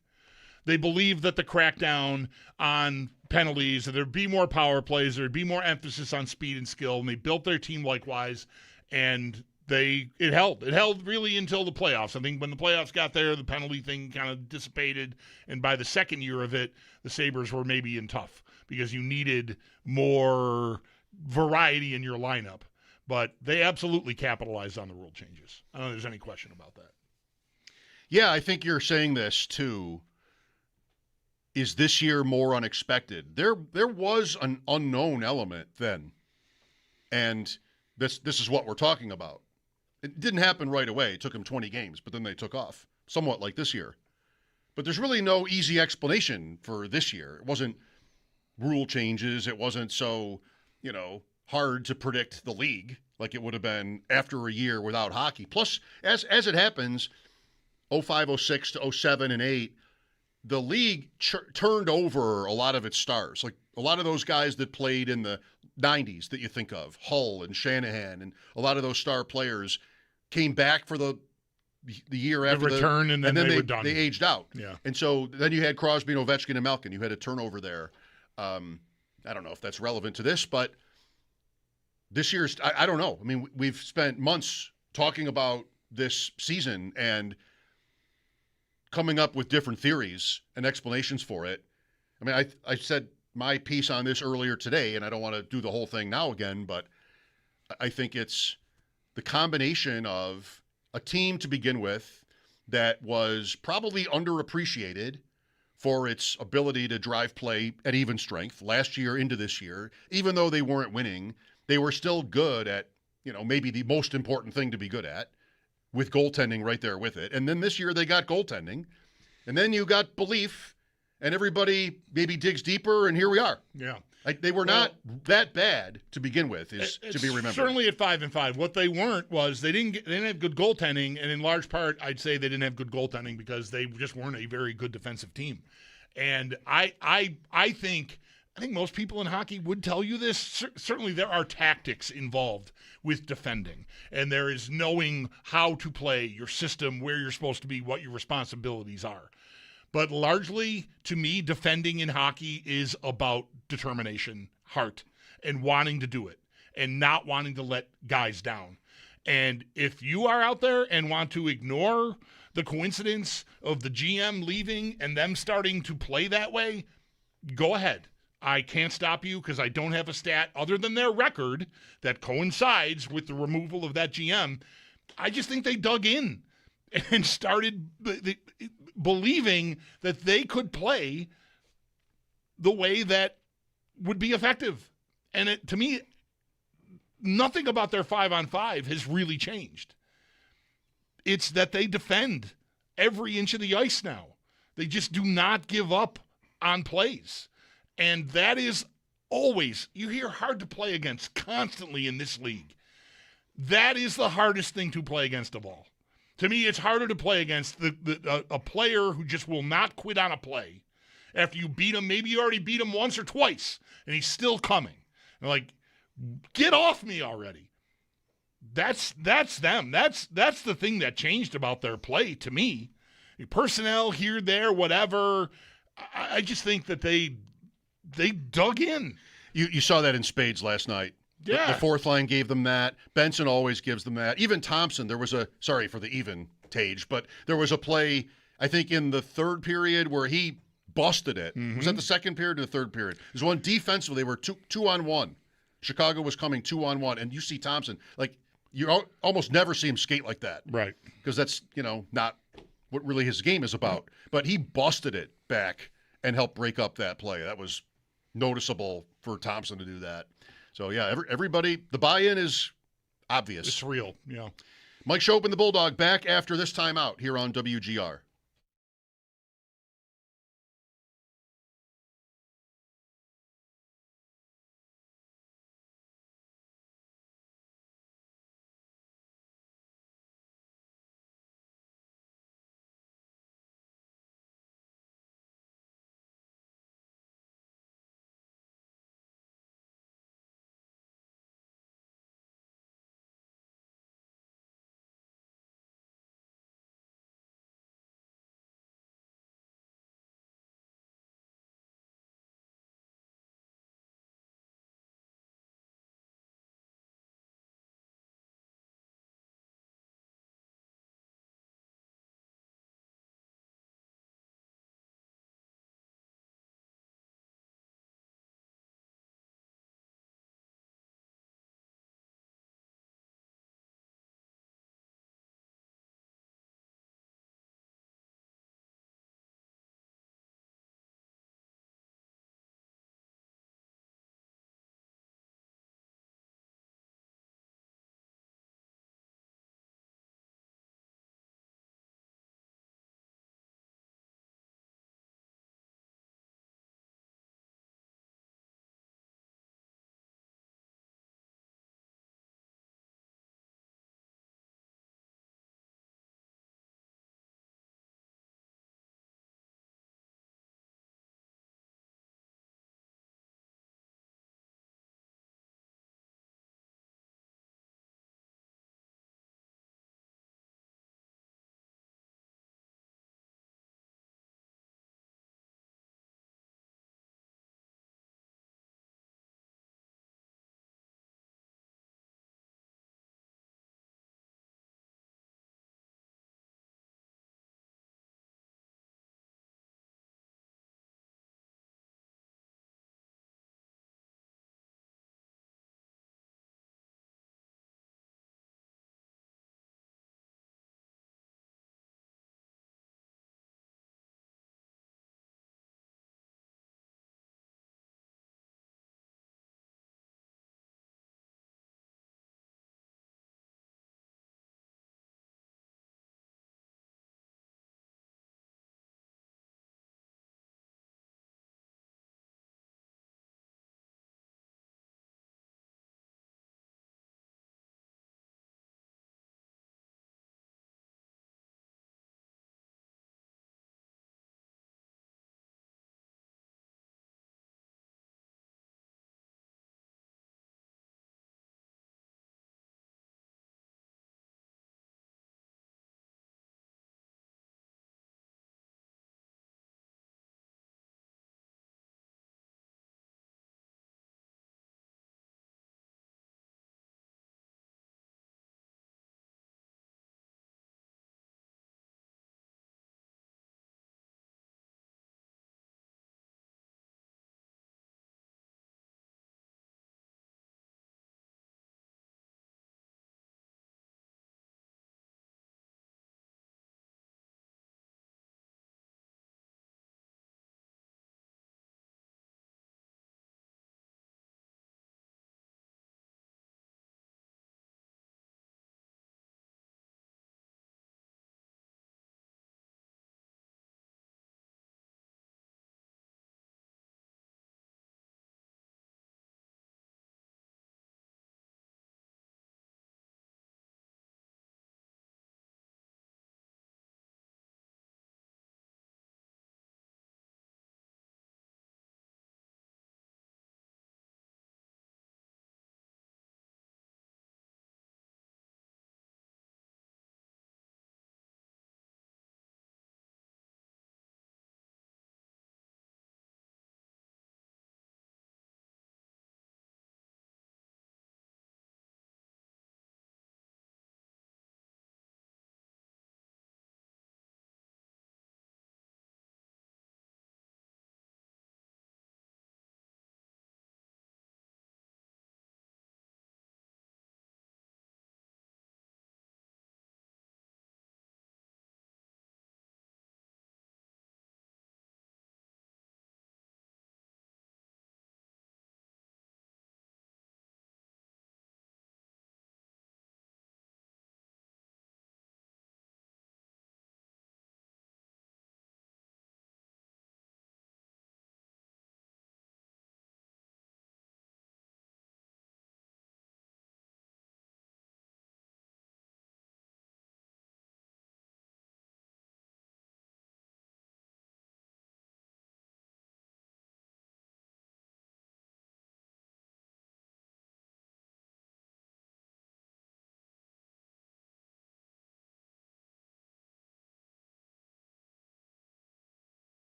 They believed that the crackdown on penalties, that there'd be more power plays, there'd be more emphasis on speed and skill, and they built their team likewise, and it held. It held really until the playoffs. I think when the playoffs got there, the penalty thing kind of dissipated, and by the second year of it, the Sabres were maybe in tough because you needed more variety in your lineup. But they absolutely capitalized on the rule changes. I don't think there's any question about that. Yeah, I think you're saying this too. Is this year more unexpected? There was an unknown element then, and this is what we're talking about. It didn't happen right away. It took them 20 games, but then they took off, somewhat like this year. But there's really no easy explanation for this year. It wasn't rule changes. It wasn't so, hard to predict the league like it would have been after a year without hockey. Plus, as it happens, 05, 06 to 07 and 08, the league turned over a lot of its stars. Like a lot of those guys that played in the 90s that you think of, Hull and Shanahan, and a lot of those star players came back for the year after the return, and then they were done. They aged out. Yeah. And so then you had Crosby and Ovechkin and Malkin. You had a turnover there. I don't know if that's relevant to this, but this year's, I don't know. I mean, we've spent months talking about this season and coming up with different theories and explanations for it. I mean, I said my piece on this earlier today, and I don't want to do the whole thing now again, but I think it's the combination of a team to begin with that was probably underappreciated for its ability to drive play at even strength last year into this year. Even though they weren't winning, they were still good at, maybe the most important thing to be good at, with goaltending right there with it. And then this year they got goaltending. And then you got belief, and everybody maybe digs deeper, and here we are. Yeah. Like they were not that bad to begin with, is to be remembered. Certainly at 5-5. What they weren't was they didn't have good goaltending, and in large part, I'd say they didn't have good goaltending because they just weren't a very good defensive team. And I think most people in hockey would tell you this. Certainly there are tactics involved with defending, and there is knowing how to play your system, where you're supposed to be, what your responsibilities are. But largely, to me, defending in hockey is about determination, heart, and wanting to do it, and not wanting to let guys down. And if you are out there and want to ignore the coincidence of the GM leaving and them starting to play that way, go ahead. I can't stop you because I don't have a stat other than their record that coincides with the removal of that GM. I just think they dug in and started believing that they could play the way that would be effective. And to me, nothing about their 5-on-5 has really changed. It's that they defend every inch of the ice now. They just do not give up on plays. And that is always, you hear hard to play against constantly in this league. That is the hardest thing to play against of all. To me, it's harder to play against a player who just will not quit on a play after you beat him. Maybe you already beat him once or twice, and he's still coming. And like, get off me already. That's them. That's the thing that changed about their play to me. Personnel here, there, whatever. I just think that they dug in. You saw that in spades last night. Yeah. The fourth line gave them that. Benson always gives them that. Even Thompson, sorry for the even, Taage, but there was a play, I think, in the third period where he busted it. Mm-hmm. Was that the second period or the third period? There's one defensively. They were two on one. Chicago was coming 2-on-1, and you see Thompson, like, you almost never see him skate like that. Right. Because that's, not what really his game is about. But he busted it back and helped break up that play. That was noticeable for Thompson to do that. So, yeah, everybody, the buy-in is obvious. It's real, yeah. Mike Schopp and the Bulldog back after this timeout here on WGR.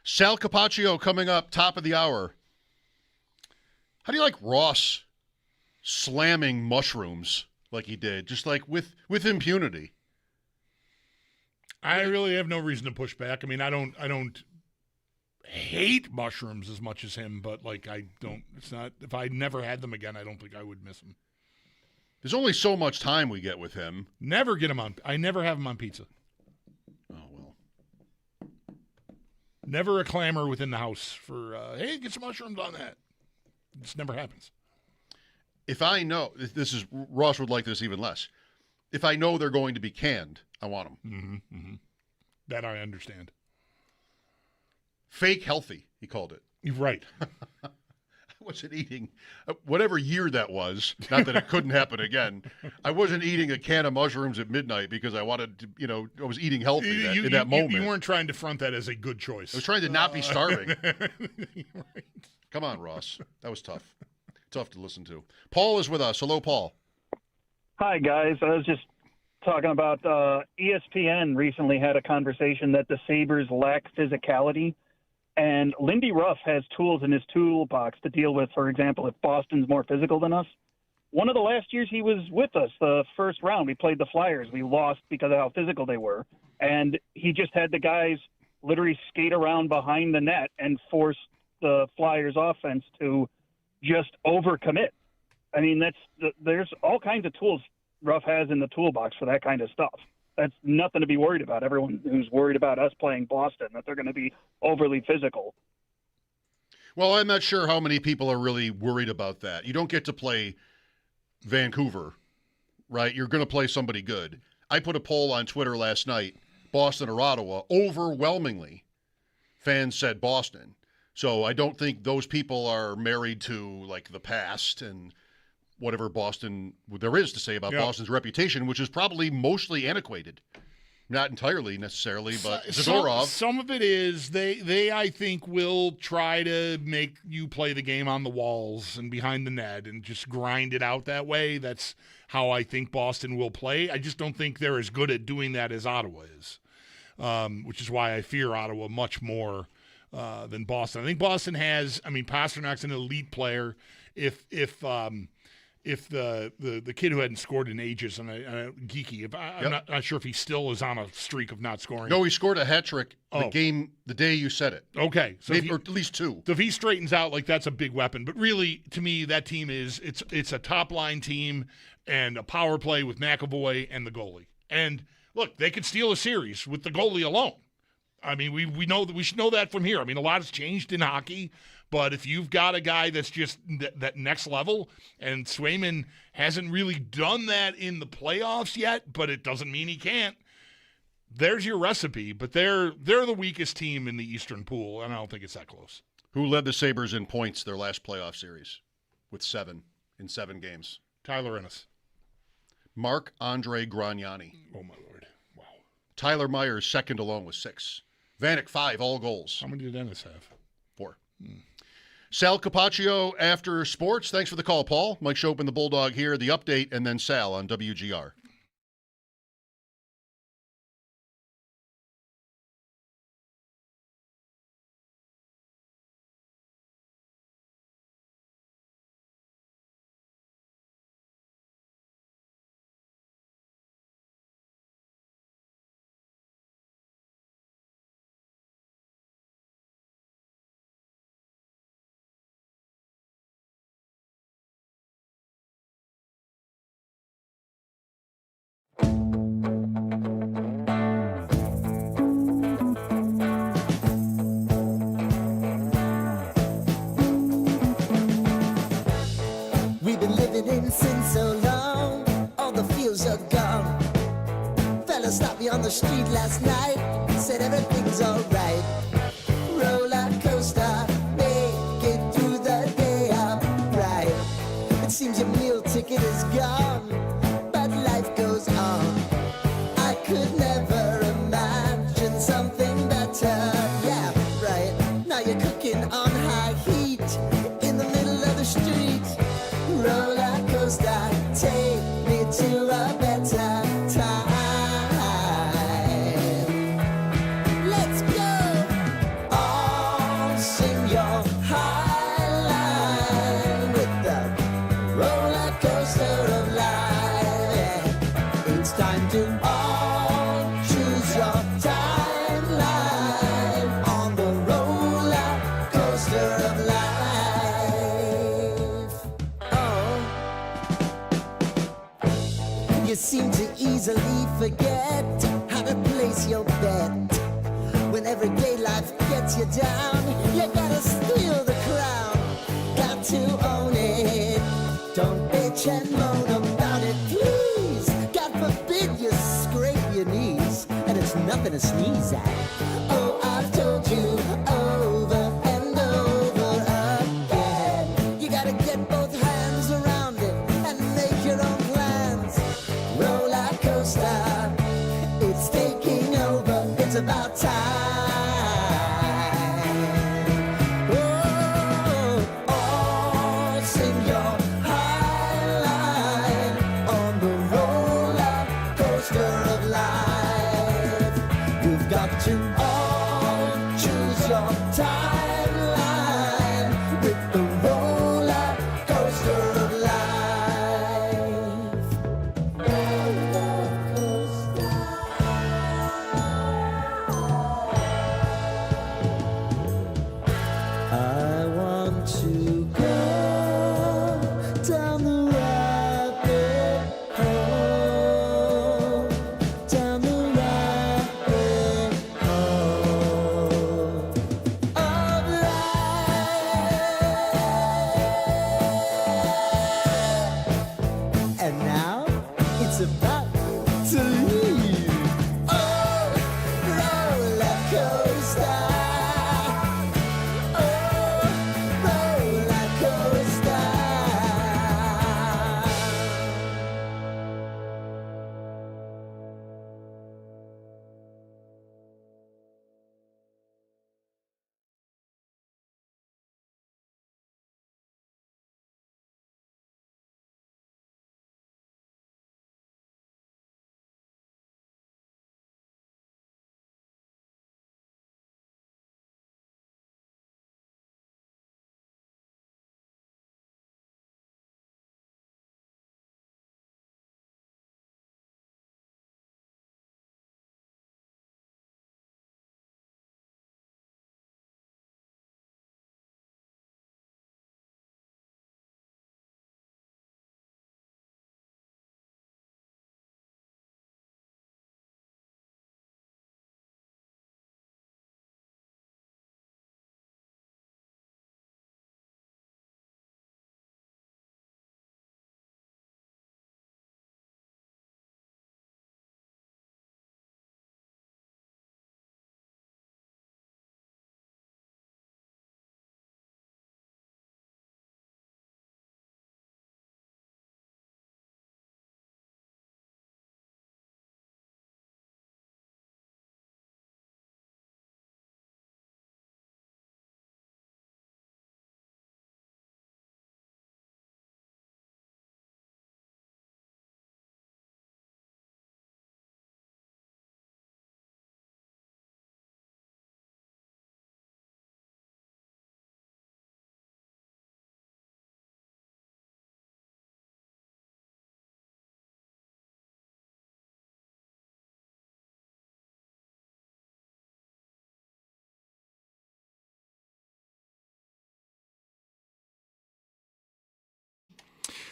Sal Capaccio coming up, top of the hour. How do you like Ross slamming mushrooms like he did, just like with impunity? I really have no reason to push back. I mean, I don't hate mushrooms as much as him, but like it's not, if I never had them again, I don't think I would miss them. There's only so much time we get with him. Never get him on. I never have him on pizza. Oh, well. Never a clamor within the house for, hey, get some mushrooms on that. It just never happens. If I know, Ross would like this even less. If I know they're going to be canned, I want them. Mm-hmm, mm-hmm. That I understand. Fake healthy, he called it. You're right. I wasn't eating, whatever year that was, not that it couldn't happen again, I wasn't eating a can of mushrooms at midnight because I wanted to, I was eating healthy in that moment. You weren't trying to front that as a good choice. I was trying to not be starving. Right. Come on, Ross. That was tough. Tough to listen to. Paul is with us. Hello, Paul. Hi, guys. I was just talking about ESPN recently had a conversation that the Sabres lack physicality. And Lindy Ruff has tools in his toolbox to deal with, for example, if Boston's more physical than us. One of the last years he was with us, the first round, we played the Flyers. We lost because of how physical they were. And he just had the guys literally skate around behind the net and force the Flyers offense to just overcommit. I mean, there's all kinds of tools Ruff has in the toolbox for that kind of stuff. That's nothing to be worried about. Everyone who's worried about us playing Boston, that they're going to be overly physical. Well, I'm not sure how many people are really worried about that. You don't get to play Vancouver, right? You're going to play somebody good. I put a poll on Twitter last night, Boston or Ottawa. Overwhelmingly, fans said Boston. So I don't think those people are married to, like, the past and whatever there is to say about Boston's reputation, which is probably mostly antiquated. Not entirely necessarily, but Zadorov. Some of it is they I think will try to make you play the game on the walls and behind the net and just grind it out that way. That's how I think Boston will play. I just don't think they're as good at doing that as Ottawa is, which is why I fear Ottawa much more than Boston. I think Boston has. I mean, Pasternak's an elite player. If the kid who hadn't scored in ages, and Geeky, I'm not sure if he still is on a streak of not scoring. No, he scored a hat trick the day you said it. Okay, so maybe, or at least two. So if he straightens out, like, that's a big weapon. But really, to me, that team it's a top line team and a power play with McAvoy and the goalie. And look, they could steal a series with the goalie alone. I mean, we know that we should know that from here. I mean, a lot has changed in hockey. But if you've got a guy that's just that next level, and Swayman hasn't really done that in the playoffs yet, but it doesn't mean he can't, there's your recipe. But they're the weakest team in the Eastern pool, and I don't think it's that close. Who led the Sabres in points their last playoff series with 7 in 7 games? Tyler Ennis. Marc-Andre Gragnani. Oh, my Lord. Wow. Tyler Myers, second alone with 6. Vanek, 5, all goals. How many did Ennis have? 4. Sal Capaccio after sports. Thanks for the call, Paul. Mike Schopp and the Bulldog here. The update, and then Sal on WGR. We've been living in sin so long, all the feels are gone. Fella stopped me on the street last night, said everything's alright. Roller coaster, make it through the day, I'm right. It seems your meal ticket is gone, but life goes on. I could never imagine something better. Yeah, right. Now you're cooking on high heat in the middle of the street. Roller coaster, take me to a better time. Let's go. All seem to easily forget how to place your bet. When everyday life gets you down, you gotta steal the crown. Got to own it. Don't bitch and moan about it, please. God forbid you scrape your knees, and it's nothing to sneeze at. Oh, I've told you over and over again. You gotta get both hands around it and make your own plans. Roller coaster, it's taking over. It's about time. To all choose your timeline with the roller coaster of life. Roller coaster. I want to go down the rabbit hole, down the about to leave. Oh, roller coaster. Oh, roller coaster.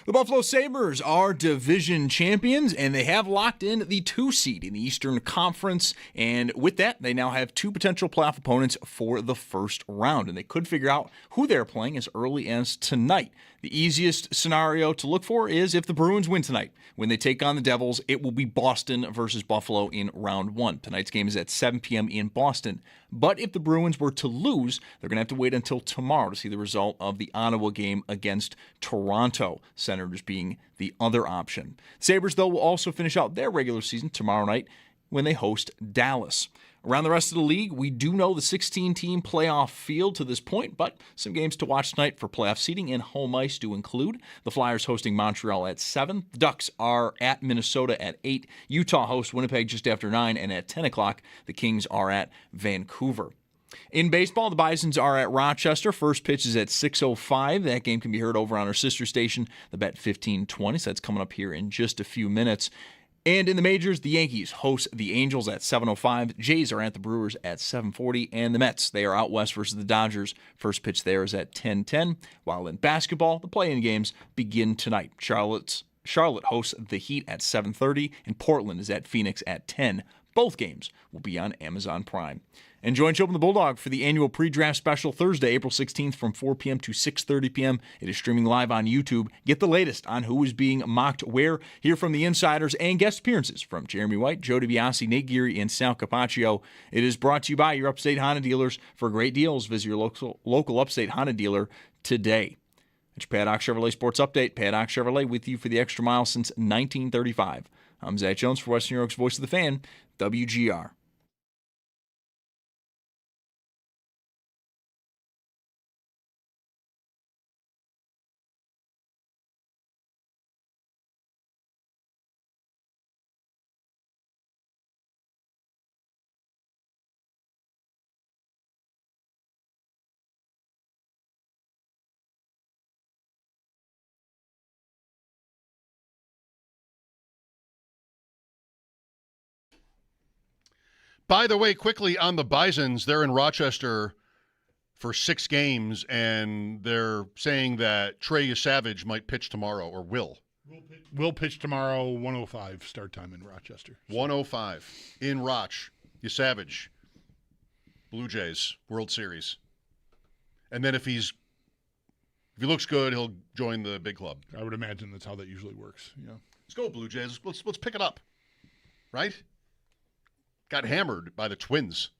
The Buffalo Sabres are division champions, and they have locked in the 2 seed in the Eastern Conference. And with that, they now have 2 potential playoff opponents for the first round, and they could figure out who they're playing as early as tonight. The easiest scenario to look for is if the Bruins win tonight. When they take on the Devils, it will be Boston versus Buffalo in round 1. Tonight's game is at 7 p.m. in Boston. But if the Bruins were to lose, they're going to have to wait until tomorrow to see the result of the Ottawa game against Toronto, Senators being the other option. Sabres, though, will also finish out their regular season tomorrow night when they host Dallas. Around the rest of the league, we do know the 16-team playoff field to this point, but some games to watch tonight for playoff seeding and home ice do include the Flyers hosting Montreal at 7. The Ducks are at Minnesota at 8. Utah hosts Winnipeg just after 9. And at 10 o'clock, the Kings are at Vancouver. In baseball, the Bisons are at Rochester. First pitch is at 6:05. That game can be heard over on our sister station, the Bet 1520. So that's coming up here in just a few minutes. And in the majors, the Yankees host the Angels at 7:05. Jays are at the Brewers at 7:40. And the Mets, they are out west versus the Dodgers. First pitch there is at 10:10. While in basketball, the play-in games begin tonight. Charlotte's Charlotte hosts the Heat at 7:30, and Portland is at Phoenix at 10. Both games will be on Amazon Prime. And join Schopp and the Bulldog for the annual pre-draft special Thursday, April 16th from 4 p.m. to 6:30 p.m. It is streaming live on YouTube. Get the latest on who is being mocked where. Hear from the insiders and guest appearances from Jeremy White, Joe DiBiase, Nate Geary, and Sal Capaccio. It is brought to you by your Upstate Honda dealers. For great deals, visit your local Upstate Honda dealer today. It's your Paddock Chevrolet Sports Update. Paddock Chevrolet with you for the extra mile since 1935. I'm Zach Jones for Western New York's Voice of the Fan, WGR. By the way, quickly on the Bisons, they're in Rochester for 6 games, and they're saying that Trey Savage might pitch tomorrow, or will. Will pitch tomorrow, 1:05 start time in Rochester. 1:05 in Roch. Savage, Blue Jays, World Series. And then if he looks good, he'll join the big club. I would imagine that's how that usually works. Yeah. Let's go, Blue Jays. Let's pick it up, right? Got hammered by the Twins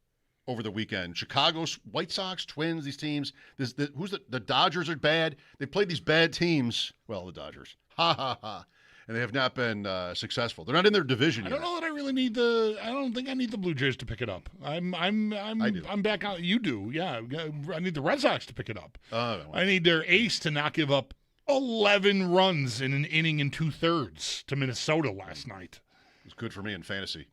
over the weekend. Chicago's White Sox, Twins, these teams. The Dodgers are bad. They played these bad teams. Well, the Dodgers. Ha, ha, ha. And they have not been successful. They're not in their division yet. I don't know that I really need I don't think I need the Blue Jays to pick it up. I'm back out. You do. Yeah. I need the Red Sox to pick it up. I need their ace to not give up 11 runs in an inning and 2/3 to Minnesota last night. It was good for me in fantasy.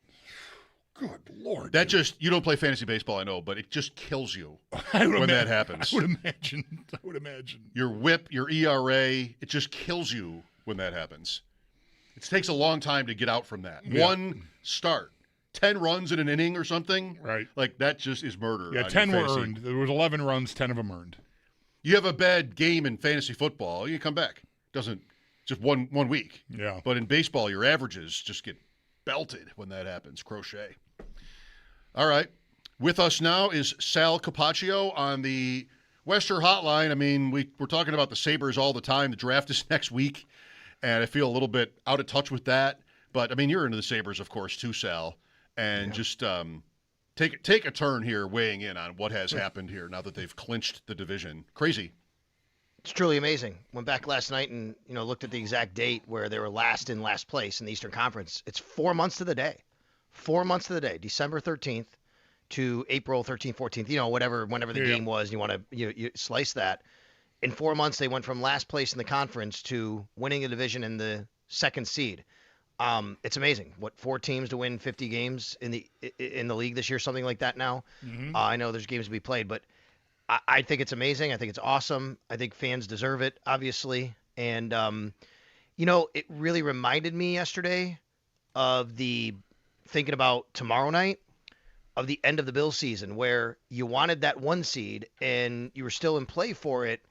Good Lord. You don't play fantasy baseball, I know, but it just kills you when that happens. I would imagine. Your whip, your ERA, it just kills you when that happens. It takes a long time to get out from that. Yeah. One start, 10 runs in an inning or something. Right. Like that just is murder. Yeah, 10 were earned. There was 11 runs, 10 of them earned. You have a bad game in fantasy football, you come back. Just one week. Yeah. But in baseball, your averages just get belted when that happens. Crochet. All right. With us now is Sal Capaccio on the Western Hotline. I mean, we're talking about the Sabres all the time. The draft is next week, and I feel a little bit out of touch with that. But, I mean, you're into the Sabres, of course, too, Sal. And just take a turn here weighing in on what has happened here now that they've clinched the division. Crazy. It's truly amazing. Went back last night and looked at the exact date where they were last place in the Eastern Conference. It's 4 months to the day. 4 months to the day, December 13th to April 13th, 14th, whenever the game was, you want to you slice that. In 4 months, they went from last place in the conference to winning a division in the second seed. It's amazing. 4 teams to win 50 games in the league this year, something like that now. Mm-hmm. I know there's games to be played, but I think it's amazing. I think it's awesome. I think fans deserve it, obviously. And, it really reminded me yesterday of thinking about tomorrow night, of the end of the Bills season, where you wanted that 1 seed and you were still in play for it,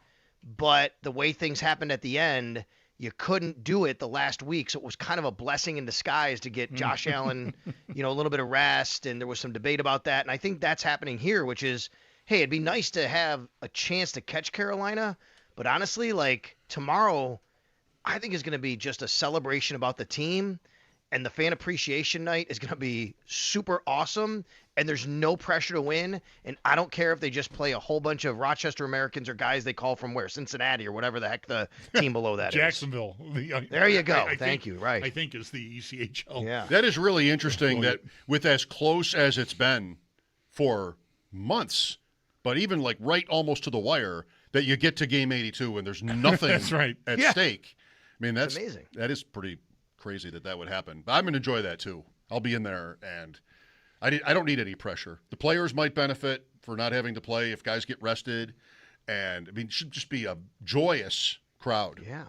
but the way things happened at the end, you couldn't do it the last week. So it was kind of a blessing in disguise to get Josh Allen, a little bit of rest, and there was some debate about that. And I think that's happening here, which is, hey, it'd be nice to have a chance to catch Carolina, but honestly, tomorrow, I think is going to be just a celebration about the team. And the fan appreciation night is going to be super awesome, and there's no pressure to win. And I don't care if they just play a whole bunch of Rochester Americans or guys they call from Cincinnati or whatever the heck the team below that Jacksonville. is. There you go. Thank you. Right. I think it's the ECHL. Yeah. That is really interesting that with as close as it's been for months, but even right almost to the wire, that you get to game 82 and there's nothing at stake. I mean, that's amazing. That is pretty crazy that would happen. But I'm going to enjoy that too. I'll be in there, and I don't need any pressure. The players might benefit for not having to play if guys get rested, and I mean, it should just be a joyous crowd. Yeah.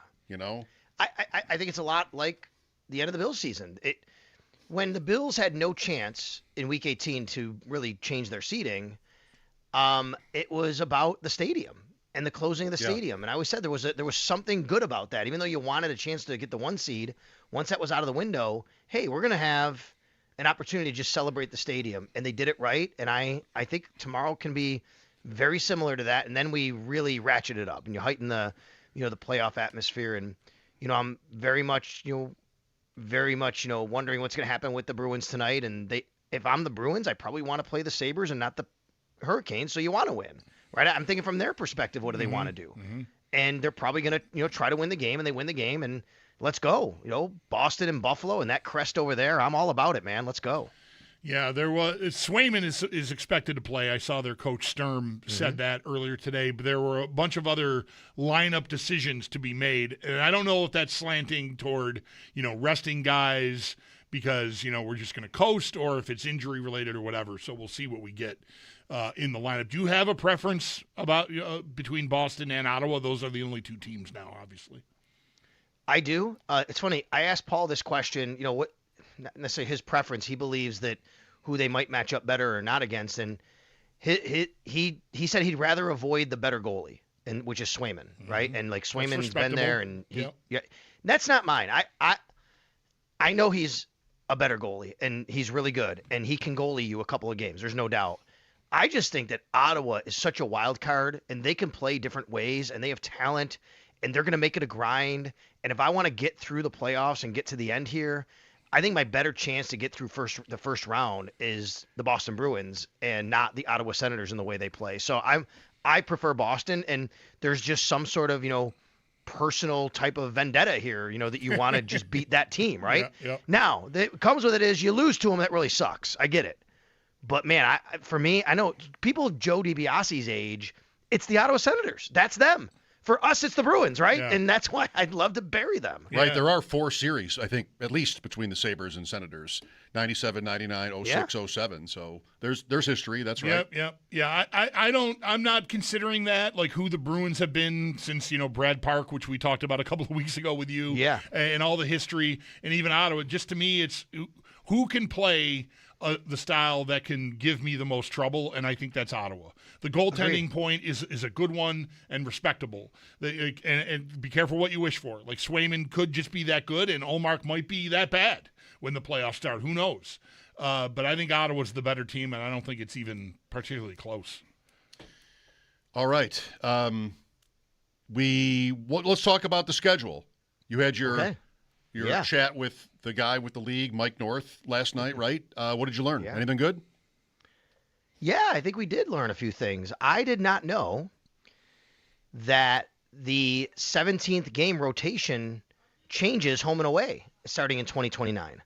I think it's a lot like the end of the Bills season. When the Bills had no chance in Week 18 to really change their seeding, it was about the stadium. and the closing of the stadium. And I always said there was something good about that. Even though you wanted a chance to get the 1 seed, once that was out of the window, hey, we're going to have an opportunity to just celebrate the stadium. And they did it right. And I think tomorrow can be very similar to that. And then we really ratchet it up and you heighten the playoff atmosphere. And, I'm very much wondering what's going to happen with the Bruins tonight. And if I'm the Bruins, I probably want to play the Sabres and not the Hurricanes. So you want to win, right? I'm thinking from their perspective, what do they want to do? And they're probably going to, try to win the game, and they win the game, and let's go. Boston and Buffalo and that crest over there. I'm all about it, man. Let's go. Yeah, Swayman is expected to play. I saw their coach Sturm said that earlier today, but there were a bunch of other lineup decisions to be made. And I don't know if that's slanting toward, resting guys because, we're just going to coast, or if it's injury related or whatever. So we'll see what we get in the lineup. Do you have a preference about between Boston and Ottawa? Those are the only 2 teams now, obviously. I do. It's funny. I asked Paul this question, what, not necessarily his preference. He believes that who they might match up better or not against. And he said he'd rather avoid the better goalie, and which is Swayman, right? And like Swayman's been there, and that's not mine. I know he's a better goalie, and he's really good, and he can goalie you a couple of games. There's no doubt. I just think that Ottawa is such a wild card, and they can play different ways, and they have talent, and they're going to make it a grind. And if I want to get through the playoffs and get to the end here, I think my better chance to get through the first round is the Boston Bruins and not the Ottawa Senators in the way they play. So I prefer Boston, and there's just some sort of, personal type of vendetta here, that you want to just beat that team, right? Yeah. Now, that comes with it is you lose to them, that really sucks. I get it. But, man, for me, I know people Joe DiBiase's age, it's the Ottawa Senators. That's them. For us, it's the Bruins, right? Yeah. And that's why I'd love to bury them. Right. There are 4 series, I think, at least between the Sabres and Senators. 97, 99, 06, 07. So there's history. That's right. Yep. Yeah. I'm not considering that, like who the Bruins have been since, Brad Park, which we talked about a couple of weeks ago with you. Yeah. And all the history, and even Ottawa. Just to me, it's who can play the style that can give me the most trouble, and I think that's Ottawa. The goaltending point is a good one and respectable. And be careful what you wish for. Like Swayman could just be that good, and Ullmark might be that bad when the playoffs start. Who knows? But I think Ottawa's the better team, and I don't think it's even particularly close. All right. Let's talk about the schedule. You had your chat with the guy with the league, Mike North, last night, right? What did you learn? Yeah. Anything good? Yeah, I think we did learn a few things. I did not know that the 17th game rotation changes home and away starting in 2029.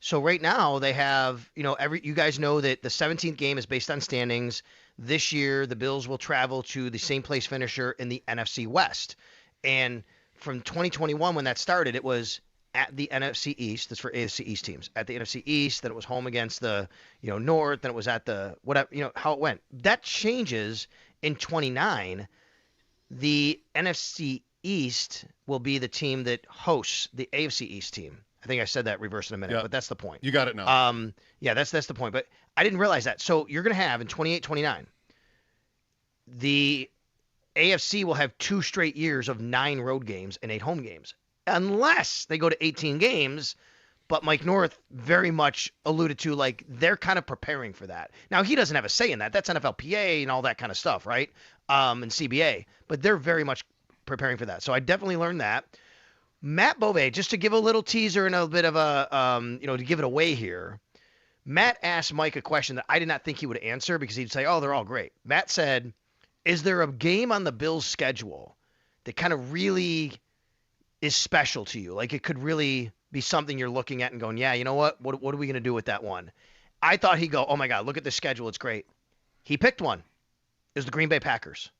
So right now they have, you guys know that the 17th game is based on standings. This year the Bills will travel to the same place finisher in the NFC West. And from 2021 when that started, it was at the NFC East. That's for AFC East teams. At the NFC East, then it was home against the, North, then it was at the whatever, how it went. That changes in 29. The NFC East will be the team that hosts the AFC East team. I think I said that reverse in a minute, but that's the point. You got it now. Yeah, that's the point. But I didn't realize that. So you're going to have in 28, 29, the AFC will have 2 straight years of 9 road games and 8 home games, unless they go to 18 games. But Mike North very much alluded to, like, they're kind of preparing for that. Now, he doesn't have a say in that. That's NFLPA and all that kind of stuff, right? And CBA. But they're very much preparing for that. So I definitely learned that. Matt Bove, just to give a little teaser and a bit of a, to give it away here, Matt asked Mike a question that I did not think he would answer because he'd say, oh, they're all great. Matt said, is there a game on the Bills' schedule that kind of really is special to you? Like it could really be something you're looking at and going, yeah, you know what? What are we going to do with that one? I thought he'd go, oh, my God, look at the schedule. It's great. He picked one. It was the Green Bay Packers.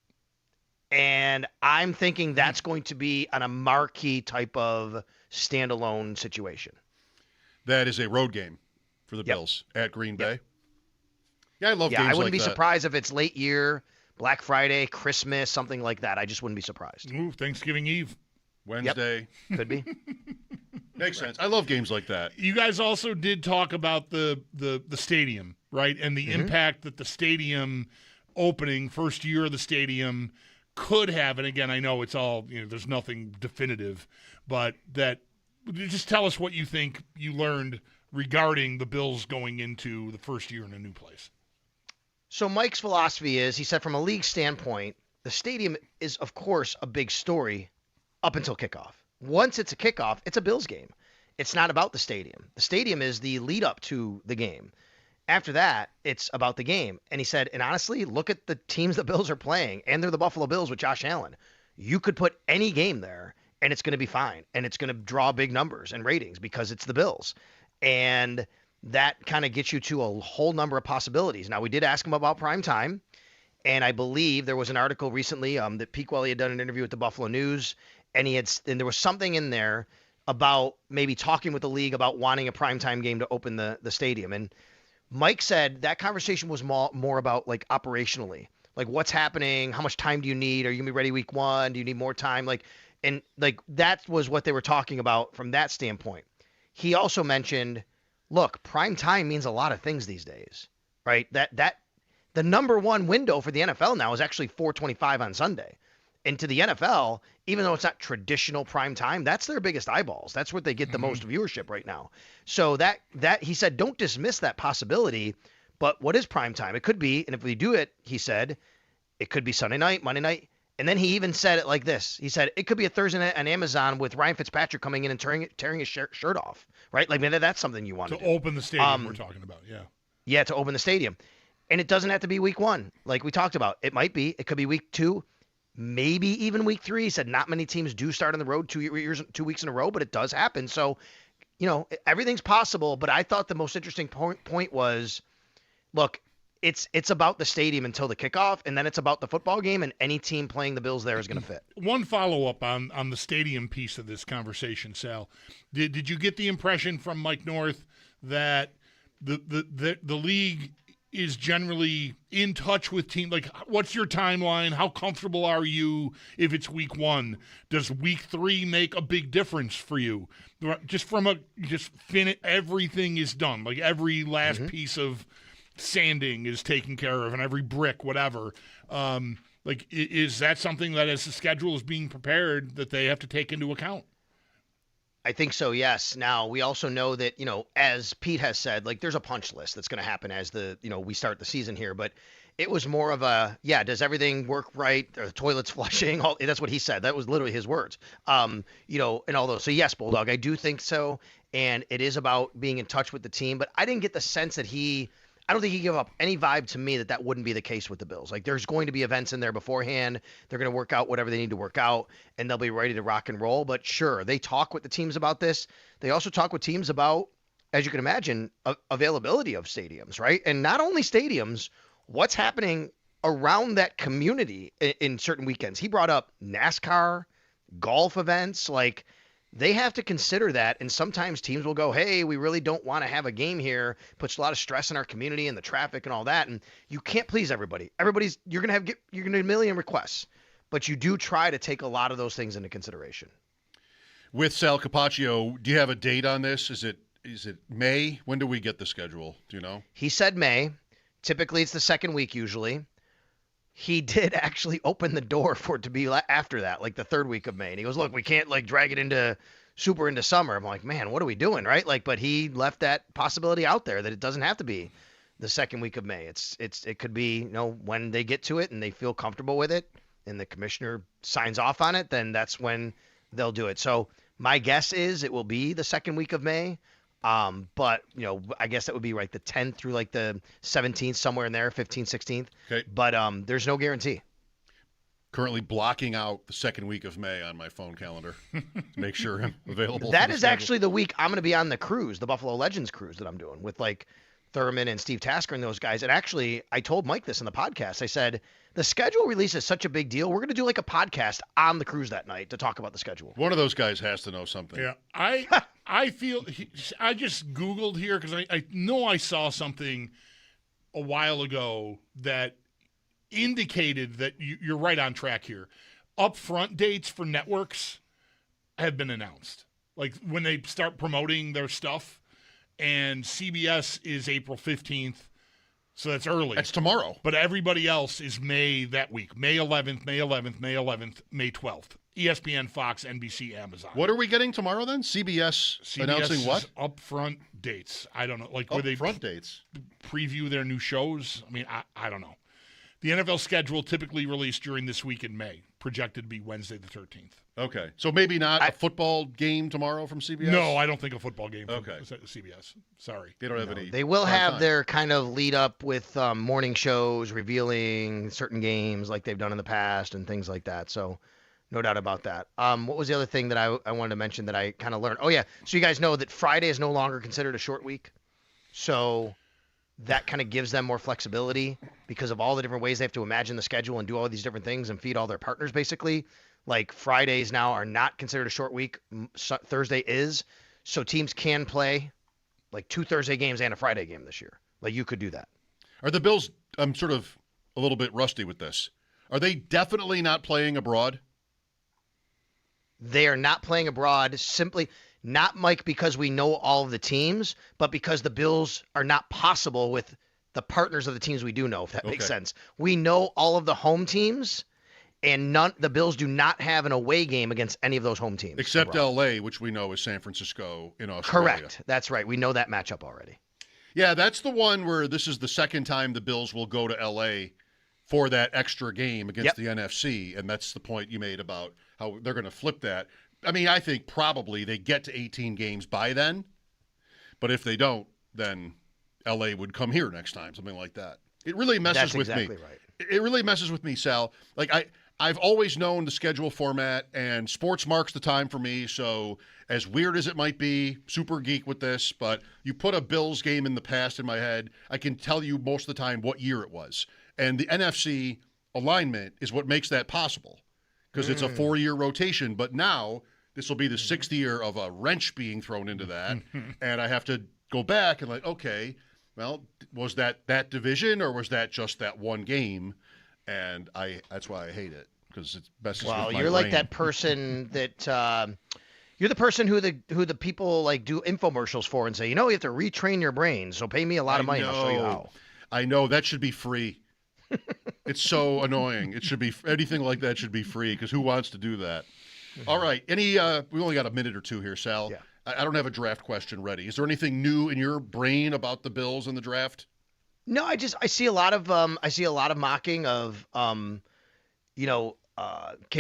And I'm thinking that's going to be on a marquee type of standalone situation. That is a road game for the Bills at Green Bay. Yeah, I love games like that. I wouldn't be surprised if it's late year, Black Friday, Christmas, something like that. I just wouldn't be surprised. Ooh, Thanksgiving Eve. Wednesday. Yep. Could be. Makes sense. I love games like that. You guys also did talk about the stadium, right? And the impact that the stadium opening, first year of the stadium, could have, and again, I know it's all, there's nothing definitive, but that just tell us what you think you learned regarding the Bills going into the first year in a new place. So Mike's philosophy is, he said, from a league standpoint, the stadium is, of course, a big story up until kickoff. Once it's a kickoff, it's a Bills game. It's not about the stadium. The stadium is the lead up to the game. After that, it's about the game. And he said, and honestly, look at the teams the Bills are playing, and they're the Buffalo Bills with Josh Allen. You could put any game there, and it's going to be fine, and it's going to draw big numbers and ratings because it's the Bills. And that kind of gets you to a whole number of possibilities. Now, we did ask him about prime time, and I believe there was an article recently that Pete Welly had done an interview with the Buffalo News, and there was something in there about maybe talking with the league about wanting a primetime game to open the stadium. And Mike said that conversation was more about like operationally, like what's happening, how much time do you need? Are you gonna be ready week 1? Do you need more time? And that was what they were talking about from that standpoint. He also mentioned, look, prime time means a lot of things these days, right? That the number one window for the NFL now is actually 4:25 on Sunday. And to the NFL, even though it's not traditional prime time, that's their biggest eyeballs. That's where they get the most viewership right now. So that he said, don't dismiss that possibility. But what is prime time? It could be, and if we do it, he said, it could be Sunday night, Monday night. And then he even said it like this. He said, it could be a Thursday night on Amazon with Ryan Fitzpatrick coming in and tearing his shirt off, right? Like, maybe that's something you want to do. Open the stadium we're talking about, yeah. Yeah, to open the stadium. And it doesn't have to be week 1, like we talked about. It might be. It could be week 2. Maybe even week 3. He said not many teams do start on the road 2 weeks in a row, but it does happen. So, everything's possible. But I thought the most interesting point was, look, it's about the stadium until the kickoff, and then it's about the football game, and any team playing the Bills there is going to fit. One follow-up on the stadium piece of this conversation, Sal. Did you get the impression from Mike North that the league is generally in touch with team? Like, what's your timeline? How comfortable are you if it's week 1? Does week 3 make a big difference for you? Everything is done. Like, every last piece of sanding is taken care of, and every brick, whatever. Is that something that, as the schedule is being prepared, that they have to take into account? I think so, yes. Now, we also know that, as Pete has said, like, there's a punch list that's going to happen as we start the season here. But it was more of a, does everything work right? Are the toilets flushing? That's what he said. That was literally his words. And all those. So, yes, Bulldog, I do think so. And it is about being in touch with the team. But I didn't get the sense that I don't think he gave up any vibe to me that wouldn't be the case with the Bills. Like, there's going to be events in there beforehand. They're going to work out whatever they need to work out, and they'll be ready to rock and roll. But sure, they talk with the teams about this. They also talk with teams about, as you can imagine, availability of stadiums, right? And not only stadiums, what's happening around that community in certain weekends. He brought up NASCAR, golf events, like, they have to consider that, and sometimes teams will go, hey, we really don't want to have a game here. Puts a lot of stress in our community and the traffic and all that, and you can't please everybody. You're gonna get a million requests, but you do try to take a lot of those things into consideration. With Sal Capaccio, do you have a date on this? Is it May? When do we get the schedule? Do you know? He said May. Typically, it's the second week usually. He did actually open the door for it to be after that, like the third week of May. And he goes, look, we can't drag it into summer. I'm like, man, what are we doing, right? But he left that possibility out there that it doesn't have to be the second week of May. It could be, when they get to it and they feel comfortable with it and the commissioner signs off on it, then that's when they'll do it. So my guess is it will be the second week of May. But I guess that would be like the 10th through like the 17th, somewhere in there, 15th, 16th. Okay. But there's no guarantee. Currently blocking out the second week of May on my phone calendar to make sure I'm available. That is actually the week I'm going to be on the cruise, the Buffalo Legends cruise that I'm doing with like Thurman and Steve Tasker and those guys. And actually, I told Mike this in the podcast. I said, the schedule release is such a big deal. We're going to do like a podcast on the cruise that night to talk about the schedule. One of those guys has to know something. Yeah, I feel I just Googled here because I know I saw something a while ago that indicated that you're right on track here. Upfront dates for networks have been announced. Like when they start promoting their stuff, and CBS is April 15th. So that's early. That's tomorrow. But everybody else is May that week. May 11th, May 11th, May 11th, May 12th. ESPN, Fox, NBC, Amazon. What are we getting tomorrow then? CBS announcing what? Upfront dates. I don't know. Like where they upfront dates preview their new shows. I mean, I don't know. The NFL schedule typically released during this week in May, projected to be Wednesday the 13th. Okay. So maybe not a football game tomorrow from CBS? No, I don't think a football game from CBS. Sorry. They don't have any. They will prime have time. their kind of lead up with morning shows revealing certain games like they've done in the past and things like that. So no doubt about that. What was the other thing that I wanted to mention that I kind of learned? Oh, yeah. So you guys know that Friday is no longer considered a short week. So that kind of gives them more flexibility because of all the different ways they have to imagine the schedule and do all these different things and feed all their partners, basically. Like Fridays now are not considered a short week. Thursday is. So teams can play like 2 Thursday games and a Friday game this year. Like you could do that. Are the Bills, I'm sort of a little bit rusty with this. Are they definitely not playing abroad? They are not playing abroad simply not, Mike, because we know all of the teams, but because the Bills are not possible with the partners of the teams we do know, if that makes sense. We know all of the home teams, and the Bills do not have an away game against any of those home teams. Except L.A., which we know is San Francisco in Australia. Correct. That's right. We know that matchup already. Yeah, that's the one where this is the second time the Bills will go to L.A. for that extra game against the NFC, and that's the point you made about how they're going to flip that. I mean, I think probably they get to 18 games by then, but if they don't, then L.A. would come here next time, something like that. It really messes with me. That's exactly right. It really messes with me, Sal. Like, I've always known the schedule format, and sports marks the time for me, so as weird as it might be, super geek with this, but you put a Bills game in the past in my head, I can tell you most of the time what year it was. And the NFC alignment is what makes that possible because it's a 4-year rotation, but now this will be the 6th year of a wrench being thrown into that, and I have to go back and like, okay, well, was that division or was that just that one game? And that's why I hate it because it messes with my brain. Well, you're like that person that you're the person who the people like do infomercials for and say, you have to retrain your brain, so pay me a lot of money and I'll show you how. I know that should be free. It's so annoying. It should be anything like that should be free because who wants to do that? All right. We only got a minute or two here, Sal. Yeah. I don't have a draft question ready. Is there anything new in your brain about the Bills and the draft? No, I see a lot of mocking of Caden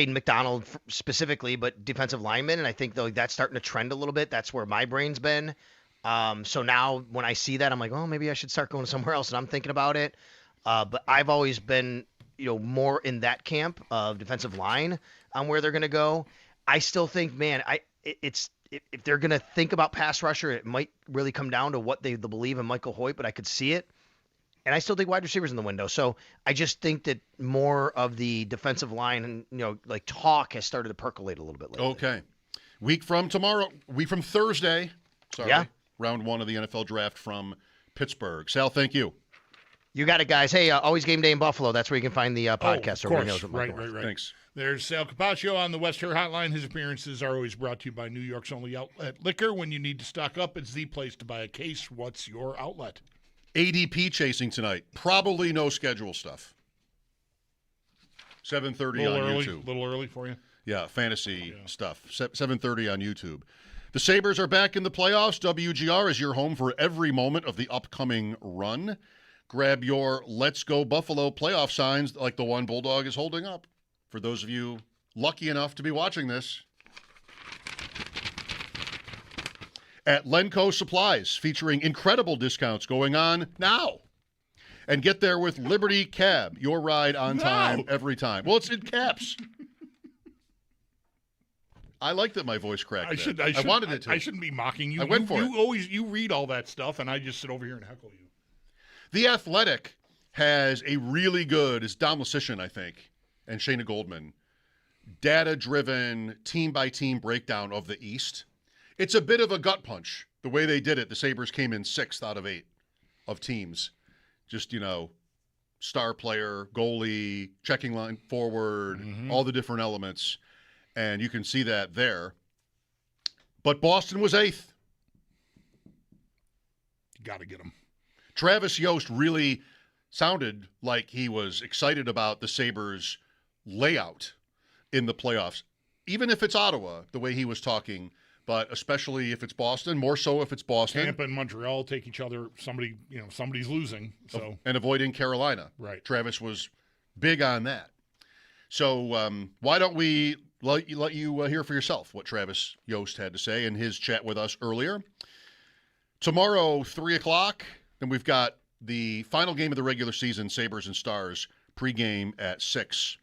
McDonald specifically, but defensive linemen, and I think though that's starting to trend a little bit. That's where my brain's been. So now when I see that, I'm like, oh, maybe I should start going somewhere else, and I'm thinking about it. But I've always been, more in that camp of defensive line on where they're going to go. I still think, man, if they're going to think about pass rusher, it might really come down to what they believe in Michael Hoyt, but I could see it. And I still think wide receivers in the window. So I just think that more of the defensive line and, like talk has started to percolate a little bit lately. Okay. Week from Thursday. Sorry. Yeah. Round 1 of the NFL draft from Pittsburgh. Sal, thank you. You got it, guys. Hey, always game day in Buffalo. That's where you can find the podcast. Of course. Right. Thanks. There's Sal Capaccio on the West Hair Hotline. His appearances are always brought to you by New York's only outlet liquor. When you need to stock up, it's the place to buy a case. What's your outlet? ADP chasing tonight. Probably no schedule stuff. 7:30 on YouTube. A little early for you? Yeah, fantasy stuff. 7:30 on YouTube. The Sabres are back in the playoffs. WGR is your home for every moment of the upcoming run. Grab your Let's Go Buffalo playoff signs like the one Bulldog is holding up. For those of you lucky enough to be watching this. At Lenco Supplies, featuring incredible discounts going on now. And get there with Liberty Cab, your ride on time every time. Well, it's in caps. I like that my voice cracked. I wanted it to. I shouldn't be mocking you. I went for it. You read all that stuff, and I just sit over here and heckle you. The Athletic has a really good, it's Dom Lasician, I think, and Shayna Goldman, data-driven, team-by-team breakdown of the East. It's a bit of a gut punch, the way they did it. The Sabres came in 6th out of 8 of teams. Just, star player, goalie, checking line forward, all the different elements. And you can see that there. But Boston was 8th. Got to get them. Travis Yoast really sounded like he was excited about the Sabres' layout in the playoffs, even if it's Ottawa, the way he was talking, but especially if it's Boston, more so if it's Boston. Tampa and Montreal take each other. Somebody's losing. So and avoiding Carolina. Right. Travis was big on that. So why don't we let you hear for yourself what Travis Yoast had to say in his chat with us earlier. Tomorrow, 3 o'clock, then we've got the final game of the regular season, Sabres and Stars, pregame at 6.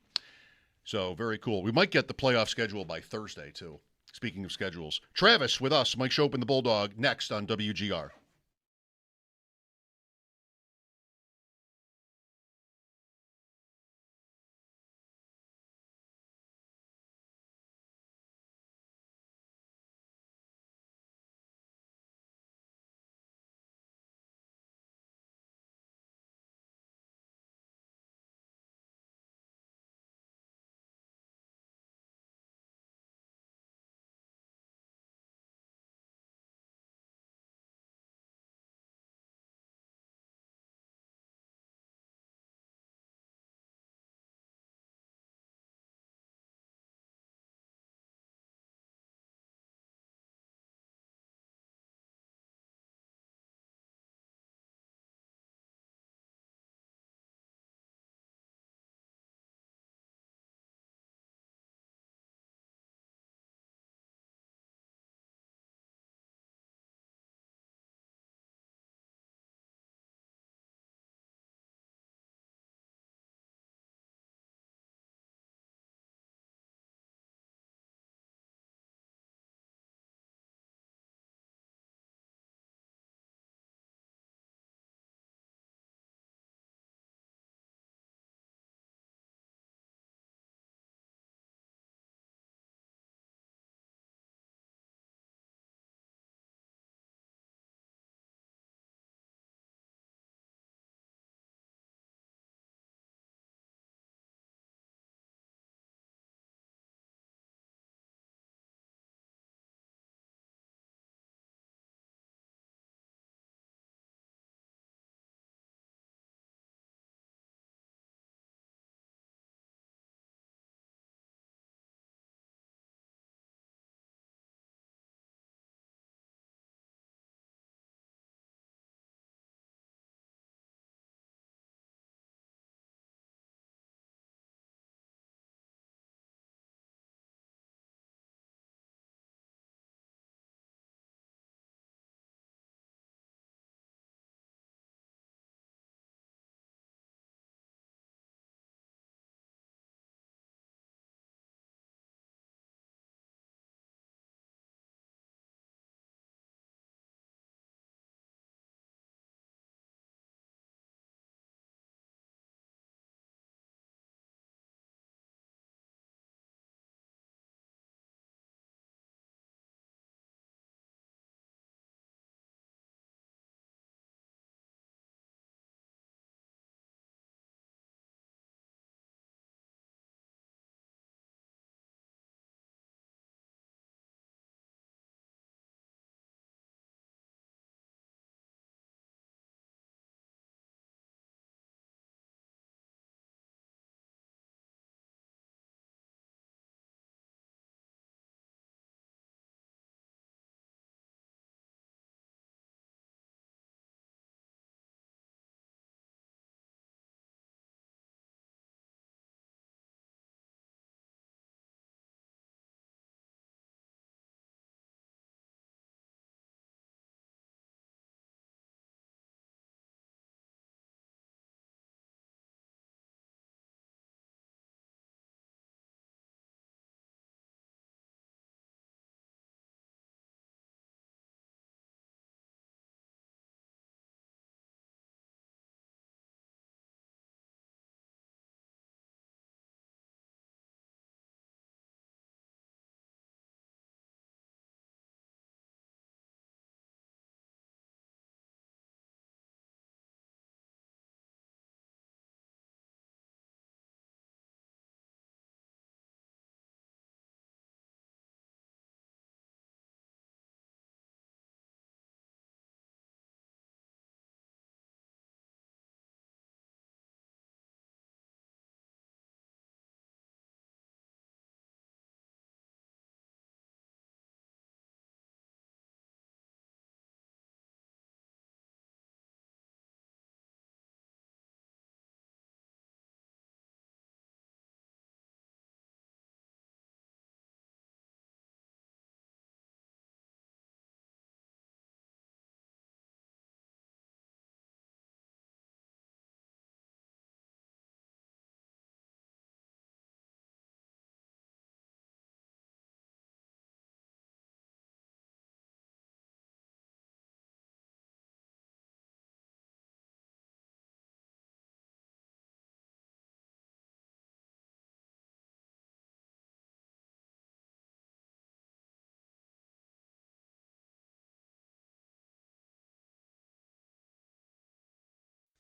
So very cool. We might get the playoff schedule by Thursday, too. Speaking of schedules. Travis with us, Mike Schopp and the Bulldog, next on WGR.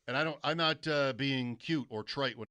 And I'm not being cute or trite when